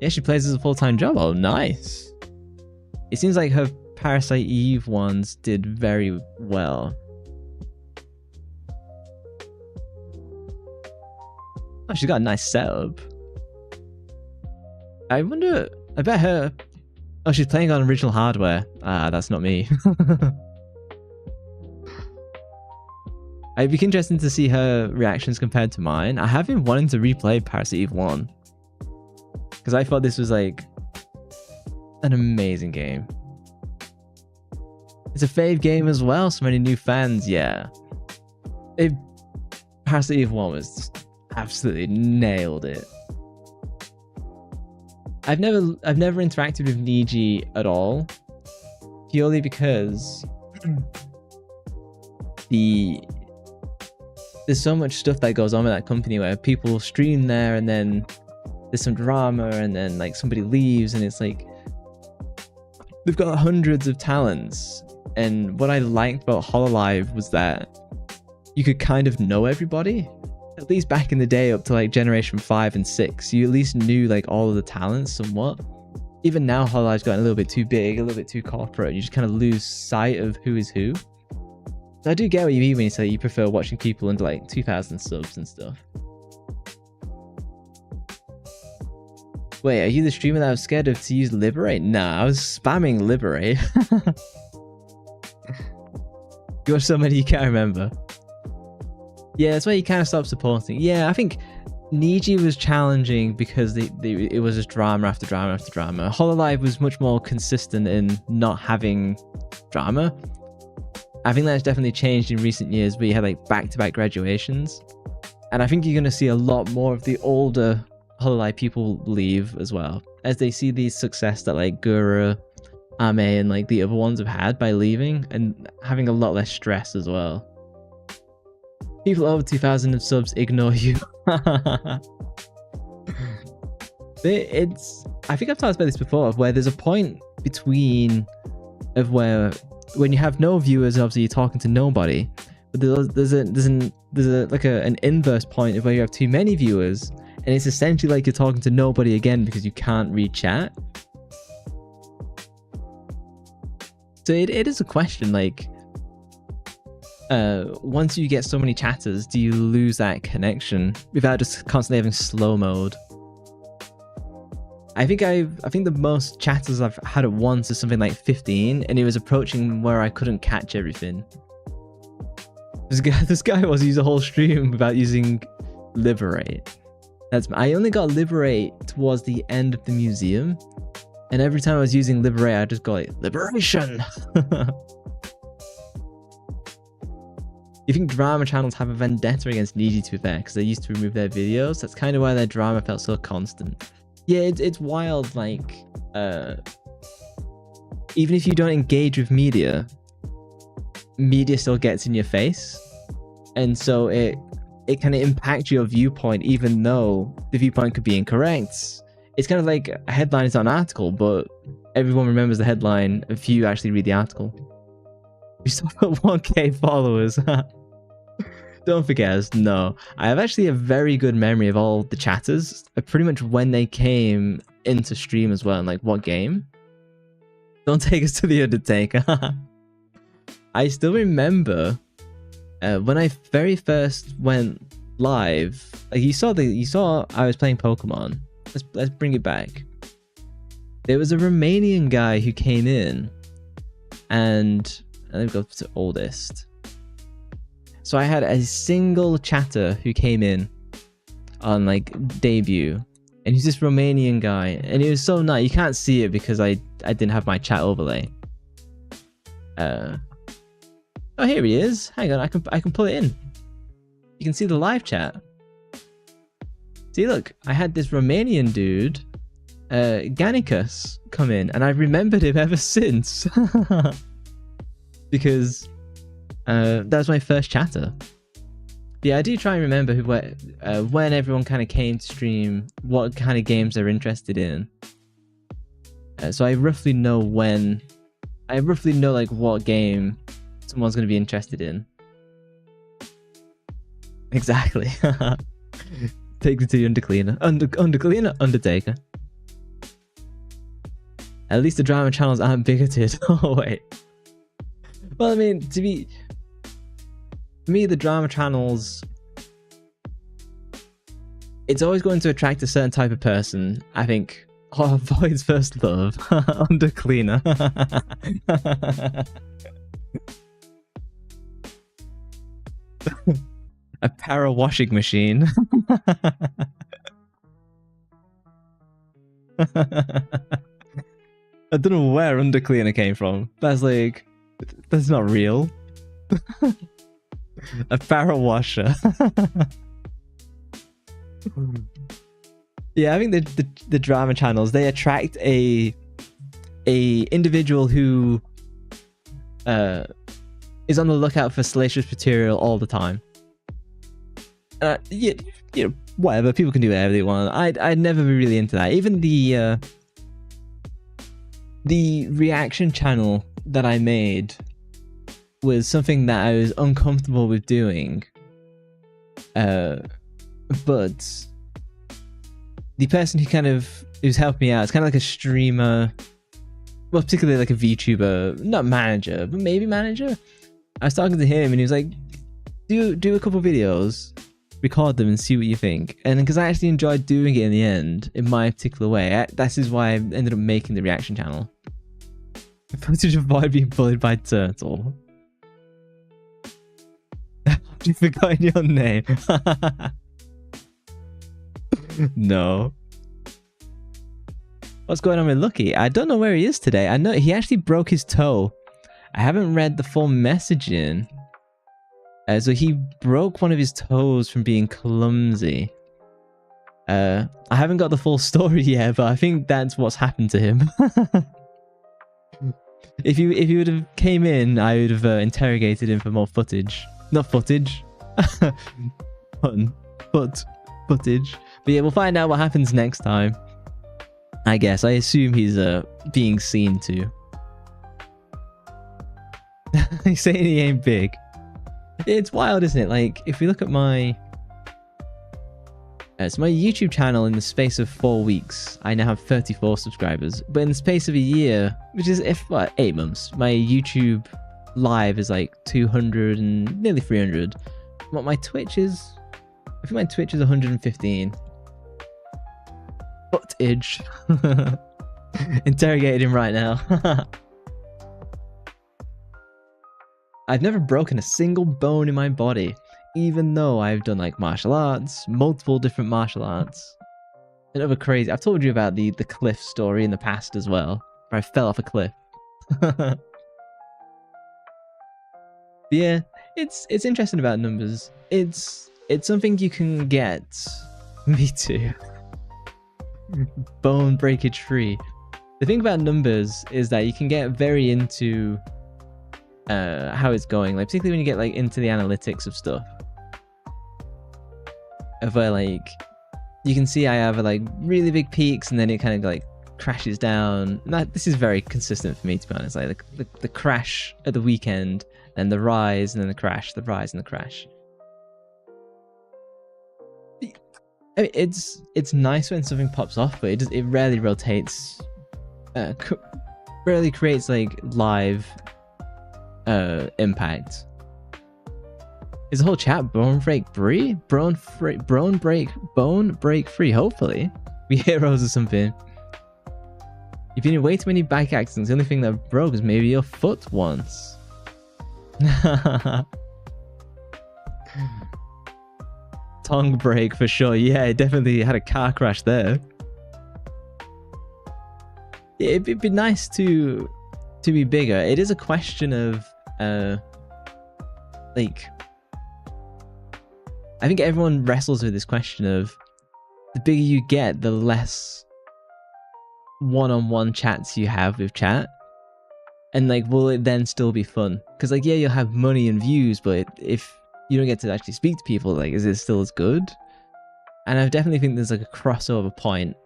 Yeah, she plays as a full-time job. Oh, nice. It seems like her Parasite Eve ones did very well. Oh, she's got a nice setup. I wonder... I bet her... Oh, she's playing on original hardware. Ah, that's not me. It'd be interesting to see her reactions compared to mine. I have been wanting to replay Parasite Eve 1. Because I thought this was like an amazing game. It's a fave game as well. So many new fans, yeah. Parasite Eve 1 was just absolutely nailed it. I've never interacted with Niji at all, purely because there's so much stuff that goes on with that company where people stream there and then there's some drama and then like somebody leaves and it's like they've got hundreds of talents. And what I liked about Hololive was that you could kind of know everybody. At least back in the day, up to like generation 5 and 6, you at least knew like all of the talents somewhat. Even now, Hololive's gotten a little bit too big, a little bit too corporate. You just kind of lose sight of who is who. So I do get what you mean when you say you prefer watching people under like 2,000 subs and stuff. Wait, are you the streamer that was scared of to use Liberate? Nah, I was spamming Liberate. You watch so many you can't remember. Yeah, that's why you kind of stop supporting. Yeah, I think Niji was challenging because it was just drama after drama after drama. Hololive was much more consistent in not having drama. I think that's definitely changed in recent years where you had like back-to-back graduations. And I think you're going to see a lot more of the older Hololive people leave as well. As they see the success that like Gura, Ame and like the other ones have had by leaving and having a lot less stress as well. People over 2,000 subs ignore you. I think I've talked about this before, of where there's a point between of where when you have no viewers, obviously you're talking to nobody. But there's an inverse point of where you have too many viewers, and it's essentially like you're talking to nobody again because you can't read chat. So it is a question, like, once you get so many chatters, do you lose that connection without just constantly having slow mode? I think the most chatters I've had at once is something like 15, and it was approaching where I couldn't catch everything. This guy was using a whole stream without using Liberate. I only got Liberate towards the end of the museum, and every time I was using Liberate, I just got like, Liberation! You think drama channels have a vendetta against Needy, to be fair, because they used to remove their videos? That's kind of why their drama felt so constant. Yeah, it's wild, like, even if you don't engage with media still gets in your face, and so it kind of impacts your viewpoint, even though the viewpoint could be incorrect. It's kind of like a headline is not an article, but everyone remembers the headline if you actually read the article. We still got 1K followers. Don't forget us. No, I have actually a very good memory of all the chatters, pretty much when they came into stream as well, and like what game. Don't take us to the Undertaker. I still remember when I very first went live. Like you saw I was playing Pokemon. Let's bring it back. There was a Romanian guy who came in, and let me go to oldest. So I had a single chatter who came in on like debut, and he's this Romanian guy, and he was so nice. You can't see it because I didn't have my chat overlay. Oh, here he is. Hang on, I can pull it in. You can see the live chat. See, look, I had this Romanian dude, Gannicus, come in, and I've remembered him ever since. Because that was my first chatter. Yeah, I do try and remember when everyone kind of came to stream, what kind of games they're interested in. So I roughly know like what game someone's going to be interested in. Exactly. Take it to the Undercleaner, Undertaker. At least the drama channels aren't bigoted. Oh wait. Well, I mean, for me, the drama channels, it's always going to attract a certain type of person. I think, Void's first love, Undercleaner. A para washing machine. I don't know where Undercleaner came from. That's like, that's not real. A para washer. Yeah, I think the drama channels, they attract a individual who is on the lookout for salacious material all the time. Yeah, you know, whatever, people can do whatever they want. I'd never be really into that. Even the reaction channel that I made was something that I was uncomfortable with doing. But the person who's helping me out, it's kind of like a streamer, well, particularly like a VTuber, not manager, but maybe manager. I was talking to him and he was like, do a couple videos, record them and see what you think. And because I actually enjoyed doing it in the end, in my particular way, that is why I ended up making the reaction channel. Footage of Boy being bullied by Turtle. You've forgotten your name. No. What's going on with Lucky? I don't know where he is today. I know he actually broke his toe. I haven't read the full message in. So he broke one of his toes from being clumsy. I haven't got the full story yet, but I think that's what's happened to him. If you would have came in, I would have interrogated him for more footage. Not footage. Footage. But yeah, we'll find out what happens next time. I guess. I assume he's being seen to. He's saying he ain't big. It's wild, isn't it? Like, if we look at my... it's my YouTube channel. In the space of 4 weeks, I now have 34 subscribers. But in the space of a year, which is 8 months, my YouTube live is like 200 and nearly 300. What my Twitch is, I think my Twitch is 115. Footage. Interrogating him right now. I've never broken a single bone in my body, even though I've done like martial arts, multiple different martial arts. And other crazy. I've told you about the cliff story in the past as well, where I fell off a cliff. Yeah, it's interesting about numbers. It's something you can get. Me too. Bone breakage free. The thing about numbers is that you can get very into how it's going, like particularly when you get like into the analytics of stuff. Of where like you can see I have like really big peaks and then it kind of like crashes down. This is very consistent for me, to be honest. Like the crash at the weekend, then the rise, and then the crash, the rise and the crash. I mean, it's nice when something pops off, but it rarely rotates. Rarely creates like live impact. Is the whole chat bone break free? Bone break free. Hopefully, we heroes or something. You've been in way too many bike accidents. The only thing that broke is maybe your foot once. Tongue break for sure. Yeah, it definitely had a car crash there. It'd be nice to be bigger. It is a question of like, I think everyone wrestles with this question of the bigger you get, the less one-on-one chats you have with chat. And like, will it then still be fun? Because like, yeah, you'll have money and views, but if you don't get to actually speak to people, like, is it still as good? And I definitely think there's like a crossover point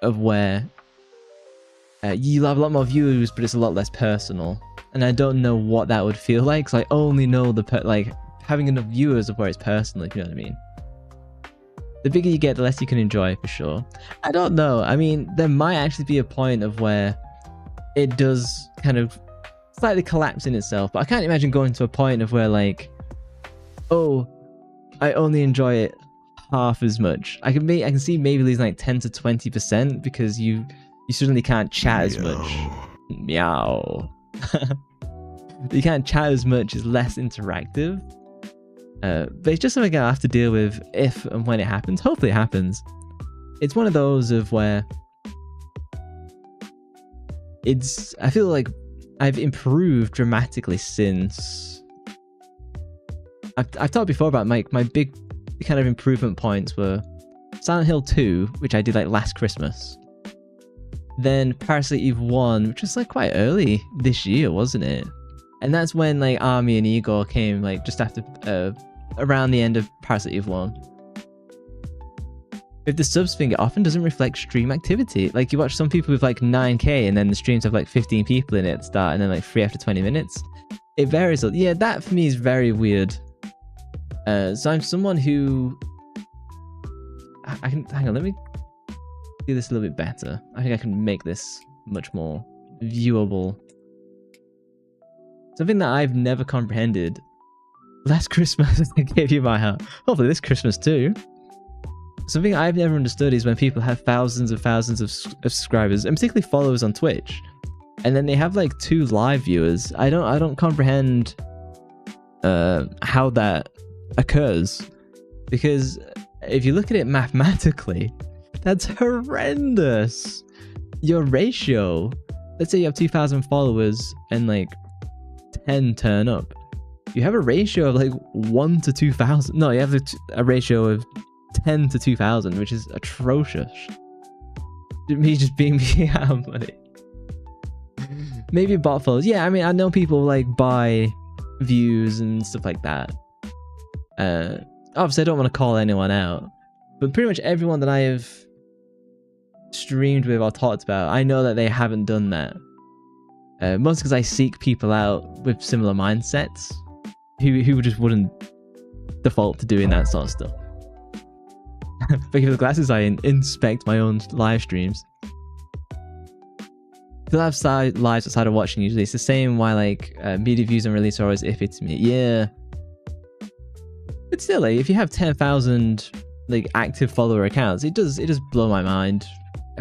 of where you'll have a lot more views, but it's a lot less personal. And I don't know what that would feel like, because I only know like having enough viewers of where it's personal, if you know what I mean. The bigger you get, the less you can enjoy, for sure. I don't know. I mean, there might actually be a point of where it does kind of slightly collapse in itself, but I can't imagine going to a point of where like, oh, I only enjoy it half as much. I can see maybe losing like 10 to 20% because you suddenly can't chat as much. Meow. You can't chat as much, it's less interactive. But it's just something I'll have to deal with if and when it happens. Hopefully it happens. It's one of those of where I feel like I've improved dramatically since. I've talked before about my big kind of improvement points were Silent Hill 2, which I did like last Christmas. Then Parasite Eve 1, which was like quite early this year, wasn't it? And that's when like Army and Igor came like just after around the end of Parasite Eve 1. If the subs thing, it often doesn't reflect stream activity. Like you watch some people with like 9k and then the streams have like 15 people in it at the start and then like 3 after 20 minutes. It varies. Yeah, that for me is very weird. So I'm someone who I can hang on, let me do this a little bit better. I think I can make this much more viewable. Something that I've never comprehended. Last Christmas I gave you my heart. Hopefully this Christmas too. Something I've never understood is when people have thousands of subscribers, and particularly followers on Twitch, and then they have like 2 live viewers. I don't comprehend how that occurs, because if you look at it mathematically, that's horrendous. Your ratio, let's say you have 2,000 followers and like 10 turn up, you have a ratio of like 1 to 2,000. No, you have a ratio of 10 to 2,000, which is atrocious. Me just being me out of money. Maybe bot follows. Yeah, I mean, I know people like buy views and stuff like that. Obviously I don't want to call anyone out, but pretty much everyone that I have streamed with or talked about, I know that they haven't done that. Mostly because I seek people out with similar mindsets who just wouldn't default to doing that sort of stuff. Thank you for the glasses. I inspect my own live streams. Still have lives outside of watching usually. It's the same why like media views and release are always iffy to me. Yeah. But still, like, if you have 10,000 like active follower accounts, it does blow my mind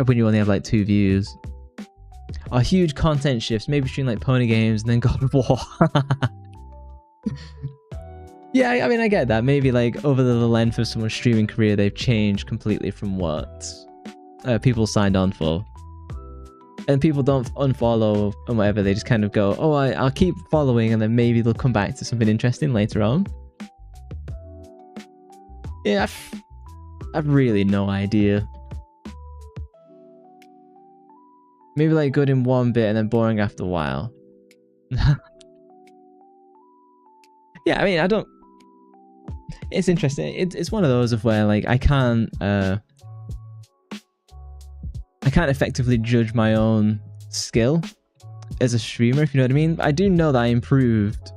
when you only have like 2 views. Or huge content shifts, maybe between like Pony Games and then God of War. Yeah, I mean, I get that. Maybe like over the length of someone's streaming career, they've changed completely from what people signed on for. And people don't unfollow and whatever, they just kind of go, oh, I'll keep following, and then maybe they'll come back to something interesting later on. Yeah, I've really no idea. Maybe like good in one bit and then boring after a while. Yeah, I mean, I don't... It's interesting. It's one of those of where like I can't effectively judge my own skill as a streamer, if you know what I mean. I do know that I improved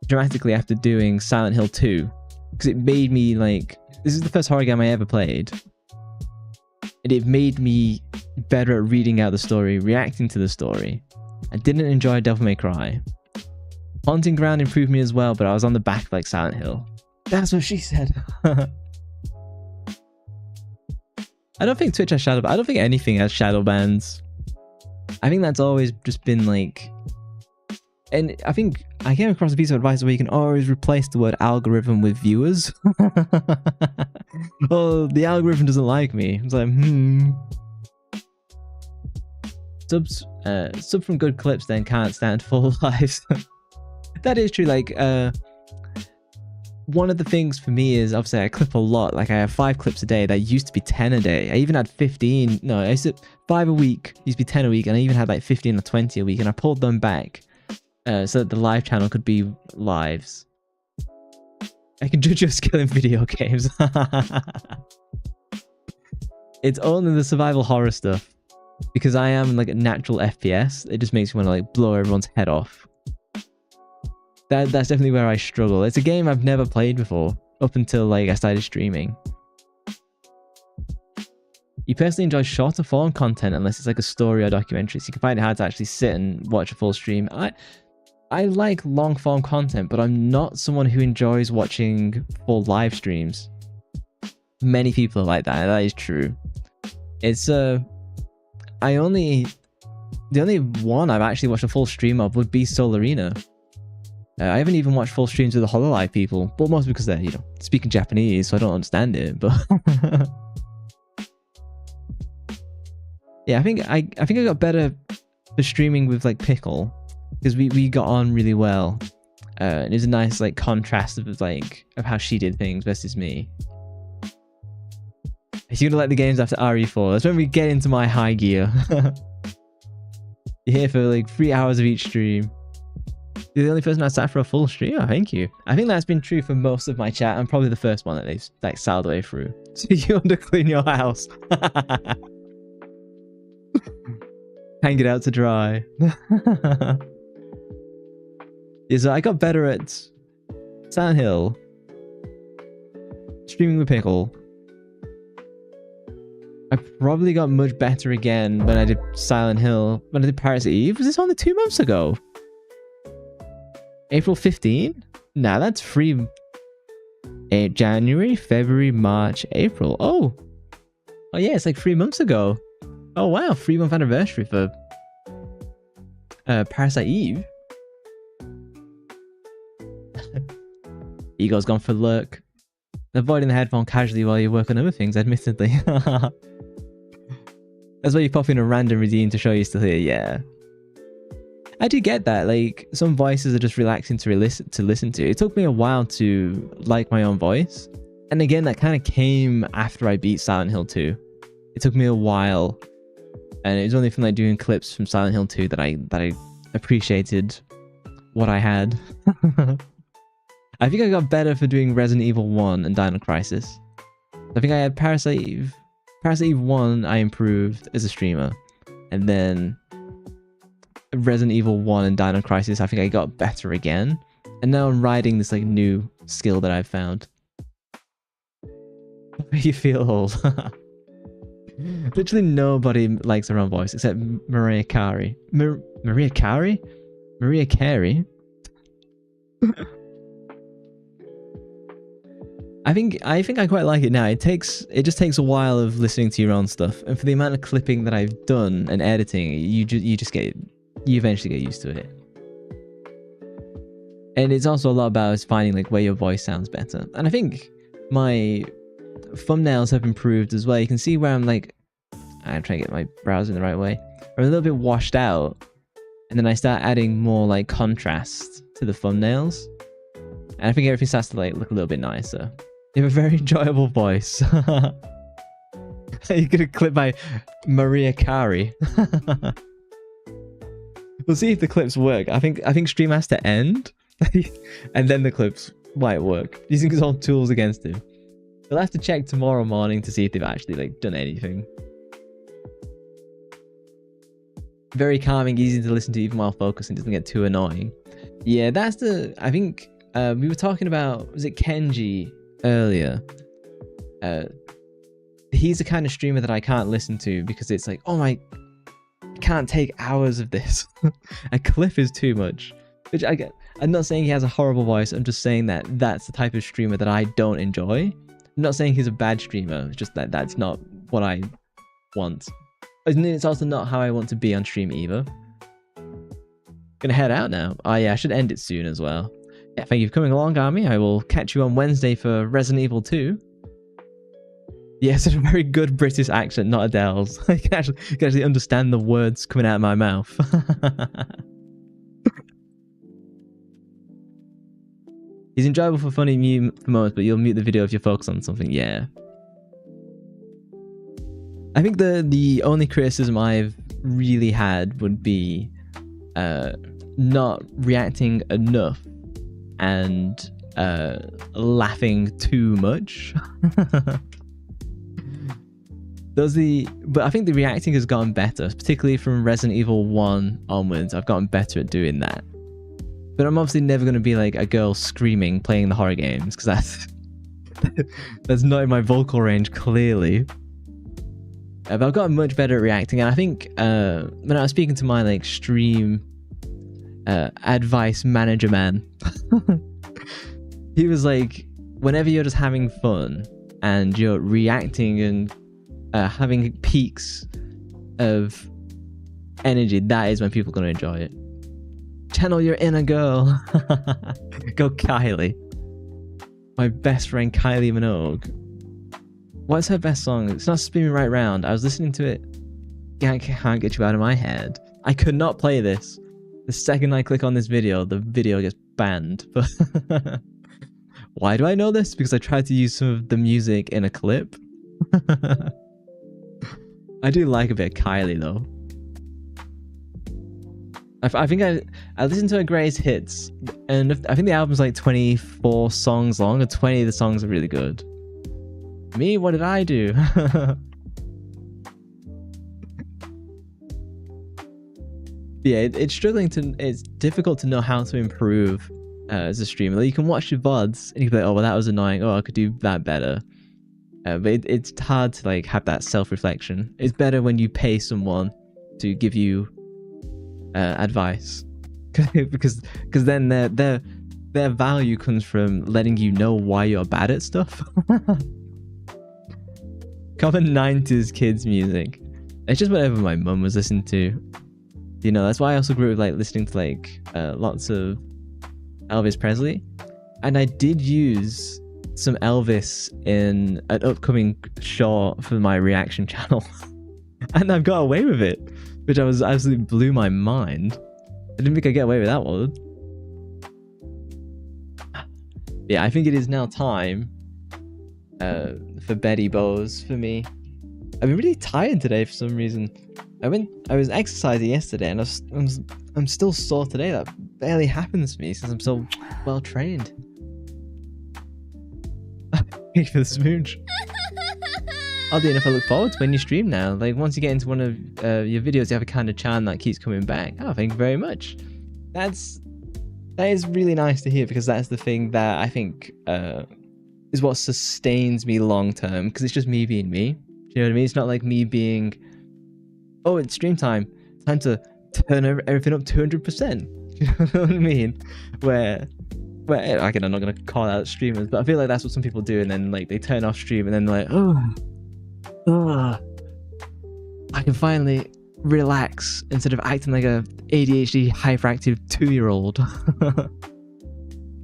dramatically after doing Silent Hill 2, because it made me like... This is the first horror game I ever played, and it made me better at reading out the story, reacting to the story. I didn't enjoy Devil May Cry. Haunting Ground improved me as well, but I was on the back of like Silent Hill. That's what she said. I don't think Twitch has shadow bans. I don't think anything has shadow bans. I think that's always just been like... And I think I came across a piece of advice where you can always replace the word algorithm with viewers. Oh, the algorithm doesn't like me. It's like, Sub from good clips then can't stand full lives. That is true. Like, one of the things for me is obviously I clip a lot. Like I have 5 clips a day. That used to be 10 a day. I even had 15. No, I used to 5 a week. Used to be 10 a week, and I even had like 15 or 20 a week. And I pulled them back so that the live channel could be lives. I can judge your skill in video games. It's only the survival horror stuff, because I am like a natural FPS. It just makes me want to like blow everyone's head off. That's definitely where I struggle. It's a game I've never played before, up until like I started streaming. You personally enjoy shorter form content unless it's like a story or documentary, so you can find it hard to actually sit and watch a full stream. I like long form content, but I'm not someone who enjoys watching full live streams. Many people are like that. That is true. It's the only one I've actually watched a full stream of would be Soul Arena. I haven't even watched full streams with the HoloLive people, but mostly because they're, you know, speaking Japanese, so I don't understand it. But yeah, I think I got better for streaming with like Pickle, because we got on really well. It was a nice like contrast of how she did things versus me. If you're gonna like the games after RE4, that's when we get into my high gear. You're here for like 3 hours of each stream. You're the only person I sat for a full stream. Oh, thank you. I think that's been true for most of my chat. I'm probably the first one that they've like sailed away through. So you want to clean your house. Hang it out to dry. Yeah, so I got better at Silent Hill, streaming with Pickle. I probably got much better again when I did Silent Hill. When I did Parasite Eve. Was this only 2 months ago? April 15? Nah, that's free. January, February, March, April. Oh yeah, it's like 3 months ago. Oh wow, 3-month anniversary for Parasite Eve. Ego's gone for look. Avoiding the headphone casually while you work on other things, admittedly. That's why you pop in a random redeem to show you're still here. Yeah, I do get that. Like, some voices are just relaxing to listen to. It took me a while to like my own voice, and again, that kind of came after I beat Silent Hill 2. It took me a while, and it was only from like doing clips from Silent Hill 2 that I appreciated what I had. I think I got better for doing Resident Evil 1 and Dino Crisis. I think I had Parasite Eve 1, I improved as a streamer, and then Resident Evil 1 and Dino Crisis, I think I got better again, and now I'm riding this like new skill that I've found. You feel old. Literally nobody likes her own voice except Mariah Carey. Mariah Carey? Mariah Carey? I think I quite like it now. It just takes a while of listening to your own stuff, and for the amount of clipping that I've done and editing, you eventually get used to it. And it's also a lot about finding like where your voice sounds better. And I think my thumbnails have improved as well. You can see where I'm trying to get my browser in the right way. I'm a little bit washed out, and then I start adding more like contrast to the thumbnails, and I think everything starts to like look a little bit nicer. You have a very enjoyable voice. You're gonna clip by Mariah Carey. We'll see if the clips work. I think stream has to end, and then the clips might work. Using his own tools against him. We'll have to check tomorrow morning to see if they've actually like done anything. Very calming, easy to listen to even while focusing. Doesn't get too annoying. Yeah, that's the. I think we were talking about, was it Kenji earlier? He's the kind of streamer that I can't listen to because it's like, oh my, I can't take hours of this. A clip is too much. Which I get. I'm not saying he has a horrible voice. I'm just saying that that's the type of streamer that I don't enjoy. I'm not saying he's a bad streamer. It's just that that's not what I want. And it's also not how I want to be on stream either. Gonna head out now. Oh yeah, I should end it soon as well. Yeah, thank you for coming along, Army. I will catch you on Wednesday for Resident Evil 2. Yes, it's a very good British accent, not Adele's. I can actually understand the words coming out of my mouth. He's enjoyable for funny moments, but you'll mute the video if you focus on something. Yeah. I think the only criticism I've really had would be not reacting enough and laughing too much. But I think the reacting has gotten better, particularly from Resident Evil 1 onwards. I've gotten better at doing that. But I'm obviously never going to be like a girl screaming playing the horror games, because that's not in my vocal range, clearly. But I've gotten much better at reacting, and I think when I was speaking to my like stream advice manager man, he was like, whenever you're just having fun and you're reacting and having peaks of energy, that is when people are going to enjoy it. Channel your inner girl. Go Kylie. My best friend Kylie Minogue. What's her best song? It's not Spin Me Right Round. I was listening to it. I can't get you out of my head. I could not play this. The second I click on this video, the video gets banned. But why do I know this? Because I tried to use some of the music in a clip. I do like a bit of Kylie though. I think I listened to her greatest hits, and I think the album's like 24 songs long, and 20 of the songs are really good. Me, what did I do? Yeah, it's difficult to know how to improve as a streamer. Like, you can watch your VODs and you can be like, oh well, that was annoying, oh I could do that better. But it's hard to like have that self-reflection. It's better when you pay someone to give you advice, because then their value comes from letting you know why you're bad at stuff. Common 90s kids music. It's just whatever my mum was listening to. You know, that's why I also grew up like listening to like lots of Elvis Presley, and I did use some Elvis in an upcoming short for my reaction channel, and I've got away with it, which absolutely blew my mind. I didn't think I'd get away with that one. Yeah, I think it is now time for Betty Bows for me. I've been really tired today for some reason. I was exercising yesterday, and I'm still sore today. That barely happens to me since I'm so well trained. Thank you for the smooch. Oddly enough, I look forward to when you stream now. Like, once you get into one of your videos, you have a kind of charm that keeps coming back. Oh, thank you very much. That is really nice to hear, because that's the thing that I think is what sustains me long term, because it's just me being me. You know what I mean? It's not like me being, oh, it's stream time. Time to turn everything up 200%. You know what I mean? Where again, I'm not gonna call out streamers, but I feel like that's what some people do, and then like they turn off stream, and then they're like, oh, I can finally relax instead of acting like a ADHD hyperactive 2-year-old.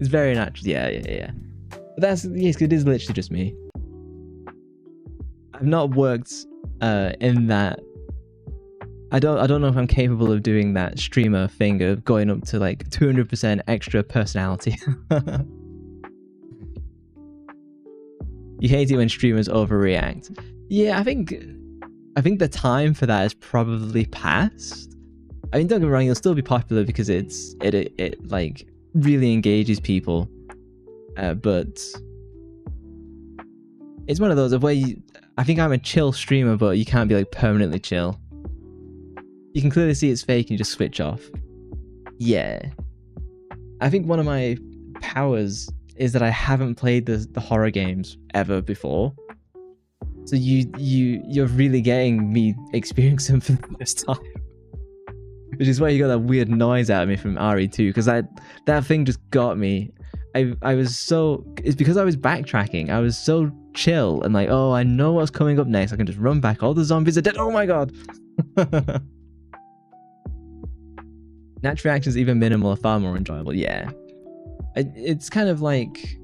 It's very natural. Yeah. But yes, it is literally just me. I've not worked in that. I don't know if I'm capable of doing that streamer thing of going up to like 200% extra personality. You hate it when streamers overreact. Yeah, I think the time for that is probably past. I mean, don't get me wrong, it'll still be popular because it like really engages people. But it's one of those of where I think I'm a chill streamer, but you can't be like permanently chill. You can clearly see it's fake and you just switch off. Yeah. I think one of my powers is that I haven't played the horror games ever before. So you're really getting me experience them for the first time. Which is why you got that weird noise out of me from RE2, because that thing just got me. I was so... It's because I was backtracking. I was so chill and like, oh, I know what's coming up next. I can just run back. All the zombies are dead. Oh my god! Natural reactions, even minimal, are far more enjoyable. Yeah, it's kind of like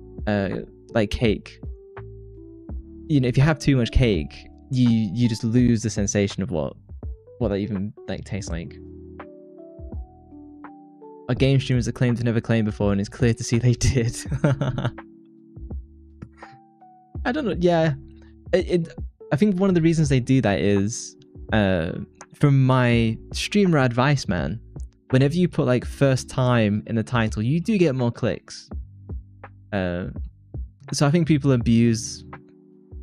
cake. You know, if you have too much cake, you just lose the sensation of what that even like tastes like. Our game streamers are claimed to never claimed before, and it's clear to see they did. I don't know. Yeah, I think one of the reasons they do that is from my streamer advice, man. Whenever you put like first time in the title, you do get more clicks. So I think people abuse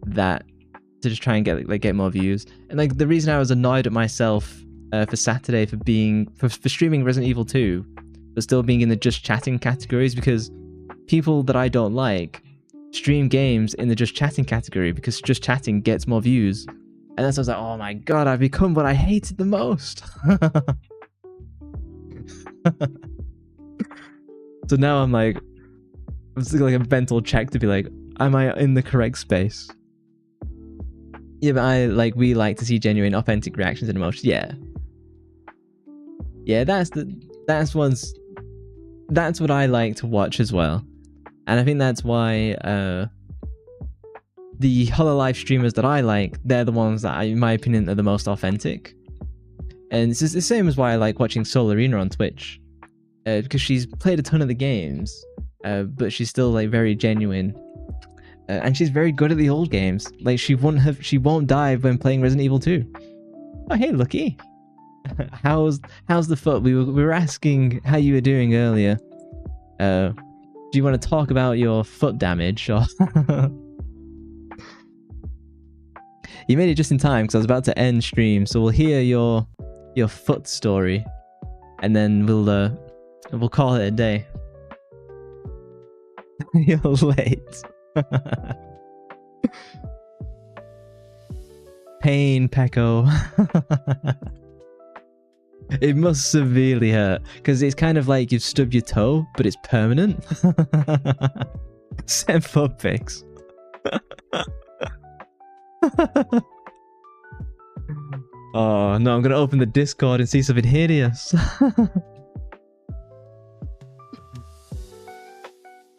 that to just try and get more views. And like the reason I was annoyed at myself for Saturday for streaming Resident Evil 2, but still being in the just chatting categories, because people that I don't like stream games in the just chatting category because just chatting gets more views. And that's why I was like, oh my god, I've become what I hated the most. So now I'm like, it's like a mental check to be like, am I in the correct space? Yeah, but we like to see genuine, authentic reactions and emotions. Yeah, that's what I like to watch as well, and I think that's why the Hololive streamers that I like, they're the ones that, in my opinion, are the most authentic. And it's the same as why I like watching Soul Arena on Twitch, because she's played a ton of the games, but she's still like very genuine, and she's very good at the old games. Like she won't die when playing Resident Evil 2. Oh hey, Lucky, how's the foot? We were asking how you were doing earlier. Do you want to talk about your foot damage or? You made it just in time because I was about to end stream, so we'll hear your foot story, and then we'll call it a day. You're late. Pain, Pecco. It must severely hurt because it's kind of like you've stubbed your toe, but it's permanent. Send foot pics. Oh no, I'm gonna open the Discord and see something hideous.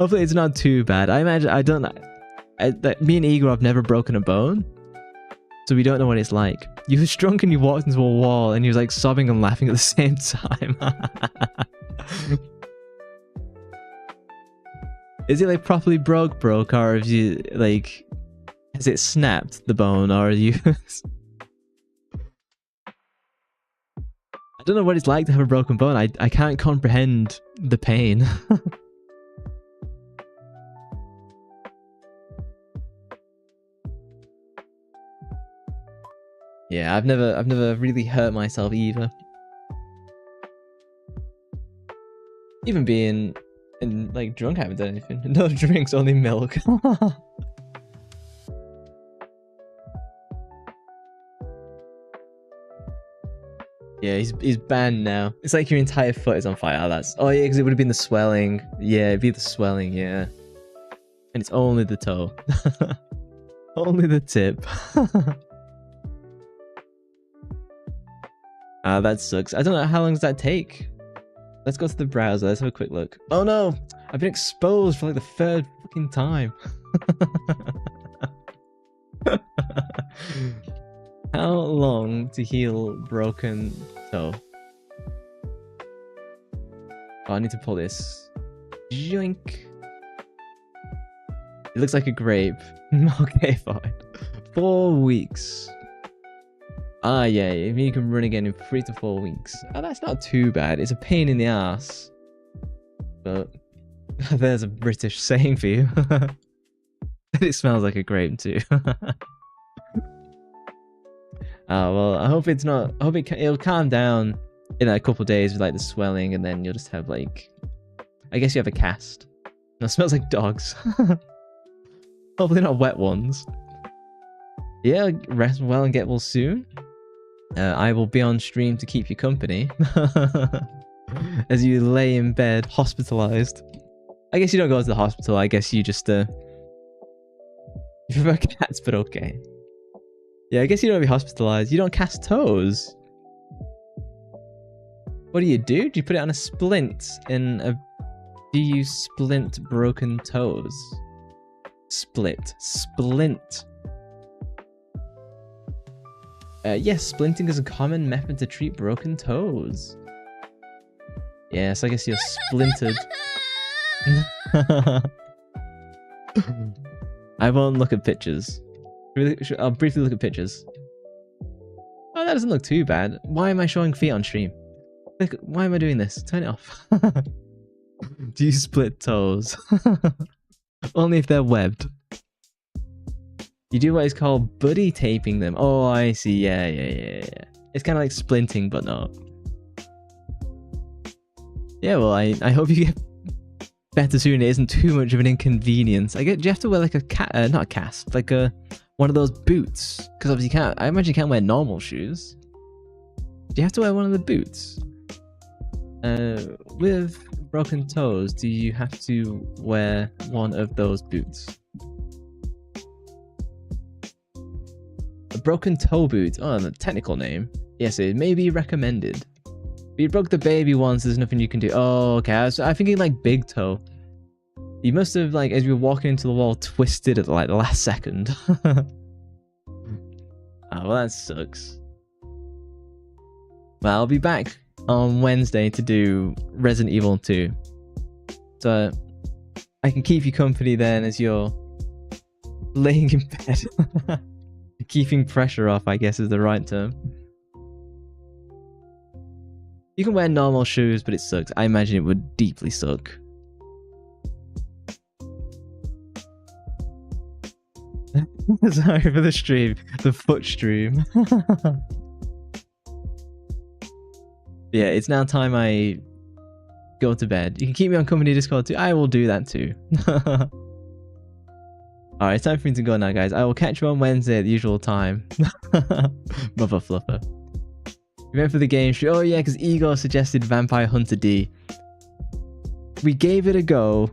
Hopefully it's not too bad. I imagine me and Igor have never broken a bone, so we don't know what it's like. You was drunk and you walked into a wall and he was like sobbing and laughing at the same time. Is it like properly broke, or have you like, has it snapped the bone, or are you? I don't know what it's like to have a broken bone. I can't comprehend the pain. Yeah, I've never really hurt myself either. Even being like drunk, I haven't done anything. No drinks, only milk. Yeah, he's banned now. It's like your entire foot is on fire. Oh, that's... Oh, yeah, because it would have been the swelling. Yeah, it'd be the swelling, yeah. And it's only the toe. Only the tip. That sucks. I don't know, how long does that take? Let's go to the browser. Let's have a quick look. Oh, no! I've been exposed for like the third fucking time. How long to heal broken toe? Oh, I need to pull this. Yoink. It looks like a grape. Okay, fine. 4 weeks. Ah, yeah, you can run again in 3 to 4 weeks. Oh, that's not too bad. It's a pain in the ass. But there's a British saying for you. It smells like a grape too. Well, I hope it's not... I hope it'll calm down in like a couple of days with like the swelling, and then you'll just have like... I guess you have a cast. No, it smells like dogs. Hopefully not wet ones. Yeah, rest well and get well soon. I will be on stream to keep you company. As you lay in bed, hospitalized. I guess you don't go to the hospital, I guess you just... You prefer cats, but okay. Yeah, I guess you don't be hospitalized. You don't cast toes. What do? Do you put it on a splint in a... Do you splint broken toes? Split. Splint. Yes, splinting is a common method to treat broken toes. Yes, I guess you're splintered. I won't look at pictures. I'll briefly look at pictures. Oh, that doesn't look too bad. Why am I showing feet on stream? Look, why am I doing this? Turn it off. Do you split toes? Only if they're webbed. You do what is called buddy taping them. Oh, I see. Yeah. It's kind of like splinting, but not. Yeah, well, I hope you get better soon. It isn't too much of an inconvenience. Do you have to wear like a not a cast, like one of those boots? Because obviously you can't. I imagine you can't wear normal shoes. Do you have to wear one of the boots? With broken toes, do you have to wear one of those boots? A broken toe boot. Oh, the technical name. Yes, it may be recommended. But you broke the baby once, there's nothing you can do. Oh, okay. I was thinking like big toe. You must have, like, as you were walking into the wall, twisted at like the last second. Oh, well, that sucks. Well, I'll be back on Wednesday to do Resident Evil 2. So I can keep you company then as you're laying in bed. Keeping pressure off, I guess, is the right term. You can wear normal shoes, but it sucks. I imagine it would deeply suck. Sorry for the stream. The foot stream. Yeah, it's now time I go to bed. You can keep me on company Discord too. I will do that too. Alright, it's time for me to go now, guys. I will catch you on Wednesday at the usual time. Mother fluffer. We went for the game stream. Oh yeah, because Igor suggested Vampire Hunter D. We gave it a go.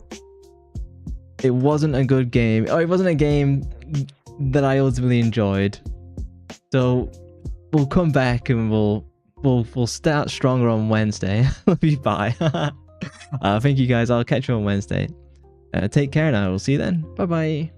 It wasn't a good game. Oh, it wasn't a game that I ultimately enjoyed. So we'll come back and we'll start stronger on Wednesday. Love you, bye. Thank you guys. I'll catch you on Wednesday. Take care and I will see you then. Bye bye.